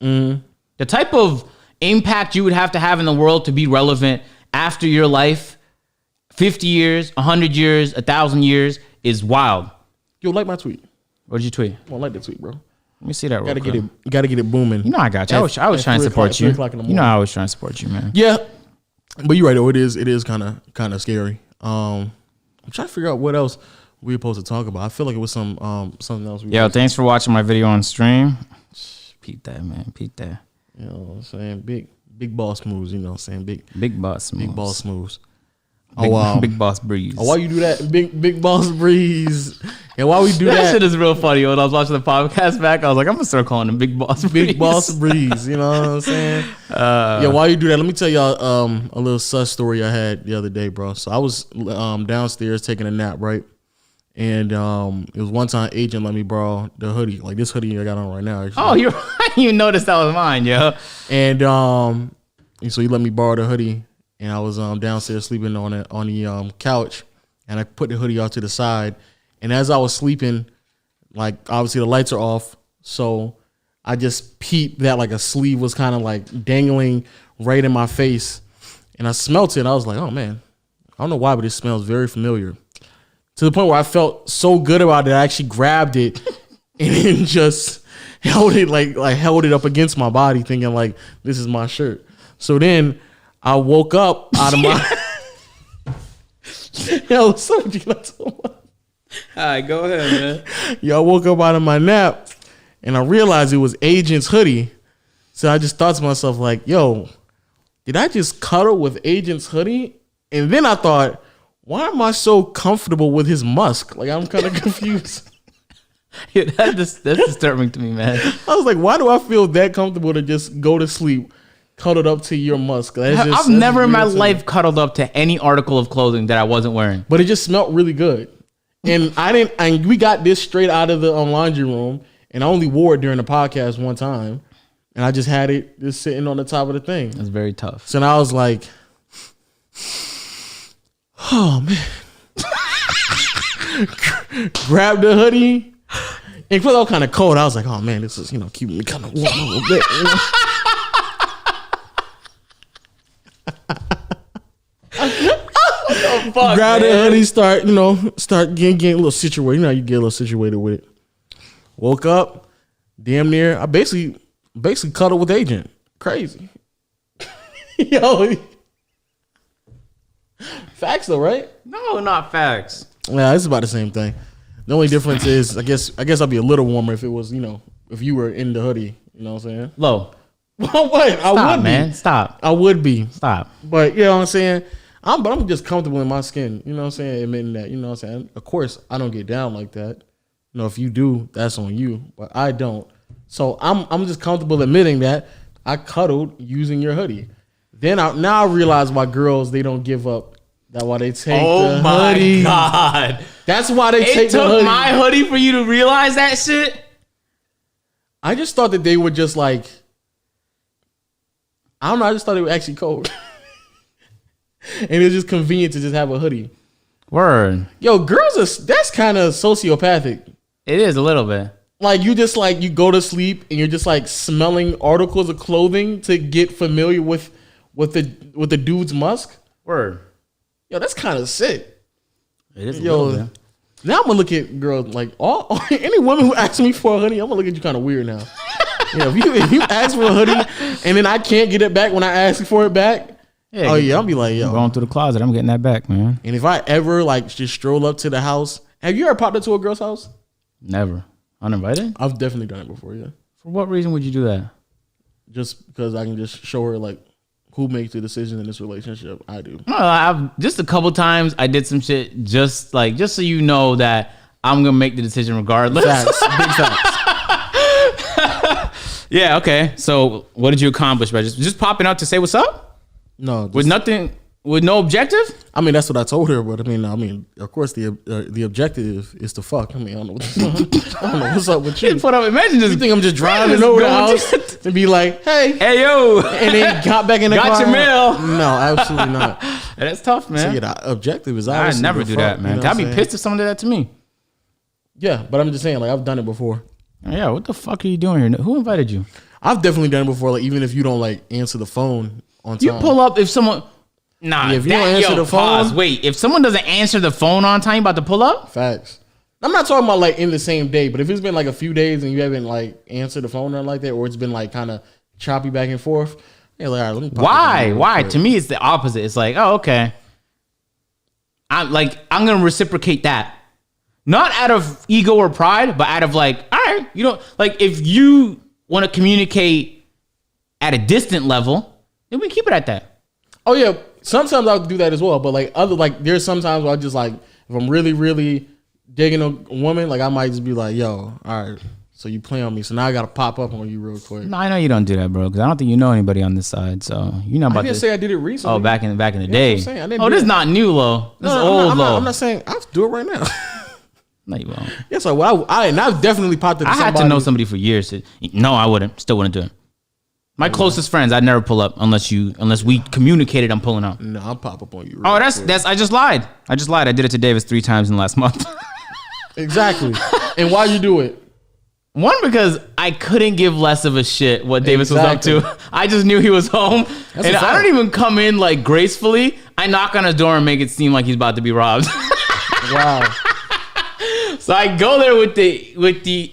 Mm-hmm. The type of impact you would have to have in the world to be relevant after your life, 50 years, 100 years, 1,000 years, is wild. Yo, like my tweet. What did you tweet? I like the tweet, bro. Let me see that real quick. Gotta get it booming. You know I got you. I was trying to support you. You know I was trying to support you, man. Yeah, but you're right. Though it is kind of scary. I'm trying to figure out what else we were supposed to talk about. I feel like it was something else. Yo, thanks for watching my video on stream. Peep that, man. Peep that. You know what I'm saying? Big boss moves. You know what I'm saying? Big boss moves. Big boss moves. Big boss breeze. Oh, why you do that? Big boss breeze. And why we do that? That shit is real funny. When I was watching the podcast back, I was like, I'm gonna start calling him Big Boss Breeze. Big Boss Breeze. You know what I'm saying? Yeah. Why you do that? Let me tell y'all a little sus story I had the other day, bro. So I was downstairs taking a nap, right? And it was one time Agent let me borrow the hoodie, like this hoodie I got on right now. Actually. Oh, I didn't even notice that was mine, yo. And so he let me borrow the hoodie. And I was downstairs sleeping on the couch, and I put the hoodie out to the side. And as I was sleeping, like obviously the lights are off, so I just peeped that like a sleeve was kind of like dangling right in my face, and I smelt it. And I was like, oh man, I don't know why, but it smells very familiar. To the point where I felt so good about it, I actually grabbed it and then just held it held it up against my body, thinking like this is my shirt. So then I woke up out of my. Yo, so what you got to talk about? All right, go ahead, man. Yo, I woke up out of my nap and I realized it was Agent's hoodie. So I just thought to myself, like, yo, did I just cuddle with Agent's hoodie? And then I thought, why am I so comfortable with his musk? Like, I'm kind of confused. Yeah, that's disturbing to me, man. I was like, why do I feel that comfortable to just go to sleep cuddled up to your musk? I've never in my life cuddled up to any article of clothing that I wasn't wearing. But it just smelled really good. And we got this straight out of the laundry room, and I only wore it during the podcast one time, and I just had it just sitting on the top of the thing. That's very tough. So now I was like, oh man. Grabbed the hoodie, and because I was kind of cold, I was like, oh man, this is keeping me kind of warm a little bit. Fuck, grab man. the hoodie, start getting a little situated. You know how you get a little situated with it. Woke up, damn near. I basically cuddled with Agent. Crazy. Yo. Facts though, right? No, not facts. Yeah, it's about the same thing. The only difference is, I guess I'd be a little warmer if it was, if you were in the hoodie. You know what I'm saying? Low. What? Stop, I would man. be. Stop. I would be. Stop. But you know what I'm saying? I'm just comfortable in my skin. You know what I'm saying? Admitting that. You know what I'm saying? Of course, I don't get down like that. If you do, that's on you. But I don't. So I'm just comfortable admitting that I cuddled using your hoodie. Then I realize why girls, they don't give up. That's why they take the hoodie. Oh my God. That's why they take the hoodie. It took my hoodie for you to realize that shit? I just thought that they were just like, I don't know. I just thought it was actually cold. And it's just convenient to just have a hoodie. Word. Yo, that's kind of sociopathic. It is a little bit. Like you just you go to sleep and you're just like smelling articles of clothing to get familiar with the dude's musk. Word. Yo, that's kind of sick. It is a little bit. Now I'm gonna look at girls like any woman who asks me for a hoodie, I'm gonna look at you kind of weird now. If you ask for a hoodie and then I can't get it back when I ask for it back. Yeah, I'll be like, yo. I'm going through the closet. I'm getting that back, man. And if I ever just stroll up to the house, have you ever popped up to a girl's house? Never. Uninvited? I've definitely done it before, yeah. For what reason would you do that? Just because I can just show her who makes the decision in this relationship. I do. No, I've just a couple times I did some shit just so you know that I'm gonna make the decision regardless. Facts. Big facts. Yeah. Okay. So what did you accomplish by just popping out to say what's up No, with nothing, with no objective? I mean, that's what I told her, but I mean, of course, the objective is to fuck. I mean, I don't know what's up with you. Put up. Imagine just. You think I'm just driving over the house and be like, hey, yo, and then got back in the car? Got your mail? No, absolutely not. That's tough, man. So yeah, the objective is I obviously never do that, man. You know I'd be pissed if someone did that to me. Yeah, but I'm just saying, like, I've done it before. Yeah, what the fuck are you doing here? Who invited you? I've definitely done it before. Like, even if you don't like answer the phone on time, You pull up if someone. Nah, Yeah, if you don't answer the phone- pause. Wait, if someone doesn't answer the phone on time, you about to pull up? Facts. I'm not talking about like in the same day, but if it's been like a few days and you haven't like answered the phone or like that, or it's been like kind of choppy back and forth, yeah, like, all right, let me pop Why? this in Why? real quick. To me, it's the opposite. It's like, oh, okay. I'm gonna reciprocate that, not out of ego or pride, but out of like, all right, you know, like if you want to communicate at a distant level, then we keep it at that. Oh yeah, sometimes I'll do that as well. But like there's sometimes where I just like if I'm really, really digging a woman, like I might just be like, yo, all right, so you play on me, so now I gotta pop up on you real quick. No, I know you don't do that, bro, because I don't think you know anybody on this side. So you're not I about didn't to say I did it recently. Oh, back in the what day. I'm saying. I didn't Oh, do this is that. not new, Lo. This is old, Lo. I'm not saying I'll do it right now. No, you won't. Yeah, so I've definitely popped into I had somebody. to know somebody for years. No, I wouldn't. Still wouldn't do it. My closest friends, I'd never pull up unless we communicated I'm pulling up. No, I'll pop up on you. Oh, that's I just lied. I did it to Davis 3 times in the last month. Exactly. And why you do it? One, because I couldn't give less of a shit what Davis Exactly. was up to. I just knew he was home. That's And a I fact. don't even come in like gracefully. I knock on his door and make it seem like he's about to be robbed. Wow. So I go there with the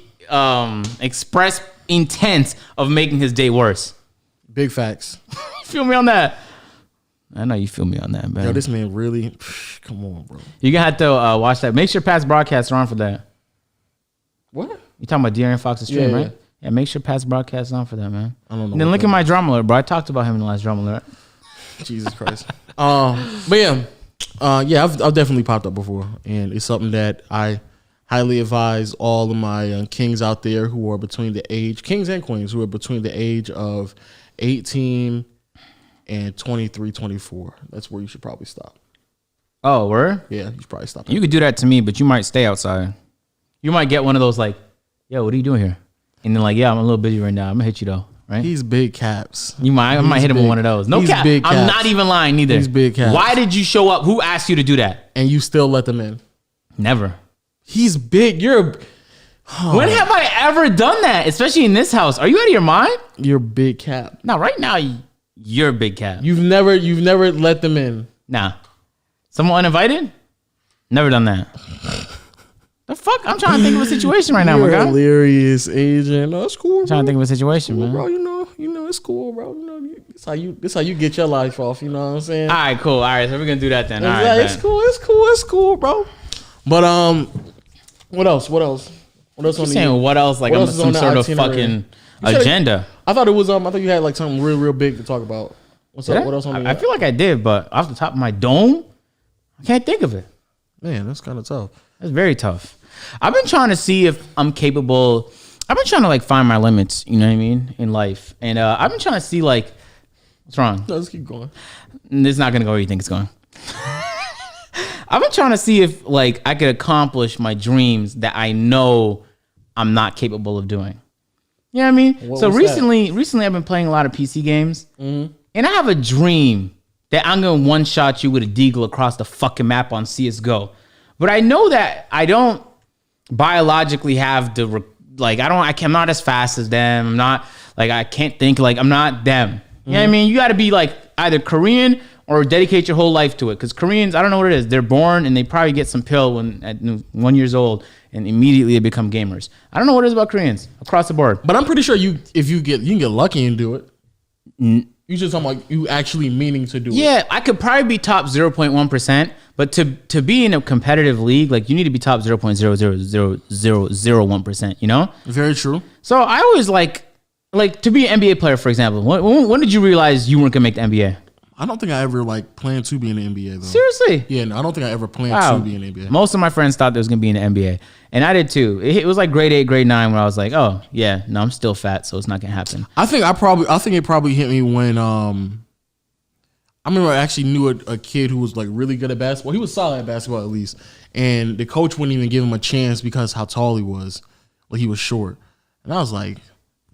express intent of making his day worse. Big facts. You feel me on that? I know you feel me on that, man. Yo, this man really. Come on, bro. You're gonna have to watch that. Make sure past broadcasts are on for that. What? You talking about De'Aaron Fox's stream, Yeah, right? yeah. Yeah, make sure past broadcasts on for that, man. I don't know. And then what look that at my drama alert, bro. I talked about him in the last drama alert. Jesus Christ. But yeah, I've definitely popped up before, and it's something that I highly advise all of my kings out there who are between the age, kings and queens who are between the age of 18 and 23, 24. That's where you should probably stop. Oh, word? Yeah, you should probably stop. You could do that to me, but you might stay outside. You might get one of those like, yo, what are you doing here? And then like, yeah, I'm a little busy right now. I'm gonna hit you though, right? He's big caps. I might hit him with big. one of those. No He's cap. big I'm caps. not even lying neither. He's big caps. Why did you show up? Who asked you to do that? And you still let them in. Never. He's big. You're When have I ever done that? Especially in this house. Are you out of your mind? you're big cap. No, right now you're a big cat. You've never let them in. Nah. Someone uninvited? Never done that. The fuck? I'm trying to think of a situation right now, my You're guy. hilarious, Agent. No, it's cool. I'm trying to think of a situation, man. Bro, you know, it's cool, bro. You know, this how you get your life off. You know what I'm saying? All right, cool. All right, so we're gonna do that then. All right, It's bet. cool. It's cool, bro. But what else? What else You on saying what else? Like what I'm else is some on the sort of itinerary? fucking You said- agenda. I thought it was I thought you had like something real big to talk about. What's Did up? I? What else on the I feel like I did, but off the top of my dome, I can't think of it. Man, that's kind of tough. That's very tough. I've been trying to see if I'm capable. I've been trying to like find my limits, you know what I mean, in life. And I've been trying to see like, what's wrong? No, let's keep going. It's not going to go where you think it's going. I've been trying to see if like I could accomplish my dreams that I know I'm not capable of doing. You know what I mean? What So was recently I've been playing a lot of PC games, and I have a dream that I'm going to one-shot you with a deagle across the fucking map on CSGO. But I know that I don't biologically have the I'm not as fast as them. I'm not like I can't think like I'm not them. You know what I mean? You got to be like either Korean or dedicate your whole life to it. Because Koreans, I don't know what it is. They're born and they probably get some pill when at 1 year old and immediately they become gamers. I don't know what it is about Koreans across the board. But I'm pretty sure you can get lucky and do it. You just talking about you actually meaning to do it. Yeah, I could probably be top 0.1%, but to be in a competitive league, like you need to be top 0.00001%, you know? Very true. So I always like to be an NBA player, for example. When did you realize you weren't gonna make the NBA? I don't think I ever like planned to be in the NBA though. Seriously? Yeah, no, I don't think I ever planned to be in the NBA. Most of my friends thought they was gonna be in the NBA, and I did too. It was like grade 8, grade 9 when I was like, oh yeah, no, I'm still fat, so it's not gonna happen. I think it probably hit me when I remember I actually knew a kid who was like really good at basketball. He was solid at basketball at least, and the coach wouldn't even give him a chance because how tall he was. Like he was short, and I was like,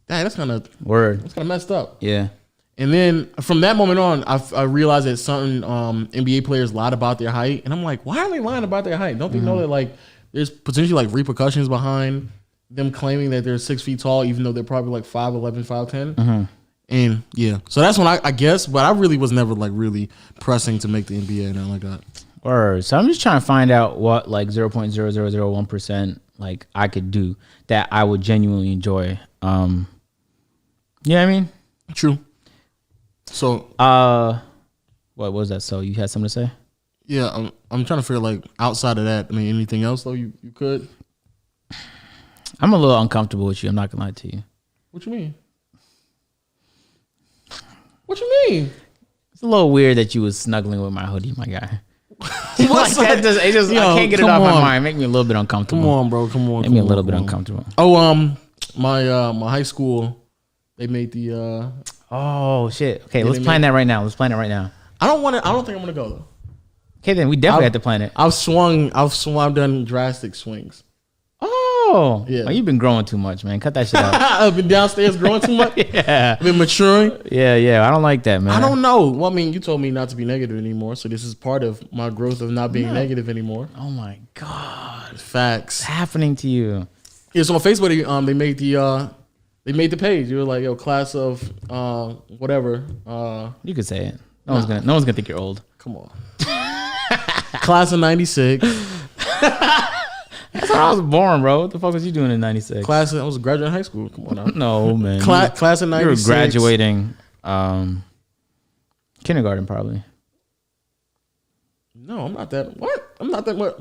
dang, that's kind of messed up. Yeah. And then from that moment on, I realized that certain NBA players lied about their height. And I'm like, why are they lying about their height? Don't they know that like there's potentially like repercussions behind them claiming that they're 6 feet tall, even though they're probably like 5'11", 5'10"? And yeah, so that's when I guess, but I really was never like really pressing to make the NBA and nothing like that. Word. So I'm just trying to find out what like 0.0001% like I could do that I would genuinely enjoy. Yeah, I mean, true. So, what was that? So you had something to say? Yeah, I'm trying to figure like outside of that. I mean, anything else though you could? I'm a little uncomfortable with you. I'm not gonna lie to you. What you mean? What you mean? It's a little weird that you was snuggling with my hoodie, my guy. Like that I can't get it off my mind. Make me a little bit uncomfortable. Come on, bro. Come on. Make me a little bit uncomfortable. Oh, my high school, they made the. Oh shit. Okay, let's plan that right now. I don't think I'm gonna go though. Okay, then we definitely have to plan it. I've done drastic swings. Oh, yeah. Oh, you've been growing too much, man. Cut that shit out. I've been downstairs growing too much. Yeah. I've been maturing. Yeah. I don't like that, man. I don't know. Well, I mean, you told me not to be negative anymore, so this is part of my growth of not being negative anymore. Oh my god. Facts. What's happening to you? Yeah. So on Facebook, they made the page. You were like, yo, class of whatever. You could say it. No one's gonna think you're old. Come on. Class of 96. That's when I was born, bro. What the fuck was you doing in 96? I was graduating high school. Come on now. No, man. Class of 96. You were graduating kindergarten probably. No, I'm not that. What? I'm not that. What?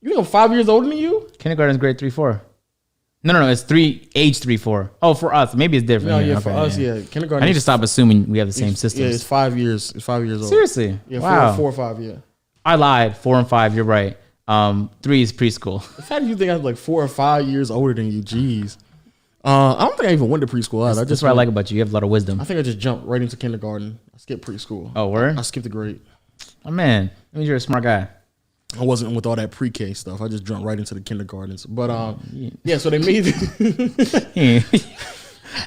You think I'm 5 years older than you? Kindergarten's grade 3-4. No. It's age 3-4. Oh, for us, maybe it's different. No, yeah, for us, yeah. Kindergarten. I need to stop assuming we have the same systems. Yeah, it's 5 years. It's 5 years old. Seriously? Yeah, wow. 4 or 5. Yeah. I lied. 4 and 5. You're right. 3 is preschool. The fact that you think I'm like 4 or 5 years older than you, jeez. I don't think I even went to preschool. That's what I like about you. You have a lot of wisdom. I think I just jumped right into kindergarten. I skipped preschool. Oh, word? I skipped the grade. Oh man, that means you're a smart guy. I wasn't with all that pre-K stuff. I just jumped right into the kindergartens. But yeah, so they made it.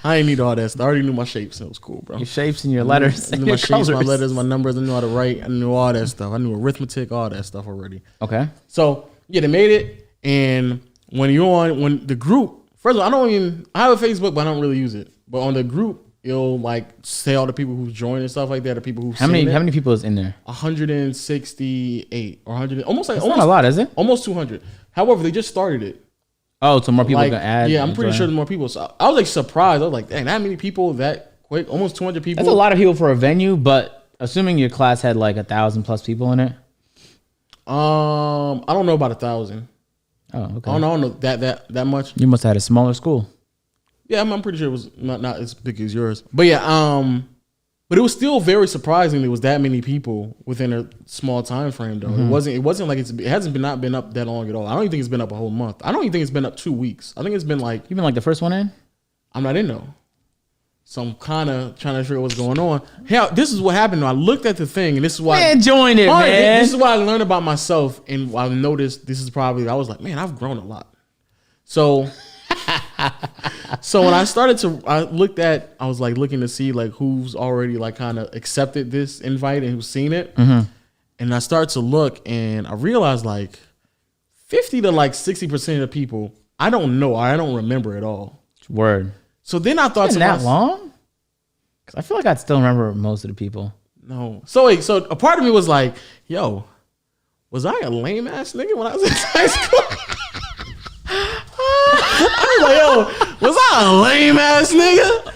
I ain't need all that stuff. I already knew my shapes. It was cool, bro. Your shapes and your letters. I knew my shapes, my letters, my numbers. I knew how to write. I knew all that stuff. I knew arithmetic, all that stuff already. Okay. So yeah, they made it. And when the group, first of all, I have a Facebook, but I don't really use it. But on the group, it'll like say all the people who've joined and stuff like that, the people who've How many people is in there? 168 or 100, almost not a lot, is it? Almost 200. However, they just started it. Oh, so more people can add. Yeah, I'm pretty sure there's more people. So I was like surprised. I was like, dang, that many people that quick? Almost 200 people. That's a lot of people for a venue, but assuming your class had like 1,000+ people in it. I don't know about 1,000. Oh, okay. I don't know that much. You must have had a smaller school. Yeah, I'm pretty sure it was not as big as yours. But yeah, but it was still very surprising there was that many people within a small time frame though. Mm-hmm. It wasn't like it hasn't been up that long at all. I don't even think it's been up a whole month. I don't even think it's been up 2 weeks. I think it's been like You've been like the first one in? I'm not in though. So I'm kind of trying to figure out what's going on. Hell, this is what happened though. I looked at the thing and this is why join it, man. This is what I learned about myself and I noticed I was like, man, I've grown a lot. So So when I was like looking to see like who's already like kind of accepted this invite and who's seen it. Mm-hmm. And I started to look and I realized like 50 to like 60% of the people, I don't know, or I don't remember at all. Word. So then I thought to myself, that long? Because I feel like I'd still remember most of the people. No. So a part of me was like, yo, was I a lame ass nigga when I was in high school? I was like, yo, was I a lame ass nigga?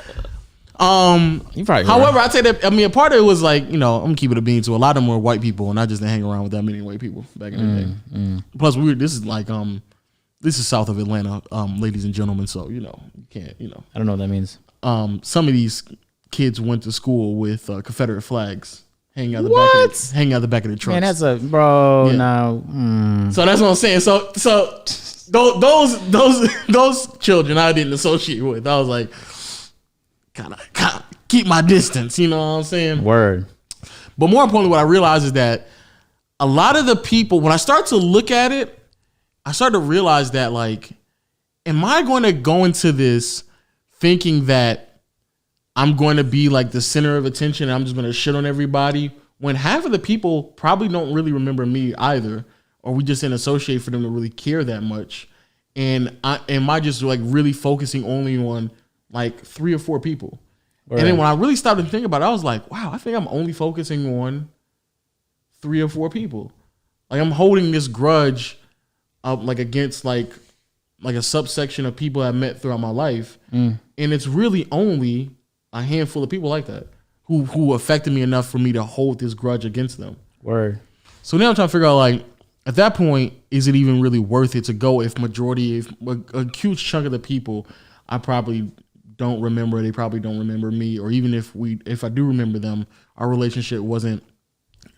You probably however, I'd say that, I mean, a part of it was like, you know, I'm keeping it a bean too. A lot of them were white people, and I just didn't hang around with that many white people back in the day. Plus, this is south of Atlanta, ladies and gentlemen, so, you know, you can't, you know. I don't know what that means. Some of these kids went to school with Confederate flags hanging out the trunk. Man, that's a bro. No. So that's what I'm saying. So those children I didn't associate with. I was like, kind of keep my distance. You know what I'm saying? Word. But more importantly, what I realized is that a lot of the people, when I start to look at it, I start to realize that, like, am I going to go into this thinking that I'm going to be like the center of attention and I'm just going to shit on everybody, when half of the people probably don't really remember me either, or we just didn't associate for them to really care that much? And am I just like really focusing only on like 3 or 4 people? Right. And then when I really started to think about it, I was like, wow, I think I'm only focusing on 3 or 4 people. Like, I'm holding this grudge like against like a subsection of people I've met throughout my life. And it's really only a handful of people like that who affected me enough for me to hold this grudge against them. Word. So now I'm trying to figure out, like, at that point, is it even really worth it to go if a huge chunk of the people I probably don't remember, they probably don't remember me, or even if I do remember them, our relationship wasn't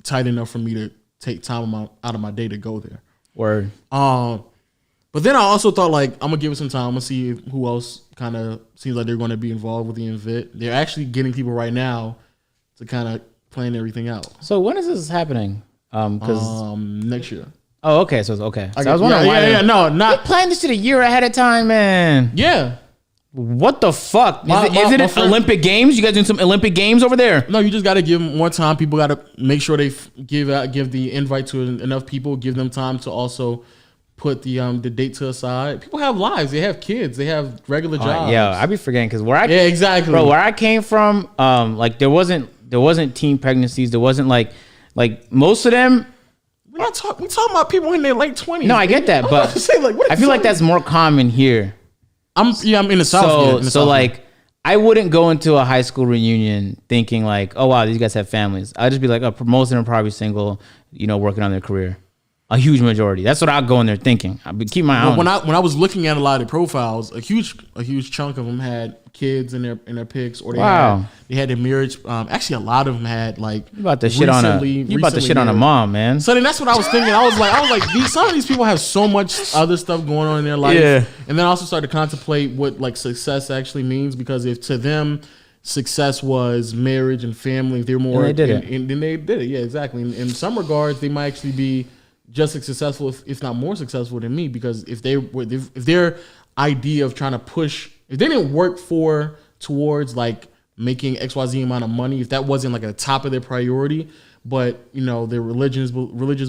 tight enough for me to take time out of my day to go there. Word. But then I also thought, like, I'm gonna give it some time. I'm gonna see who else kind of seems like they're going to be involved with the event. They're actually getting people right now to kind of plan everything out. So when is this happening? Next year. Oh, okay. So it's okay. So I was wondering why. No, not they planned this shit a year ahead of time, man. Yeah. What the fuck? Is it Olympic Games? You guys doing some Olympic Games over there? No, you just got to give them more time. People got to make sure they give the invite to enough people. Give them time to also put the date to the side. People have lives. They have kids. They have regular jobs. Yeah, I be forgetting because exactly, bro. Where I came from, like there wasn't teen pregnancies. There wasn't like most of them. We talking about people in their late 20s. No, I get that, but I feel like that's more common here. I'm in the South. So like, I wouldn't go into a high school reunion thinking like, oh wow, these guys have families. I'd just be like, oh, most of them are probably single, working on their career. A huge majority. That's what I'd go in there thinking. I'd be keep my eye on. When I was looking at a lot of profiles, a huge chunk of them had kids in their pics, or they had their marriage. Actually, a lot of them had like you about to shit on a mom, man. So then that's what I was thinking. I was like, some of these people have so much other stuff going on in their life. Yeah. And then I also started to contemplate what like success actually means, because if to them success was marriage and family, they're more. And they did it. And then they did it. Yeah, exactly. In some regards, they might actually be just as successful, if not more successful than me, because if their idea of trying to push, if they didn't work towards like making XYZ amount of money, if that wasn't like at the top of their priority, but their religious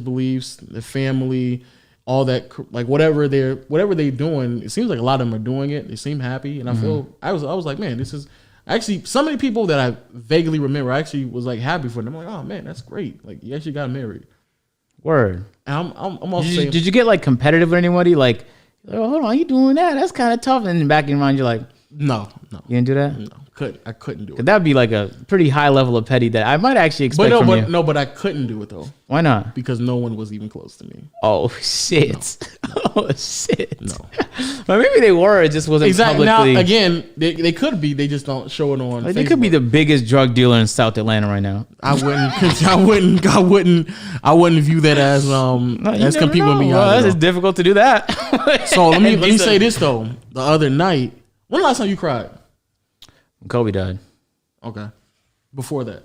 beliefs, their family, all that, like whatever they're doing, it seems like a lot of them are doing it. They seem happy, and I was like, man, this is actually so many people that I vaguely remember. I actually was like happy for them. I'm like, oh man, that's great. Like you actually got married. Word. And I'm also saying, did you get like competitive with anybody? Like, oh, hold on, you doing that? That's kind of tough. And in the back of your mind, you're like, no, you didn't do that. No, I couldn't do it. That'd be like a pretty high level of petty that I might actually expect from you. No, but I couldn't do it though. Why not? Because no one was even close to me. Oh shit! No. Oh shit! No. But maybe they were. It just wasn't exactly. publicly. Now again, they could be. They just don't show it on. Like, they could be the biggest drug dealer in South Atlanta right now. I wouldn't view that as competing with me. Well, it's difficult to do that. So let me say this though. The other night, when the last time you cried? When Kobe died. Okay. Before that.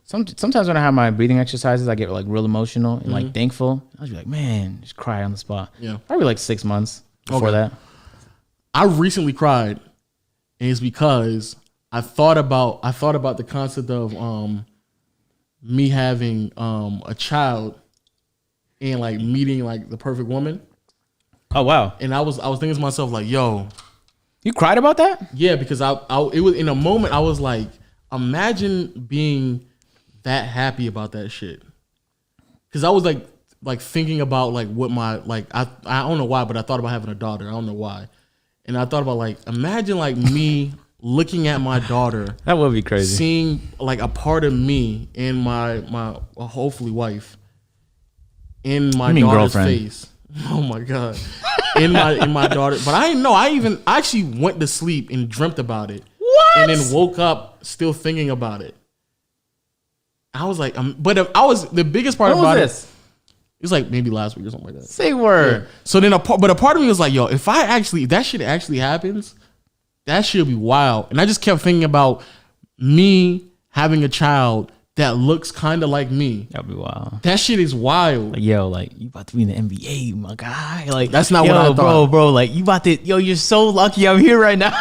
Sometimes when I have my breathing exercises, I get like real emotional and like thankful. I'll be like, man, just cry on the spot. Yeah. Probably like 6 months before that. I recently cried, and it's because I thought about the concept of me having a child and like meeting like the perfect woman. Oh wow. And I was thinking to myself like, yo. You cried about that? Yeah, because it was in a moment I was like, imagine being that happy about that shit. Because I was like thinking about like what my like I don't know why, but I thought about having a daughter. I don't know why. And I thought about like, imagine like me looking at my daughter. That would be crazy. Seeing like a part of me in my hopefully wife in my daughter's girlfriend. face. Oh my God. In my daughter, but I didn't know. I actually went to sleep and dreamt about it. What? And then woke up still thinking about it. I was like, but I was the biggest part about it. It was like maybe last week or something like that. Say word. Yeah. So then, but a part of me was like, yo, if that shit actually happens, that shit would be wild. And I just kept thinking about me having a child that looks kind of like me. That'd be wild. That shit is wild. Like, yo, like you about to be in the NBA, my guy. Like that's not what I thought, bro. Like you about to, yo, you're so lucky I'm here right now.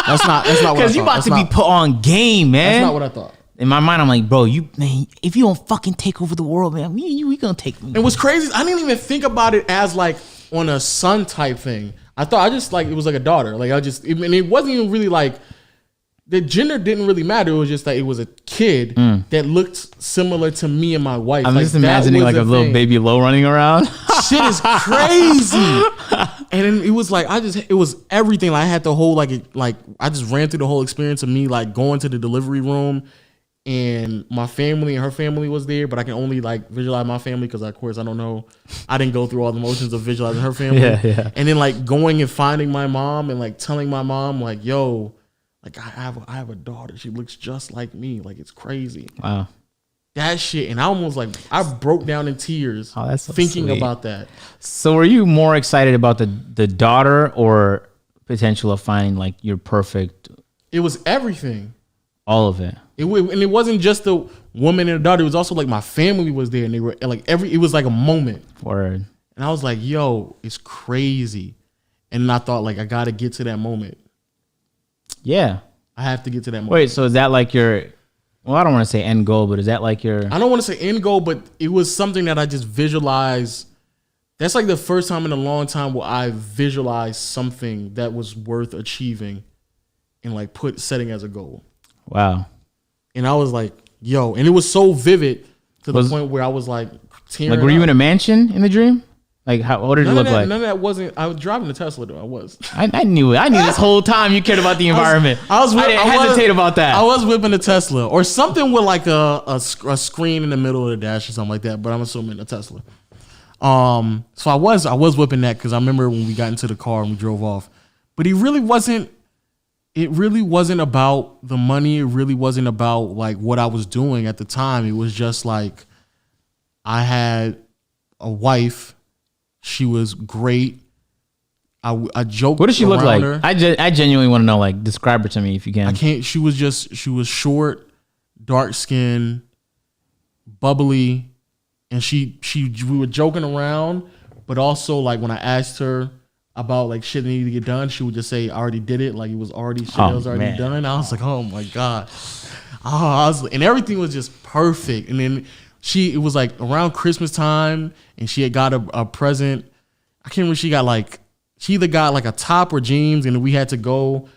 That's not what I thought. Because you about to be put on game, man. That's not what I thought. In my mind, I'm like, bro, man, if you don't fucking take over the world, man, we gonna take me. And what's crazy, I didn't even think about it as like on a son type thing. I thought I just like it was like a daughter. Like and it wasn't even really like the gender didn't really matter. It was just that it was a kid that looked similar to me and my wife. I'm like, just imagining like a little baby Lo running around. Shit is crazy. And then it was like it was everything. Like, I had the whole like I just ran through the whole experience of me like going to the delivery room. And my family and her family was there, but I can only like visualize my family because, of course, I don't know. I didn't go through all the motions of visualizing her family. Yeah. And then like going and finding my mom and like telling my mom like, "Yo, like I have a daughter. She looks just like me. Like it's crazy." Wow. That shit, and I almost like I broke down in tears that's so thinking sweet. about that. So, were you more excited about the daughter or potential of finding like your perfect? It was everything. All of it. And it wasn't just the woman and the daughter. It was also like my family was there, and they were like it was like a moment. Word. And I was like, yo, it's crazy. And I thought like I gotta get to that moment. Yeah. I have to get to that moment. Wait, so is that like your? Well, I don't want to say end goal, but is that like your? I don't want to say end goal, but it was something that I just visualized. That's like the first time in a long time where I visualized something that was worth achieving, and like setting as a goal. Wow. And I was like, yo, and it was so vivid to the point where I was like tearing Like, were you in a mansion in the dream? Like, what did it look like? None of that wasn't. I was driving a Tesla though. I was. I knew it. I knew this whole time you cared about the environment. I didn't hesitate about that. I was whipping a Tesla or something with like a screen in the middle of the dash or something like that. But I'm assuming a Tesla. So I was whipping that because I remember when we got into the car and we drove off. But it really wasn't about the money. It really wasn't about like what I was doing at the time. It was just like I had a wife. She was great. I joked. What does she look like? Her. I genuinely want to know. Like, describe her to me if you can. I can't. She was short, dark skin, bubbly, and we were joking around, but also like when I asked her about like shit that needed to get done, she would just say, "I already did it." Like it was already shit that was already done. I was like, "Oh my god!" And everything was just perfect. And then it was like around Christmas time, and she had got a present. I can't remember. She either got like a top or jeans, and we had to go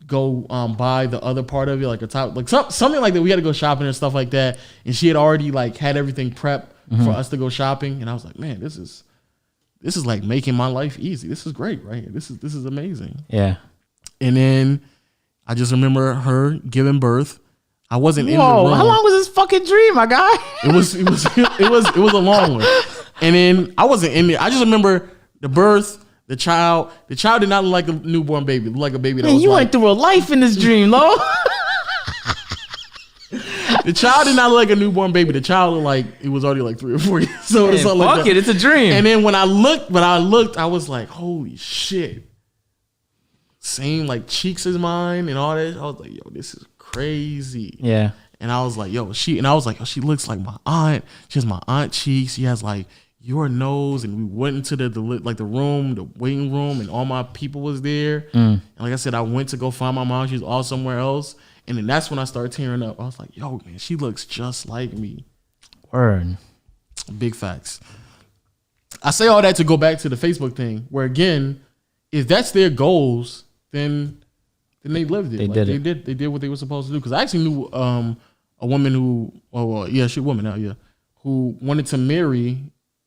buy the other part of it, like a top, like something like that. We had to go shopping and stuff like that. And she had already like had everything prepped for us to go shopping. And I was like, man, this is like making my life easy. This is great, right? This is amazing. Yeah. And then I just remember her giving birth. I wasn't in the room. room. How long was this fucking dream, my guy? It was a long one. And then I wasn't in there. I just remember the birth, the child. The child did not look like a newborn baby. It looked like a baby that was you went through a life in this dream, Lo. The child did not look like a newborn baby. The child looked like it was already like 3 or 4 years. So it's like it's a dream. And then when I looked, I was like, holy shit. Same like cheeks as mine and all that. I was like, yo, this is crazy. Yeah. And I was like, yo, she looks like my aunt. She has my aunt cheeks. She has like your nose. And we went into the room, the waiting room, and all my people was there. And like I said, I went to go find my mom. She was all somewhere else. And then that's when I started tearing up. I was like, yo, man, she looks just like me. Word. Big facts. I say all that to go back to the Facebook thing, where again, if that's their goals, then they lived it. They did what they were supposed to do. Because I actually knew a woman who, she's a woman now, yeah, who wanted to marry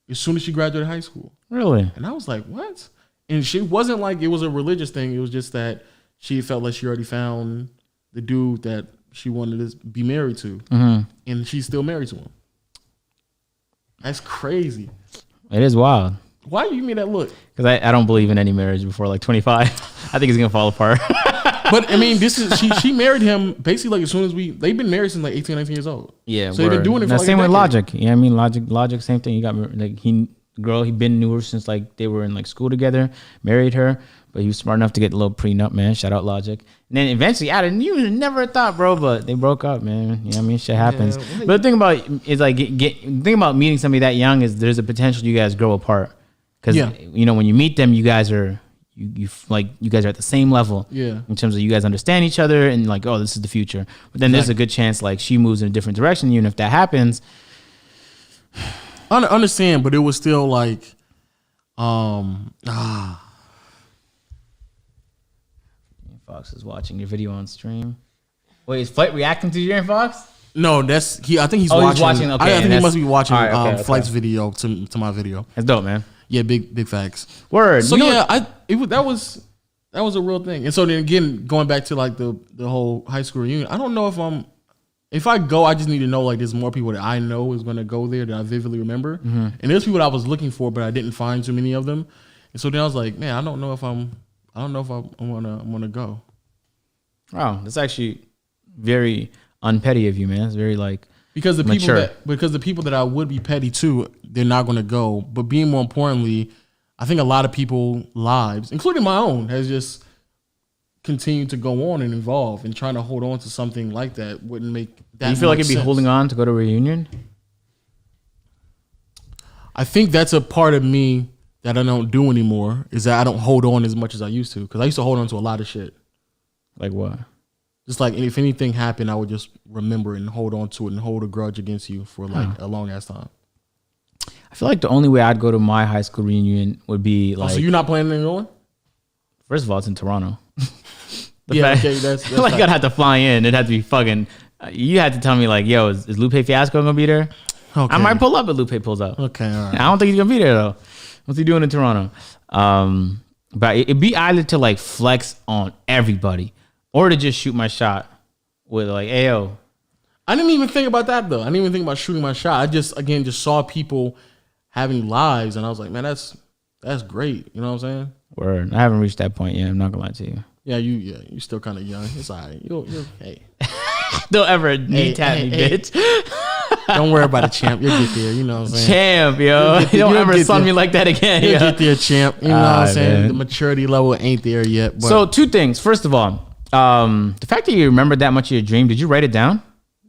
as soon as she graduated high school. Really? And I was like, what? And she wasn't like it was a religious thing. It was just that she felt like she already found the dude that she wanted to be married to. Mm-hmm. And she's still married to him. That's crazy. It is wild. Why do you give me that look? Because I don't believe in any marriage before like 25. I think it's going to fall apart. But I mean, this is she married him basically like as soon as they've been married since like 18, 19 years old. Yeah, so they've been doing it for now, like same a with decade. Logic. Yeah, I mean Logic, same thing. He got like he been knew her since like they were in like school together, married her, but he was smart enough to get a little prenup, man. Shout out Logic. And then eventually, you would never thought, bro, but they broke up, man. You know what I mean? Shit happens. Yeah. But the thing about is like thing about meeting somebody that young is there's a potential you guys grow apart. Because you know when you meet them, you guys are you guys are at the same level. Yeah. In terms of you guys understand each other and like, oh, this is the future. But then there's a good chance like she moves in a different direction. Even if that happens, I understand, but it was still like, Fox is watching your video on stream. Wait, is Flight reacting to your Fox? No, that's he. I think he's Oh, watching. he's watching. Okay, I think he must be watching okay. Flight's video to my video. That's dope, man. Yeah, big facts. Word. So that was a real thing. And so then again, going back to like the whole high school reunion, I don't know if I go, I just need to know like there's more people that I know is going to go there that I vividly remember. Mm-hmm. And there's people that I was looking for, but I didn't find too many of them. And so then I was like, man, I don't know if I want to go. Wow, that's actually very unpetty of you, man. It's very like because the mature. people that I would be petty to, they're not going to go. But being more importantly, I think a lot of people's lives, including my own, has just continued to go on and evolve. And trying to hold on to something like that wouldn't make that. Do you feel like it'd be sense. holding on to go to a reunion? I think that's a part of me that I don't do anymore. Is that I don't hold on as much as I used to, because I used to hold on to a lot of shit. Like what? Just like if anything happened, I would just remember and hold on to it and hold a grudge against you for like a long ass time. I feel like the only way I'd go to my high school reunion would be like. So you're not planning on going? First of all, it's in Toronto. Okay, that's like I'd have to fly in. It'd have to be fucking. You had to tell me like, yo, is Lupe Fiasco gonna be there? Okay. I might pull up, but Lupe pulls up. Okay, all right. I don't think he's gonna be there though. What's he doing in Toronto? But it'd be either to like flex on everybody or to just shoot my shot with like, ayo. I didn't even think about that though. I didn't even think about shooting my shot. I just saw people having lives, and I was like, man, that's great. You know what I'm saying? Word. I haven't reached that point yet. I'm not gonna lie to you. Yeah, you're still kind of young. It's all right. You'll hey. Don't ever knee tap me, bitch. Don't worry about it, champ. You'll get there. You know what I'm saying? Champ, yo. Don't ever son me like that again. You'll get there, champ. You know what I'm saying? Man. The maturity level ain't there yet. But So two things. First of all, the fact that you remembered that much of your dream, did you write it down?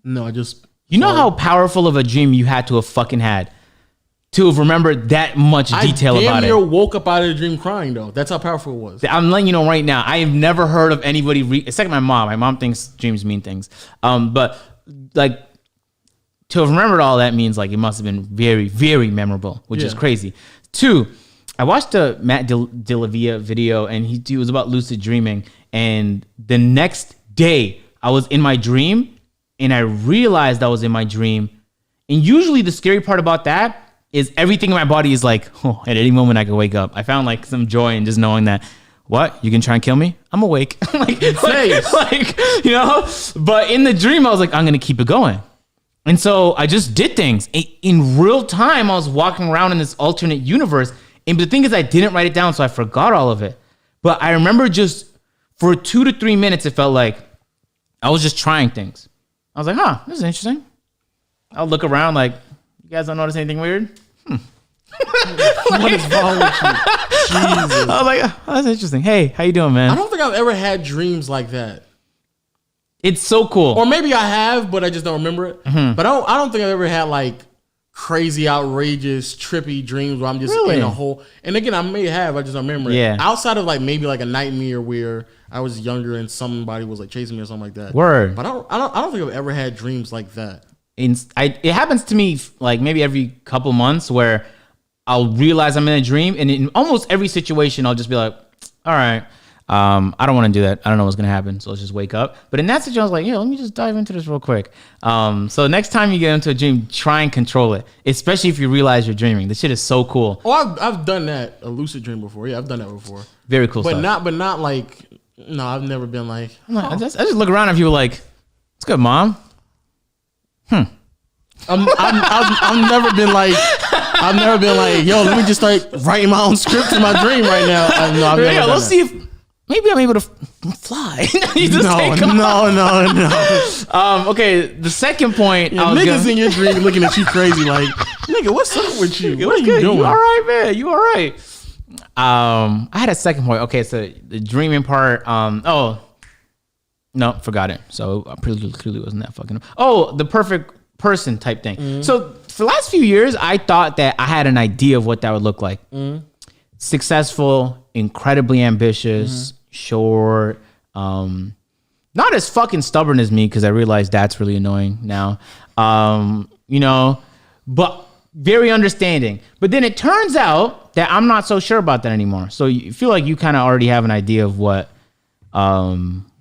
No, I just. You know how powerful of a dream you had to have fucking had to have remembered that much detail about it. I woke up out of the dream crying though. That's how powerful it was. I'm letting you know right now. I have never heard of anybody. Except my mom. My mom thinks dreams mean things. But like to have remembered all that means like it must have been very, very memorable, which is crazy. Two, I watched the Matt DeLavia video, and he was about lucid dreaming. And the next day, I was in my dream, and I realized I was in my dream. And usually, the scary part about that is everything in my body is like, oh, at any moment I could wake up. I found like some joy in just knowing that, what? You can try and kill me? I'm awake. like, you know? But in the dream, I was like, I'm going to keep it going. And so I just did things. In real time, I was walking around in this alternate universe. And the thing is, I didn't write it down, so I forgot all of it. But I remember just for 2 to 3 minutes, it felt like I was just trying things. I was like, huh, this is interesting. I'll look around like, you guys don't notice anything weird? What is wrong with you? Jesus. I was like, oh, that's interesting. Hey, how you doing, man? I don't think I've ever had dreams like that. It's so cool. Or maybe I have, but I just don't remember it. Mm-hmm. But I don't think I've ever had like crazy, outrageous, trippy dreams where I'm just in a hole. And again, I may have, I just don't remember it. Outside of like maybe like a nightmare where I was younger and somebody was like chasing me or something like that. Word. But I don't think I've ever had dreams like that. It happens to me like maybe every couple months where I'll realize I'm in a dream, and in almost every situation I'll just be like, all right, I don't want to do that. I don't know what's gonna happen, so let's just wake up. But in that situation, I was like, yeah, let me just dive into this real quick. So next time you get into a dream, try and control it, especially if you realize you're dreaming. This shit is so cool. Oh, I've done that, a lucid dream before. Yeah, I've done that before. Very cool stuff. But not like, no, I've never been like, I just look around and people like, it's good, mom. I've never been like, yo, let me just start writing my own script in my dream right now. Let's see if maybe I'm able to fly. You just take off. No. Okay, the second point. Yeah, niggas in your dream looking at you crazy like, nigga, what's up with you? What are you doing? You all right, man? You all right? I had a second point. Okay, so the dreaming part. Oh, no, forgot it. So I clearly wasn't that fucking. Oh, the perfect person type thing. Mm-hmm. So for the last few years, I thought that I had an idea of what that would look like. Mm-hmm. Successful, incredibly ambitious, short, not as fucking stubborn as me, because I realize that's really annoying now. You know, but very understanding. But then it turns out that I'm not so sure about that anymore. So you feel like you kind of already have an idea of what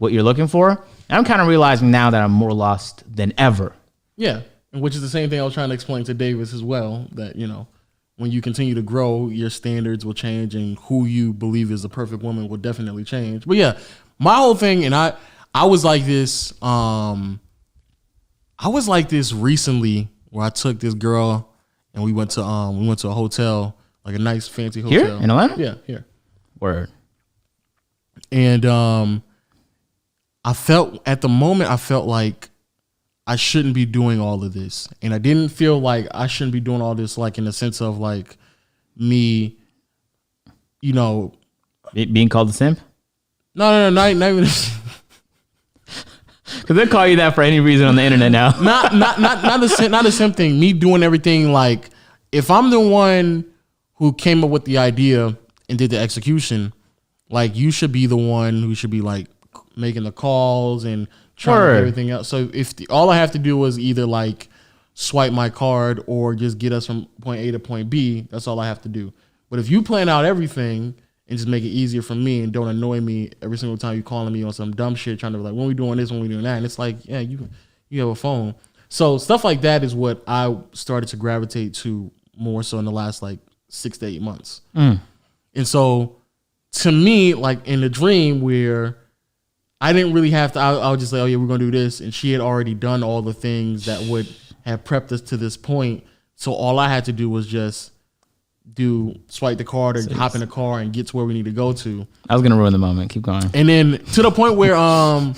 you're looking for. And I'm kind of realizing now that I'm more lost than ever. Yeah, and which is the same thing I was trying to explain to Davis as well, that, you know, when you continue to grow, your standards will change, and who you believe is the perfect woman will definitely change. But yeah, my whole thing, and I was like this, recently, where I took this girl and we went to a hotel, like a nice fancy hotel. Here in Atlanta? Yeah, here. Word. And I felt like I shouldn't be doing all of this. And I didn't feel like I shouldn't be doing all this, like in the sense of like me, you know. Being called a simp? No, not even. Because they'll call you that for any reason on the internet now. not the simp thing. Me doing everything, like, if I'm the one who came up with the idea and did the execution, like, you should be the one who should be like making the calls and trying to get everything else. So if all I have to do was either like swipe my card or just get us from point A to point B, that's all I have to do. But if you plan out everything and just make it easier for me and don't annoy me every single time you calling me on some dumb shit, trying to be like, when we doing this, when we doing that, and it's like, yeah, you have a phone. So stuff like that is what I started to gravitate to more so in the last like 6 to 8 months. And so to me, like in the dream where I didn't really have to, I would just say, oh yeah, we're going to do this. And she had already done all the things that would have prepped us to this point. So all I had to do was just swipe the card or hop in the car and get to where we need to go to. I was going to ruin the moment. Keep going. And then to the point where I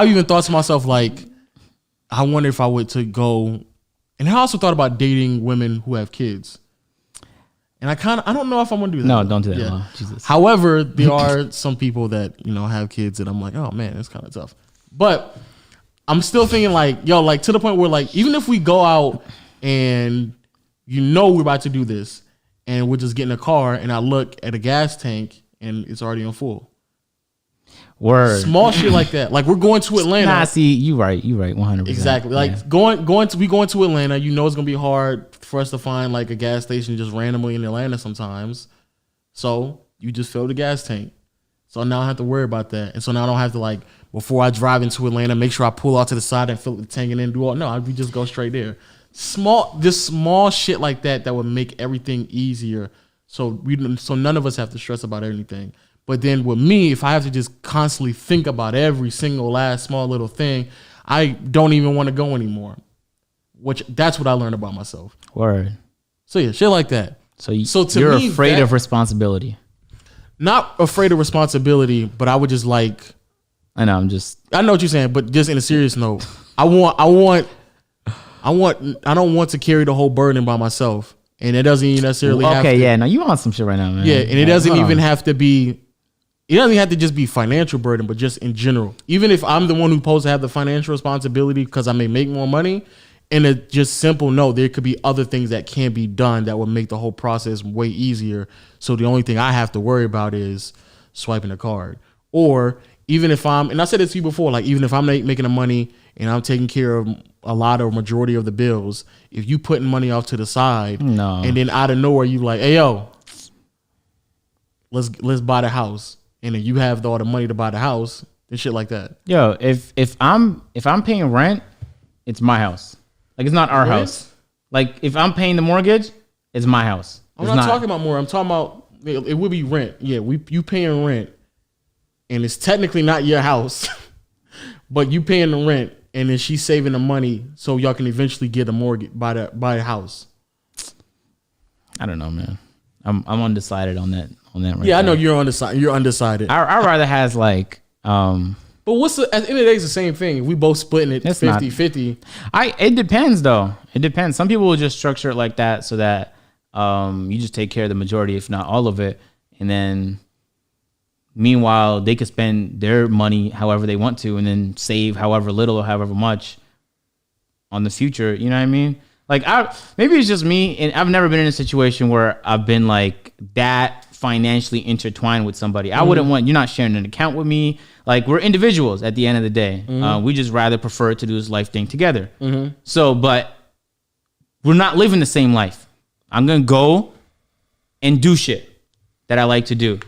even thought to myself, like, I wonder if I would to go. And I also thought about dating women who have kids. And I don't know if I'm gonna do that. No, don't do that. Yeah. Jesus. However, there are some people that, you know, have kids that I'm like, oh man, it's kind of tough. But I'm still thinking like, yo, like to the point where like, even if we go out and you know we're about to do this and we're just getting a car and I look at a gas tank and it's already on full. Word. Small shit like that. Like we're going to Atlanta. Nah, see, you right, 100%. Exactly. Like going to Atlanta, you know it's gonna be hard for us to find like a gas station just randomly in Atlanta sometimes. So you just fill the gas tank. So now I don't have to worry about that. And so now I don't have to like, before I drive into Atlanta, make sure I pull out to the side and fill the tank and then do all. No, we just go straight there. Small shit like that would make everything easier. So none of us have to stress about anything. But then with me, if I have to just constantly think about every single last small little thing, I don't even want to go anymore. That's what I learned about myself. Word. So yeah, shit like that. So you're me, afraid of responsibility. Not afraid of responsibility, but I would just like. I know what you're saying, but just in a serious note, I don't want to carry the whole burden by myself, and it doesn't even necessarily. Okay, have to, yeah, no, you on some shit right now, man. Yeah, and it doesn't even have to be. It doesn't have to just be financial burden, but just in general. Even if I'm the one who's supposed to have the financial responsibility because I may make more money, and it's just simple, no, there could be other things that can be done that would make the whole process way easier. So the only thing I have to worry about is swiping the card. Or even if and I said this to you before, like even if I'm making the money and I'm taking care of a lot or majority of the bills, if you putting money off to the side, and then out of nowhere you like, hey yo, let's buy the house. And then you have all the money to buy the house and shit like that. Yo, if I'm paying rent, it's my house. Like it's not our house. Like if I'm paying the mortgage, it's my house. I'm not talking about more. I'm talking about it would be rent. Yeah, you paying rent, and it's technically not your house, but you paying the rent, and then she's saving the money so y'all can eventually get a mortgage, buy a house. I don't know, man. I'm undecided on on that. Right Yeah, I know there. you're undecided. You're undecided. I rather has like. But at the end of the day, it's the same thing. We both splitting it It's 50-50. It depends though. It depends. Some people will just structure it like that so that you just take care of the majority, if not all of it, and then meanwhile they could spend their money however they want to, and then save however little or however much on the future. You know what I mean? Like maybe it's just me, and I've never been in a situation where I've been like that financially intertwined with somebody. I wouldn't want, you're not sharing an account with me. Like, we're individuals at the end of the day. We just rather prefer to do this life thing together. So, but we're not living the same life. I'm going to go and do shit that I like to do.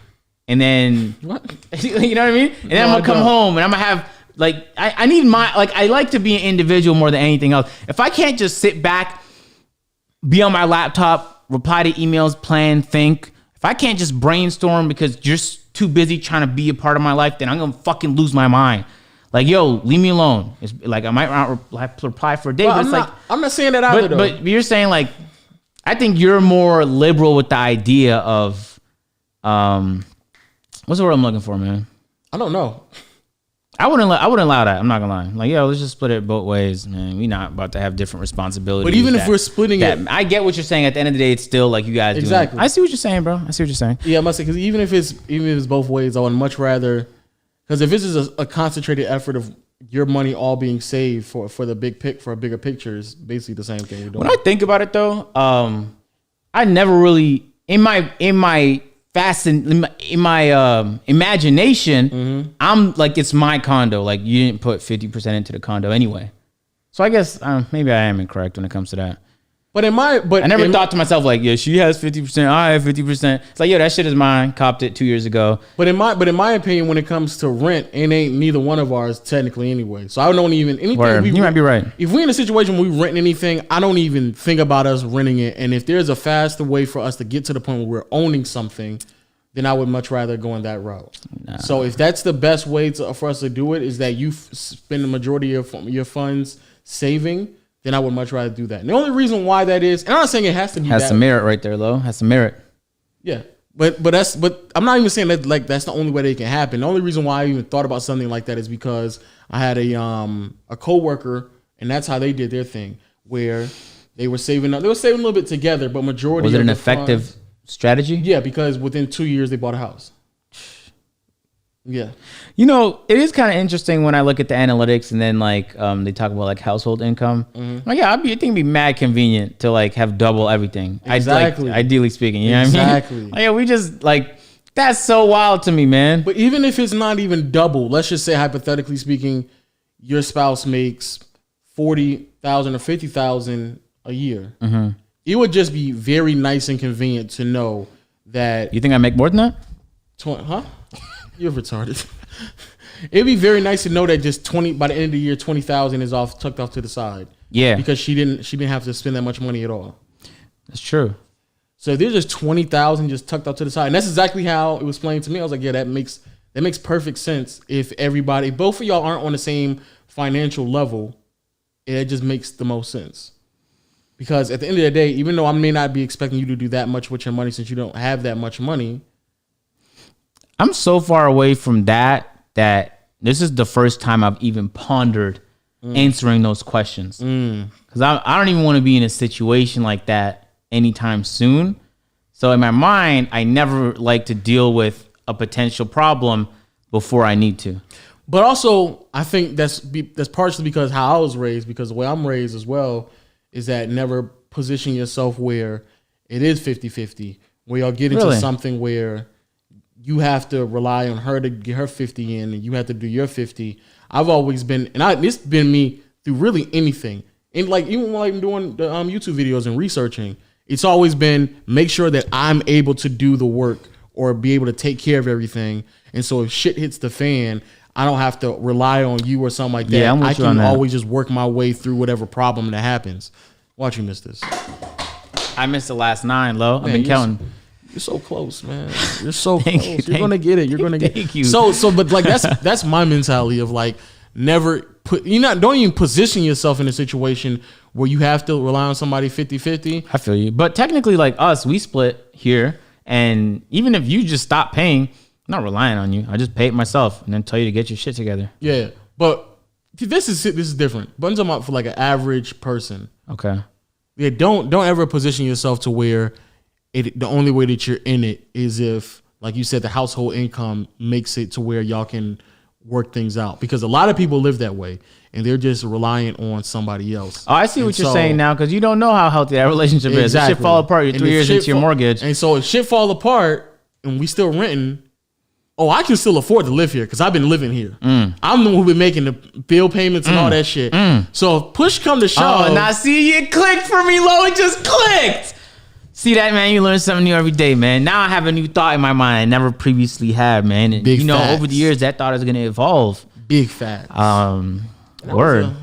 And then, you know what I mean? And then I'm going to come home and I'm going to have, like, I need I like to be an individual more than anything else. If I can't just sit back, be on my laptop, reply to emails, plan, think, if I can't just brainstorm because you're too busy trying to be a part of my life, then I'm going to fucking lose my mind. Like, yo, leave me alone. It's like, I might not reply for a day, but it's I'm not saying that either, though. But you're saying, like, I think you're more liberal with the idea of, what's the word I'm looking for, man? I don't know. I wouldn't allow that. I'm not gonna lie. Like, yo, let's just split it both ways, man. We not about to have different responsibilities. But even if we're splitting it, I get what you're saying. At the end of the day, it's still like you guys. Exactly. I see what you're saying, bro. I see what you're saying. Yeah, I must say, because even if it's both ways, I would much rather, because if this is a concentrated effort of your money all being saved for the for a bigger picture, is basically the same thing we're doing. When I think about it, though, I never really in my imagination, I'm like, it's my condo. Like, you didn't put 50% into the condo anyway. So I guess maybe I am incorrect when it comes to that. But I never thought to myself like, yeah, she has 50%, I have 50%. It's like, yo, that shit is mine. Copped it 2 years ago. But in my opinion, when it comes to rent, it ain't neither one of ours technically anyway. So I don't even anything. You might be right. If we're in a situation where we rent anything, I don't even think about us renting it. And if there's a faster way for us to get to the point where we're owning something, then I would much rather go on that route. Nah. So if that's the best way for us to do it, is that you spend the majority of your funds saving, then I would much rather do that. And the only reason why that is, and I'm not saying it has to be has some merit right there, though. Has some merit. Yeah, but I'm not even saying that like that's the only way that it can happen. The only reason why I even thought about something like that is because I had a coworker, and that's how they did their thing, where they were saving a little bit together, but majority was it of an the effective funds, strategy? Yeah, because within 2 years they bought a house. Yeah. You know, it is kind of interesting when I look at the analytics and then like they talk about like household income. Like, yeah, I think it'd be mad convenient to like have double everything. Exactly. Ideally speaking, you know what I mean? Exactly. Like, yeah, we just like, that's so wild to me, man. But even if it's not even double, let's just say hypothetically speaking, your spouse makes $40,000 or $50,000 a year. It would just be very nice and convenient to know that. You think I make more than that? You're retarded. It'd be very nice to know that just by the end of the year, 20,000 is tucked off to the side. Yeah, because she didn't have to spend that much money at all. That's true. So if there's just 20,000 just tucked off to the side, and that's exactly how it was explained to me. I was like, yeah, that makes perfect sense. If both of y'all aren't on the same financial level, it just makes the most sense. Because at the end of the day, even though I may not be expecting you to do that much with your money since you don't have that much money, I'm so far away from that this is the first time I've even pondered answering those questions. Because I don't even want to be in a situation like that anytime soon. So in my mind, I never like to deal with a potential problem before I need to. But also, I think that's partially because how I was raised, because the way I'm raised as well is that never position yourself where it is 50-50, where y'all get into something where you have to rely on her to get her 50 in and you have to do your 50. I've always been, and it's been me through really anything. And like, even when I'm doing the YouTube videos and researching, it's always been make sure that I'm able to do the work or be able to take care of everything. And so if shit hits the fan, I don't have to rely on you or something like that. Yeah, I can always just work my way through whatever problem that happens. Watch you miss this. I missed the last 9, Lo. I've been counting. You're so close, man. You're so close. You're gonna get it. You're gonna get it. So, but like that's my mentality of like never don't even position yourself in a situation where you have to rely on somebody 50-50. I feel you. But technically, like us, we split here. And even if you just stop paying, I'm not relying on you. I just pay it myself and then tell you to get your shit together. Yeah, but this is different. But I'm talking about for like an average person. Okay. Yeah, don't ever position yourself to where the only way that you're in it is if, like you said, the household income makes it to where y'all can work things out. Because a lot of people live that way and they're just reliant on somebody else. Oh, I see what you're saying now, because you don't know how healthy that relationship is. If shit fall apart, you're 3 years into your mortgage. And so if shit fall apart and we still renting, I can still afford to live here because I've been living here. I'm the one who been making the bill payments and all that shit. So if push come to shove. Oh, now see, it clicked for me, Lo. It just clicked. See that, man? You learn something new every day, man. Now I have a new thought in my mind I never previously had, man. And Big facts. Over the years, that thought is going to evolve. Big facts. Word.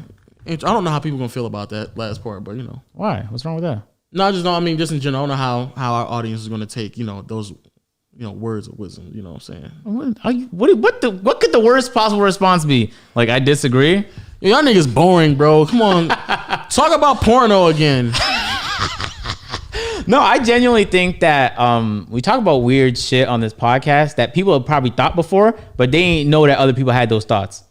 I don't know how people gonna feel about that last part, but Why? What's wrong with that? No, I just don't. I mean, just in general, I don't know how our audience is gonna take those words of wisdom. You know what I'm saying? What could the worst possible response be? Like, I disagree. Y'all niggas boring, bro. Come on, talk about porno again. No, I genuinely think that we talk about weird shit on this podcast that people have probably thought before, but they ain't know that other people had those thoughts.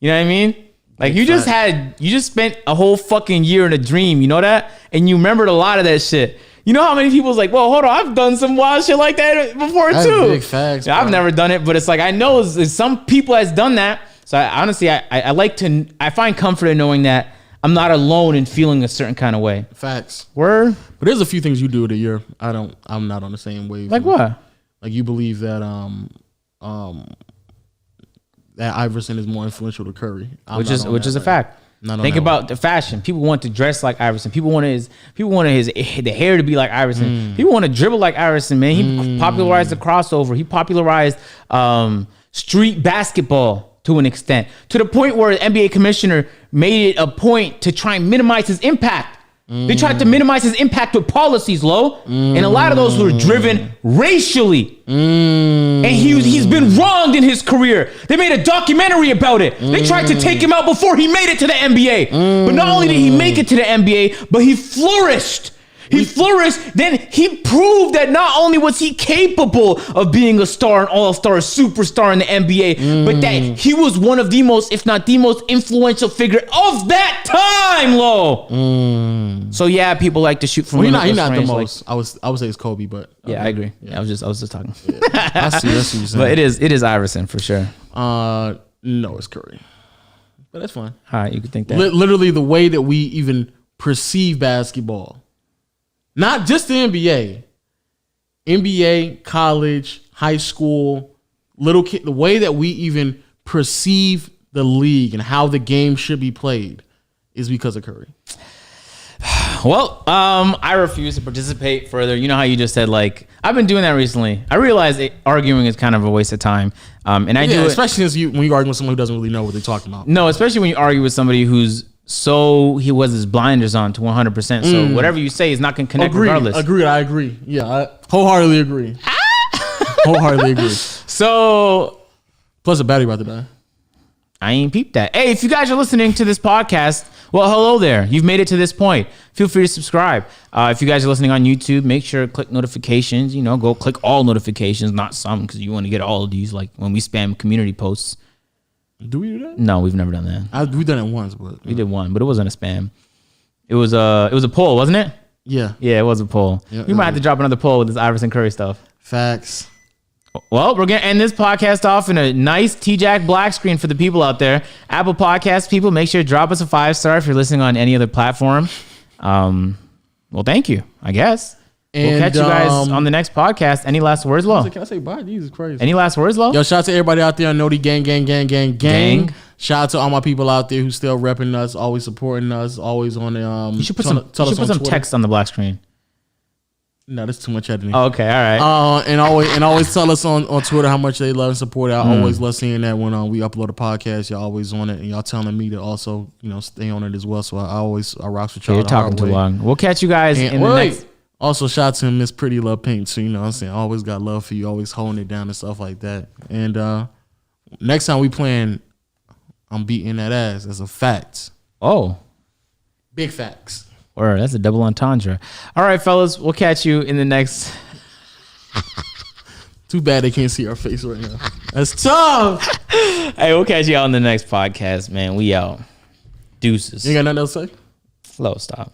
You know what I mean? Like, you just spent a whole fucking year in a dream, you know that? And you remembered a lot of that shit. You know how many people's like, well, hold on, I've done some wild shit like that before too. Big facts, yeah, I've never done it, but it's like, I know some people has done that. So I find comfort in knowing that I'm not alone in feeling a certain kind of way. Facts. Word. But there's a few things you do that I'm not on the same wave. Like what? Like you believe that that Iverson is more influential to Curry, which is a fact. Think about the fashion. People want to dress like Iverson. People wanted the hair to be like Iverson. People want to dribble like Iverson. Man, he popularized the crossover. He popularized street basketball to an extent, to the point where the NBA commissioner made it a point to try and minimize his impact. They tried to minimize his impact with policies, Lo. And a lot of those were driven racially. And he's been wronged in his career. They made a documentary about it. They tried to take him out before he made it to the NBA. But not only did he make it to the NBA, but he flourished. He flourished. Then he proved that not only was he capable of being a star, an all-star, superstar in the NBA, but that he was one of the most, if not the most influential figure of that time, Lo. So yeah, people like to shoot from. Well, he's not the most. Like, I would say it's Kobe, but yeah, I agree. Yeah. I was just talking. Yeah. I see what you're saying. But it is Iverson for sure. No, it's Curry. But that's fine. All right, you could think that. Literally, the way that we even perceive basketball. Not just the NBA, college, high school, little kid, the way that we even perceive the league and how the game should be played is because of Curry. Well, I refuse to participate further. You know how you just said, like, I've been doing that recently. I realize arguing is kind of a waste of time. And I do it, especially when you argue with someone who doesn't really know what they're talking about. No, especially when you argue with somebody he was his blinders on to 100%. So whatever you say is not going to connect regardless. I agree. Yeah, I wholeheartedly agree. Wholeheartedly agree. So, plus a battery about to die. I ain't peeped that. Hey, if you guys are listening to this podcast, well, hello there. You've made it to this point. Feel free to subscribe. If you guys are listening on YouTube, make sure to click notifications. Go click all notifications, not some, because you want to get all of these, like when we spam community posts. Do we do that? No, we've never done that. We've done it once, but we did one, but it wasn't a spam. It was a poll, wasn't it? Yeah, it was a poll. Yeah, we might have to drop another poll with this Iverson Curry stuff. Facts. Well, we're gonna end this podcast off in a nice T-Jack black screen for the people out there. Apple Podcast people, make sure to drop us a 5-star if you're listening on any other platform. Well, thank you, I guess. And we'll catch you guys on the next podcast. Any last words, Lo? Can I say bye? Jesus Christ. Any last words, Lo? Yo, shout out to everybody out there. Noti gang. Shout out to all my people out there who still repping us, always supporting us, always on the. You should put some text on the black screen. No, that's too much editing. Oh, okay, all right. And always tell us on Twitter how much they love and support it. I always love seeing that when we upload a podcast. Y'all always on it, and y'all telling me to also stay on it as well. So I rock with y'all. You're talking too long. We'll catch you guys in the next. Also, shout out to Miss Pretty Love Pink. So you know what I'm saying, I always got love for you, always holding it down and stuff like that. And next time we playing, I'm beating that ass. That's a fact. Oh, big facts. Or that's a double entendre. All right, fellas, we'll catch you in the next. Too bad they can't see our face right now. That's tough. Hey, we'll catch you on the next podcast, man. We out. Deuces. You got nothing else to say? Slow stop.